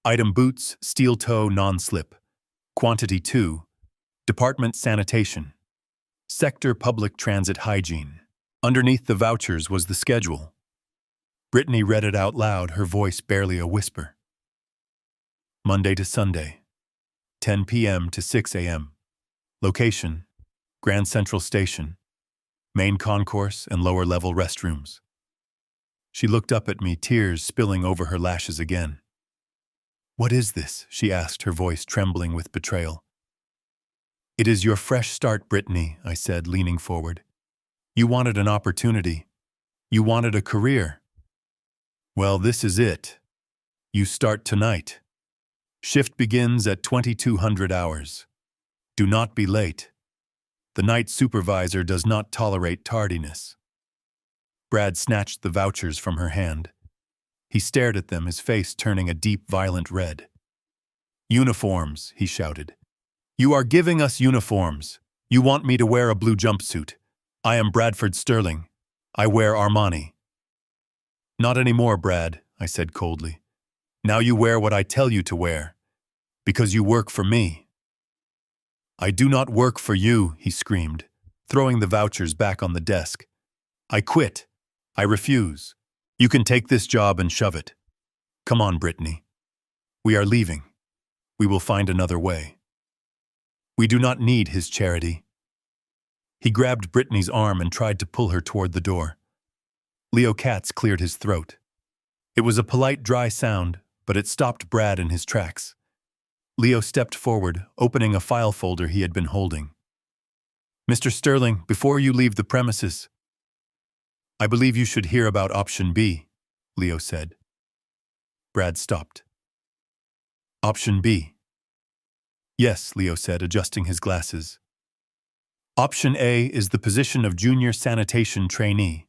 Item: boots, steel toe, non-slip. Quantity 2. Department: sanitation. Sector: public transit hygiene. Underneath the vouchers was the schedule. Brittany read it out loud, her voice barely a whisper. Monday to Sunday, 10 p.m. to 6 a.m. Location, Grand Central Station. Main concourse and lower-level restrooms. She looked up at me, tears spilling over her lashes again. "What is this?" she asked, her voice trembling with betrayal. "It is your fresh start, Brittany," I said, leaning forward. "You wanted an opportunity. You wanted a career. Well, this is it. You start tonight. Shift begins at 2200 hours. Do not be late. The night supervisor does not tolerate tardiness." Brad snatched the vouchers from her hand. He stared at them, his face turning a deep, violent red. "Uniforms," he shouted. "You are giving us uniforms. You want me to wear a blue jumpsuit. I am Bradford Sterling. I wear Armani." "Not anymore, Brad," I said coldly. "Now you wear what I tell you to wear. Because you work for me." "I do not work for you," he screamed, throwing the vouchers back on the desk. "I quit. I refuse. You can take this job and shove it. Come on, Brittany. We are leaving. We will find another way. We do not need his charity." He grabbed Brittany's arm and tried to pull her toward the door. Leo Katz cleared his throat. It was a polite, dry sound, but it stopped Brad in his tracks. Leo stepped forward, opening a file folder he had been holding. "Mr. Sterling, before you leave the premises, I believe you should hear about option B," Leo said. Brad stopped. "Option B." "Yes," Leo said, adjusting his glasses. "Option A is the position of junior sanitation trainee.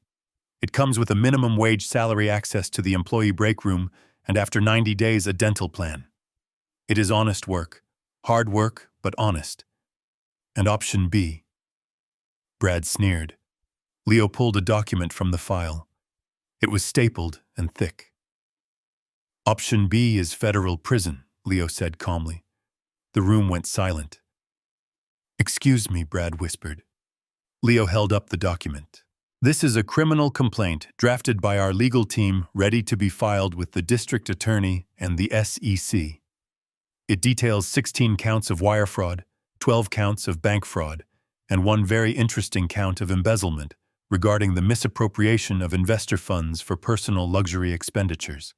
It comes with a minimum wage salary, access to the employee break room, and after 90 days a dental plan. It is honest work, hard work, but honest. And option B." Brad sneered. Leo pulled a document from the file. It was stapled and thick. "Option B is federal prison," Leo said calmly. The room went silent. "Excuse me," Brad whispered. Leo held up the document. "This is a criminal complaint drafted by our legal team, ready to be filed with the district attorney and the SEC. It details 16 counts of wire fraud, 12 counts of bank fraud, and one very interesting count of embezzlement regarding the misappropriation of investor funds for personal luxury expenditures.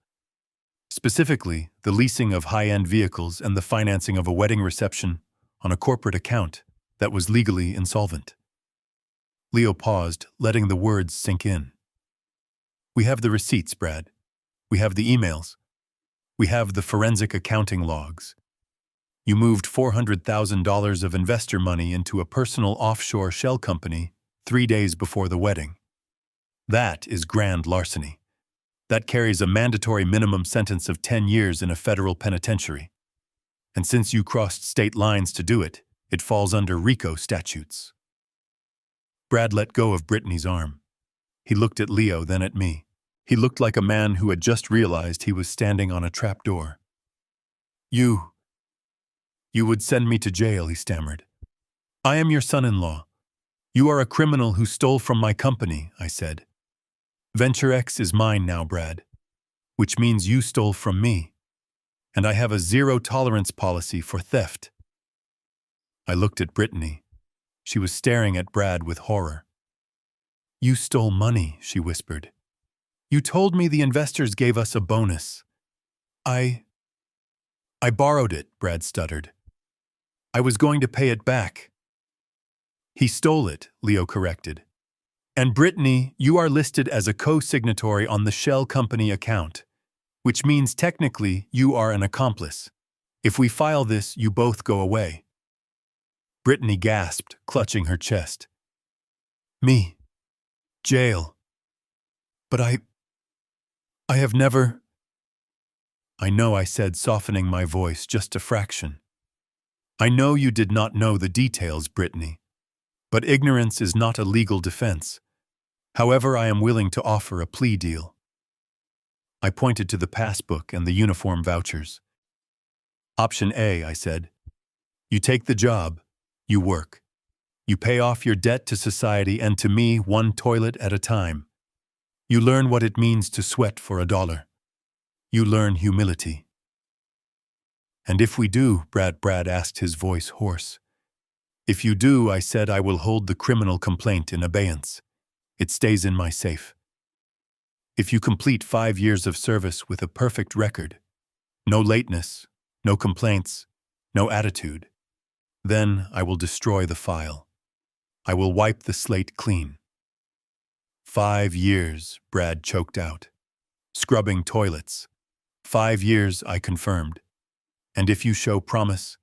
Specifically, the leasing of high-end vehicles and the financing of a wedding reception on a corporate account that was legally insolvent." Leo paused, letting the words sink in. "We have the receipts, Brad. We have the emails. We have the forensic accounting logs. You moved $400,000 of investor money into a personal offshore shell company 3 days before the wedding. That is grand larceny. That carries a mandatory minimum sentence of 10 years in a federal penitentiary. And since you crossed state lines to do it, it falls under RICO statutes." Brad let go of Brittany's arm. He looked at Leo, then at me. He looked like a man who had just realized he was standing on a trapdoor. You would send me to jail," he stammered. "I am your son-in-law. You are a criminal who stole from my company," I said. "Venture X is mine now, Brad, which means you stole from me. And I have a zero-tolerance policy for theft." I looked at Brittany. She was staring at Brad with horror. "You stole money," she whispered. "You told me the investors gave us a bonus. I borrowed it," Brad stuttered. "I was going to pay it back." "He stole it," Leo corrected. "And Brittany, you are listed as a co-signatory on the shell company account, which means technically you are an accomplice. If we file this, you both go away." Brittany gasped, clutching her chest. "Me? Jail? But I have never—" "I know," I said, softening my voice just a fraction. "I know you did not know the details, Brittany. But ignorance is not a legal defense. However, I am willing to offer a plea deal." I pointed to the passbook and the uniform vouchers. "Option A," I said. "You take the job. You work. You pay off your debt to society and to me, one toilet at a time. You learn what it means to sweat for $1. You learn humility. And if we do, Brad asked, his voice hoarse. If you do, I said, I will hold the criminal complaint in abeyance. It stays in my safe. If you complete 5 years of service with a perfect record, no lateness, no complaints, no attitude, then I will destroy the file. I will wipe the slate clean. 5 years, Brad choked out. Scrubbing toilets. 5 years, I confirmed. And if you show promise,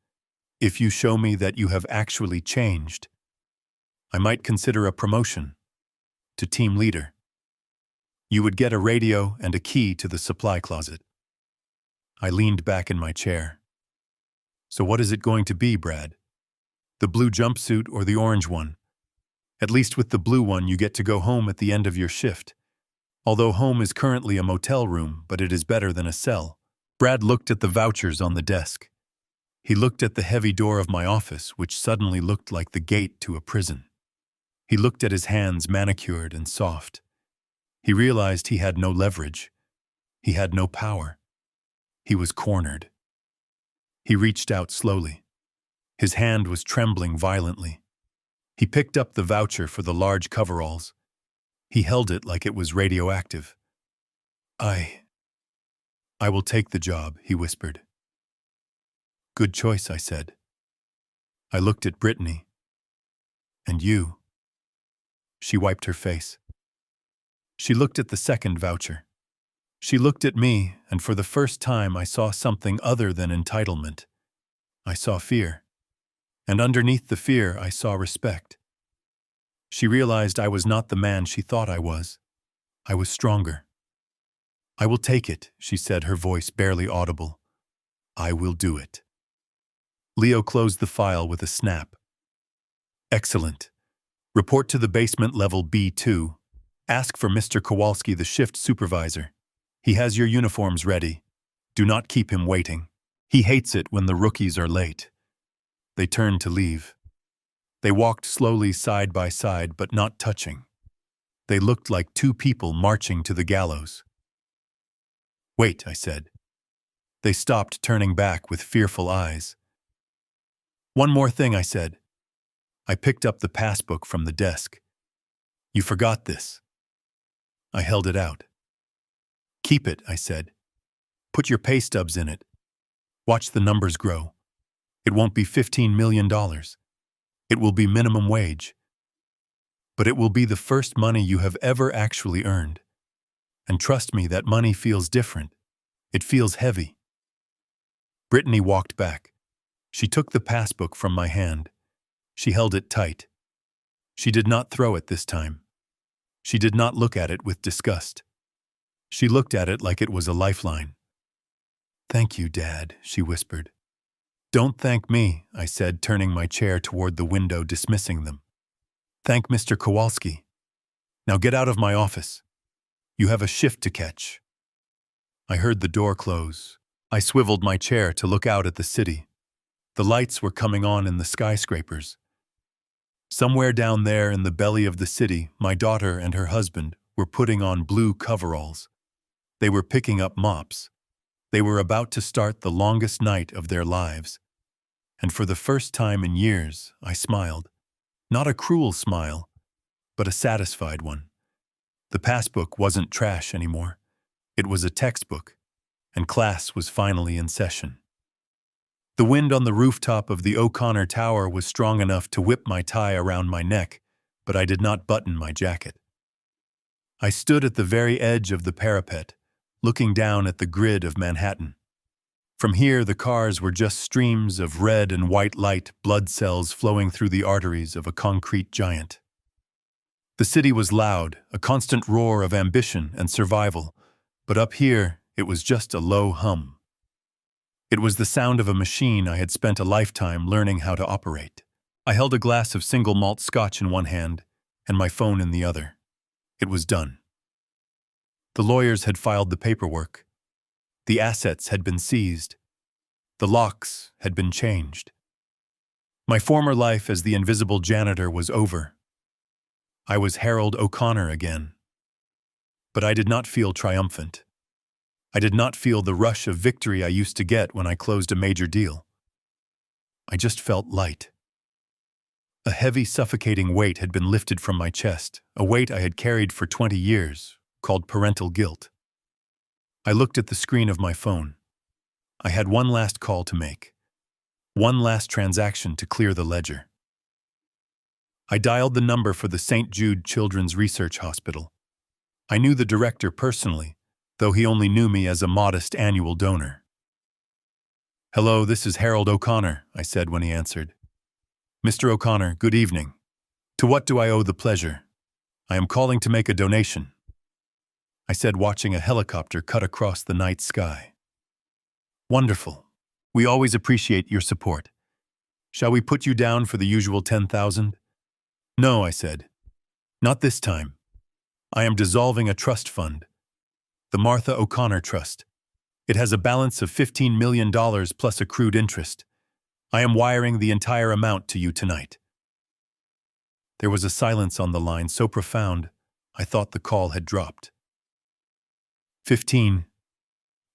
if you show me that you have actually changed, I might consider a promotion to team leader. You would get a radio and a key to the supply closet. I leaned back in my chair. So what is it going to be, Brad? The blue jumpsuit or the orange one? At least with the blue one, you get to go home at the end of your shift. Although home is currently a motel room, but it is better than a cell. Brad looked at the vouchers on the desk. He looked at the heavy door of my office, which suddenly looked like the gate to a prison. He looked at his hands, manicured and soft. He realized he had no leverage. He had no power. He was cornered. He reached out slowly. His hand was trembling violently. He picked up the voucher for the large coveralls. He held it like it was radioactive. I will take the job, he whispered. Good choice, I said. I looked at Brittany. And you? She wiped her face. She looked at the second voucher. She looked at me, and for the first time I saw something other than entitlement. I saw fear. And underneath the fear, I saw respect. She realized I was not the man she thought I was. I was stronger. I will take it, she said, her voice barely audible. I will do it. Leo closed the file with a snap. Excellent. Report to the basement level B2. Ask for Mr. Kowalski, the shift supervisor. He has your uniforms ready. Do not keep him waiting. He hates it when the rookies are late. They turned to leave. They walked slowly side by side, but not touching. They looked like two people marching to the gallows. Wait, I said. They stopped, turning back with fearful eyes. One more thing, I said. I picked up the passbook from the desk. You forgot this. I held it out. Keep it, I said. Put your pay stubs in it. Watch the numbers grow. It won't be $15 million. It will be minimum wage. But it will be the first money you have ever actually earned. And trust me, that money feels different. It feels heavy. Brittany walked back. She took the passbook from my hand. She held it tight. She did not throw it this time. She did not look at it with disgust. She looked at it like it was a lifeline. Thank you, Dad, she whispered. Don't thank me, I said, turning my chair toward the window, dismissing them. Thank Mr. Kowalski. Now get out of my office. You have a shift to catch. I heard the door close. I swiveled my chair to look out at the city. The lights were coming on in the skyscrapers. Somewhere down there in the belly of the city, my daughter and her husband were putting on blue coveralls. They were picking up mops. They were about to start the longest night of their lives. And for the first time in years, I smiled. Not a cruel smile, but a satisfied one. The passbook wasn't trash anymore. It was a textbook, and class was finally in session. The wind on the rooftop of the O'Connor Tower was strong enough to whip my tie around my neck, but I did not button my jacket. I stood at the very edge of the parapet, looking down at the grid of Manhattan. From here, the cars were just streams of red and white light, blood cells flowing through the arteries of a concrete giant. The city was loud, a constant roar of ambition and survival, but up here, it was just a low hum. It was the sound of a machine I had spent a lifetime learning how to operate. I held a glass of single malt scotch in one hand and my phone in the other. It was done. The lawyers had filed the paperwork. The assets had been seized. The locks had been changed. My former life as the invisible janitor was over. I was Harold OConnor again. But I did not feel triumphant. I did not feel the rush of victory I used to get when I closed a major deal. I just felt light. A heavy, suffocating weight had been lifted from my chest, a weight I had carried for 20 years, called parental guilt. I looked at the screen of my phone. I had one last call to make. One last transaction to clear the ledger. I dialed the number for the St. Jude Children's Research Hospital. I knew the director personally, though he only knew me as a modest annual donor. "Hello, this is Harold OConnor," I said when he answered. "Mr. O'Connor, good evening. To what do I owe the pleasure? I am calling to make a donation," I said, watching a helicopter cut across the night sky. "Wonderful. We always appreciate your support. Shall we put you down for the usual 10,000? "No," I said. "Not this time. I am dissolving a trust fund. The Martha O'Connor Trust. It has a balance of $15 million plus accrued interest. I am wiring the entire amount to you tonight." There was a silence on the line so profound, I thought the call had dropped. 15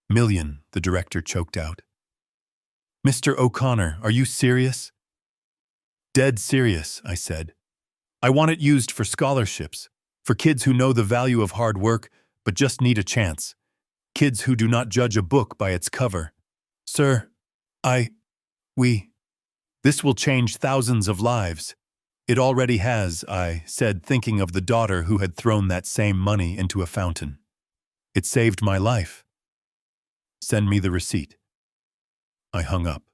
million, the director choked out. "Mr. O'Connor, are you serious?" "Dead serious," I said. "I want it used for scholarships, for kids who know the value of hard work but just need a chance. Kids who do not judge a book by its cover. Sir, this will change thousands of lives. It already has," I said, thinking of the daughter who had thrown that same money into a fountain. "It saved my life." "Send me the receipt." I hung up.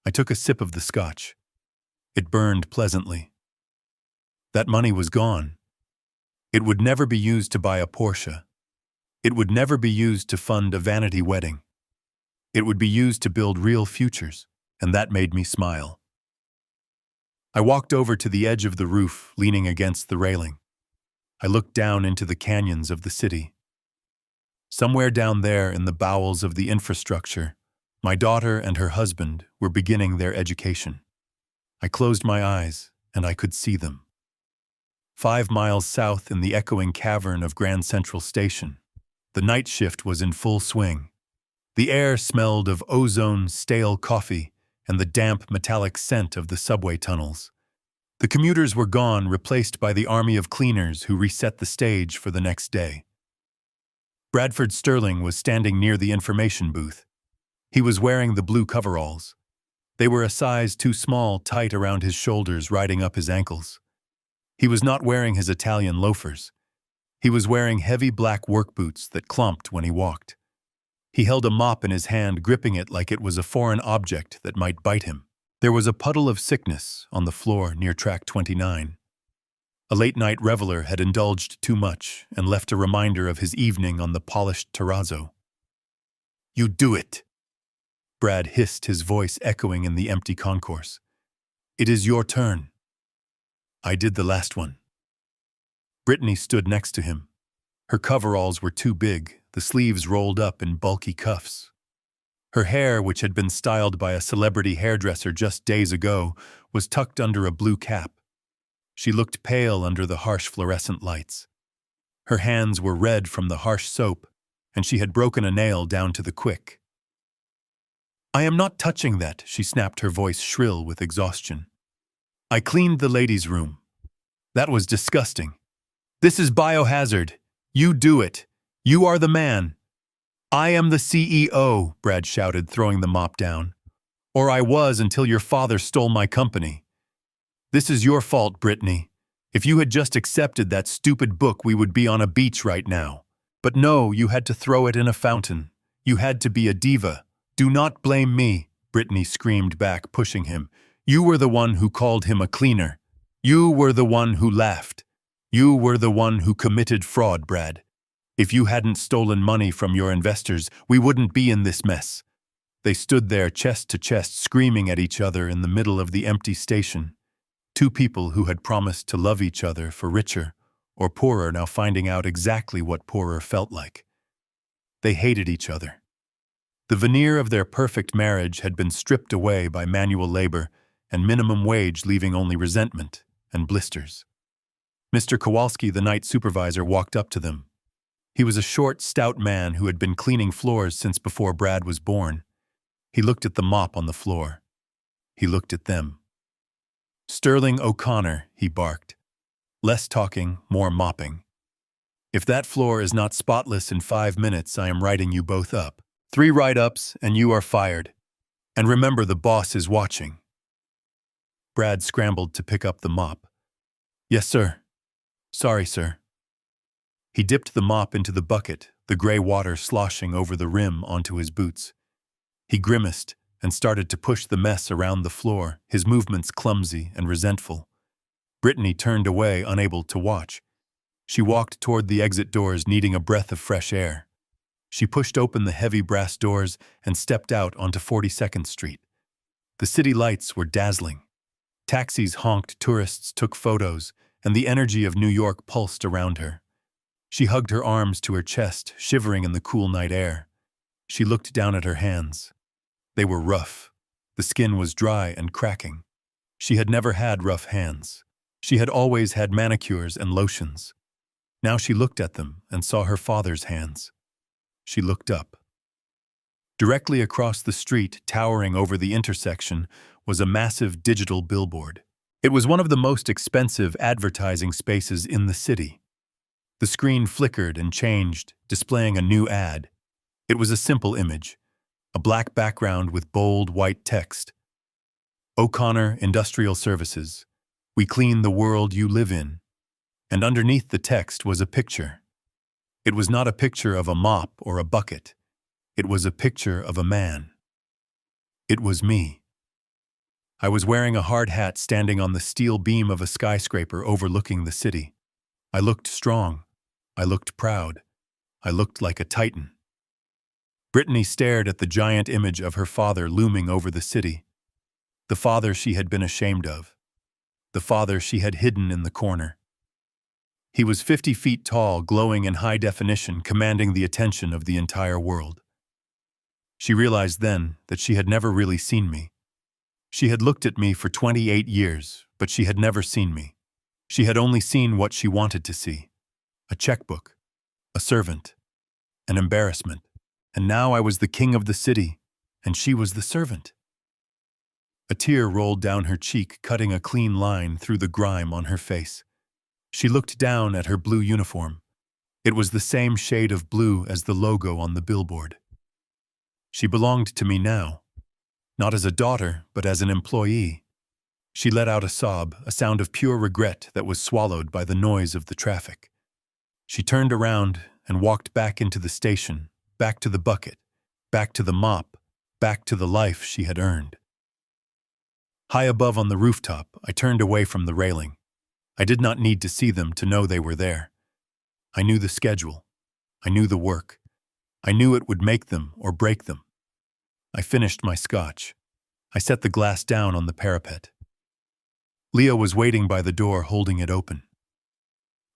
I took a sip of the scotch. It burned pleasantly. That money was gone. It would never be used to buy a Porsche. It would never be used to fund a vanity wedding. It would be used to build real futures, and that made me smile. I walked over to the edge of the roof, leaning against the railing. I looked down into the canyons of the city. Somewhere down there in the bowels of the infrastructure, my daughter and her husband were beginning their education. I closed my eyes, and I could see them. 5 miles south in the echoing cavern of Grand Central Station, the night shift was in full swing. The air smelled of ozone, stale coffee, and the damp, metallic scent of the subway tunnels. The commuters were gone, replaced by the army of cleaners who reset the stage for the next day. Bradford Sterling was standing near the information booth. He was wearing the blue coveralls. They were a size too small, tight around his shoulders, riding up his ankles. He was not wearing his Italian loafers. He was wearing heavy black work boots that clumped when he walked. He held a mop in his hand, gripping it like it was a foreign object that might bite him. There was a puddle of sickness on the floor near track 29. A late-night reveler had indulged too much and left a reminder of his evening on the polished terrazzo. "You do it!" Brad hissed, his voice echoing in the empty concourse. "It is your turn." I did the last one. Brittany stood next to him. Her coveralls were too big, the sleeves rolled up in bulky cuffs. Her hair, which had been styled by a celebrity hairdresser just days ago, was tucked under a blue cap. She looked pale under the harsh fluorescent lights. Her hands were red from the harsh soap, and she had broken a nail down to the quick. "I am not touching that," she snapped, her voice shrill with exhaustion. "I cleaned the ladies' room. That was disgusting. This is biohazard. You do it. You are the man." "I am the CEO," Brad shouted, throwing the mop down. "Or I was until your father stole my company. This is your fault, Brittany. If you had just accepted that stupid book, we would be on a beach right now. But no, you had to throw it in a fountain. You had to be a diva. Do not blame me," Brittany screamed back, pushing him. "You were the one who called him a cleaner. You were the one who laughed. You were the one who committed fraud, Brad. If you hadn't stolen money from your investors, we wouldn't be in this mess." They stood there chest to chest, screaming at each other in the middle of the empty station. Two people who had promised to love each other for richer or poorer, now finding out exactly what poorer felt like. They hated each other. The veneer of their perfect marriage had been stripped away by manual labor and minimum wage, leaving only resentment and blisters. Mr. Kowalski, the night supervisor, walked up to them. He was a short, stout man who had been cleaning floors since before Brad was born. He looked at the mop on the floor. He looked at them. "Sterling O'Connor," he barked. "Less talking, more mopping. If that floor is not spotless in 5 minutes, I am writing you both up. 3 write-ups, and you are fired. And remember, the boss is watching." Brad scrambled to pick up the mop. "Yes, sir. Sorry, sir." He dipped the mop into the bucket, the gray water sloshing over the rim onto his boots. He grimaced and started to push the mess around the floor, his movements clumsy and resentful. Brittany turned away, unable to watch. She walked toward the exit doors, needing a breath of fresh air. She pushed open the heavy brass doors and stepped out onto 42nd Street. The city lights were dazzling. Taxis honked, tourists took photos, and the energy of New York pulsed around her. She hugged her arms to her chest, shivering in the cool night air. She looked down at her hands. They were rough. The skin was dry and cracking. She had never had rough hands. She had always had manicures and lotions. Now she looked at them and saw her father's hands. She looked up. Directly across the street, towering over the intersection, was a massive digital billboard. It was one of the most expensive advertising spaces in the city. The screen flickered and changed, displaying a new ad. It was a simple image, a black background with bold white text. "O'Connor Industrial Services. We clean the world you live in." And underneath the text was a picture. It was not a picture of a mop or a bucket. It was a picture of a man. It was me. I was wearing a hard hat, standing on the steel beam of a skyscraper overlooking the city. I looked strong. I looked proud. I looked like a titan. Brittany stared at the giant image of her father looming over the city. The father she had been ashamed of. The father she had hidden in the corner. He was 50 feet tall, glowing in high definition, commanding the attention of the entire world. She realized then that she had never really seen me. She had looked at me for 28 years, but she had never seen me. She had only seen what she wanted to see. A checkbook, a servant, an embarrassment. And now I was the king of the city, and she was the servant. A tear rolled down her cheek, cutting a clean line through the grime on her face. She looked down at her blue uniform. It was the same shade of blue as the logo on the billboard. She belonged to me now, not as a daughter, but as an employee. She let out a sob, a sound of pure regret that was swallowed by the noise of the traffic. She turned around and walked back into the station, back to the bucket, back to the mop, back to the life she had earned. High above on the rooftop, I turned away from the railing. I did not need to see them to know they were there. I knew the schedule. I knew the work. I knew it would make them or break them. I finished my scotch. I set the glass down on the parapet. Leo was waiting by the door, holding it open.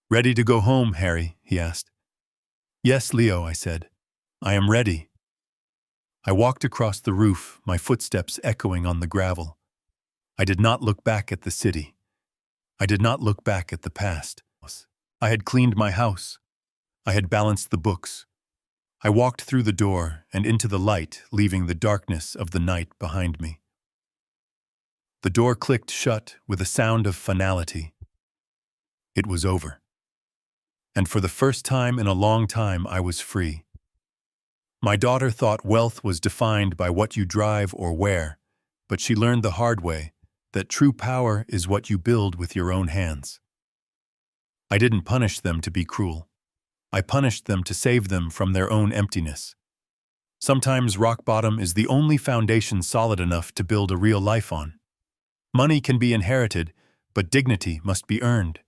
"Ready to go home, Harry?" he asked. "Yes, Leo," I said. "I am ready." I walked across the roof, my footsteps echoing on the gravel. I did not look back at the city. I did not look back at the past. I had cleaned my house. I had balanced the books. I walked through the door and into the light, leaving the darkness of the night behind me. The door clicked shut with a sound of finality. It was over. And for the first time in a long time, I was free. My daughter thought wealth was defined by what you drive or wear, but she learned the hard way that true power is what you build with your own hands. I didn't punish them to be cruel. I punished them to save them from their own emptiness. Sometimes rock bottom is the only foundation solid enough to build a real life on. Money can be inherited, but dignity must be earned.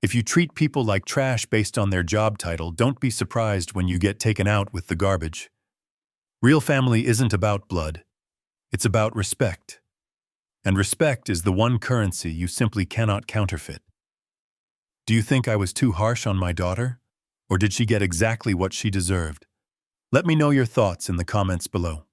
If you treat people like trash based on their job title, don't be surprised when you get taken out with the garbage. Real family isn't about blood. It's about respect. And respect is the one currency you simply cannot counterfeit. Do you think I was too harsh on my daughter? Or did she get exactly what she deserved? Let me know your thoughts in the comments below.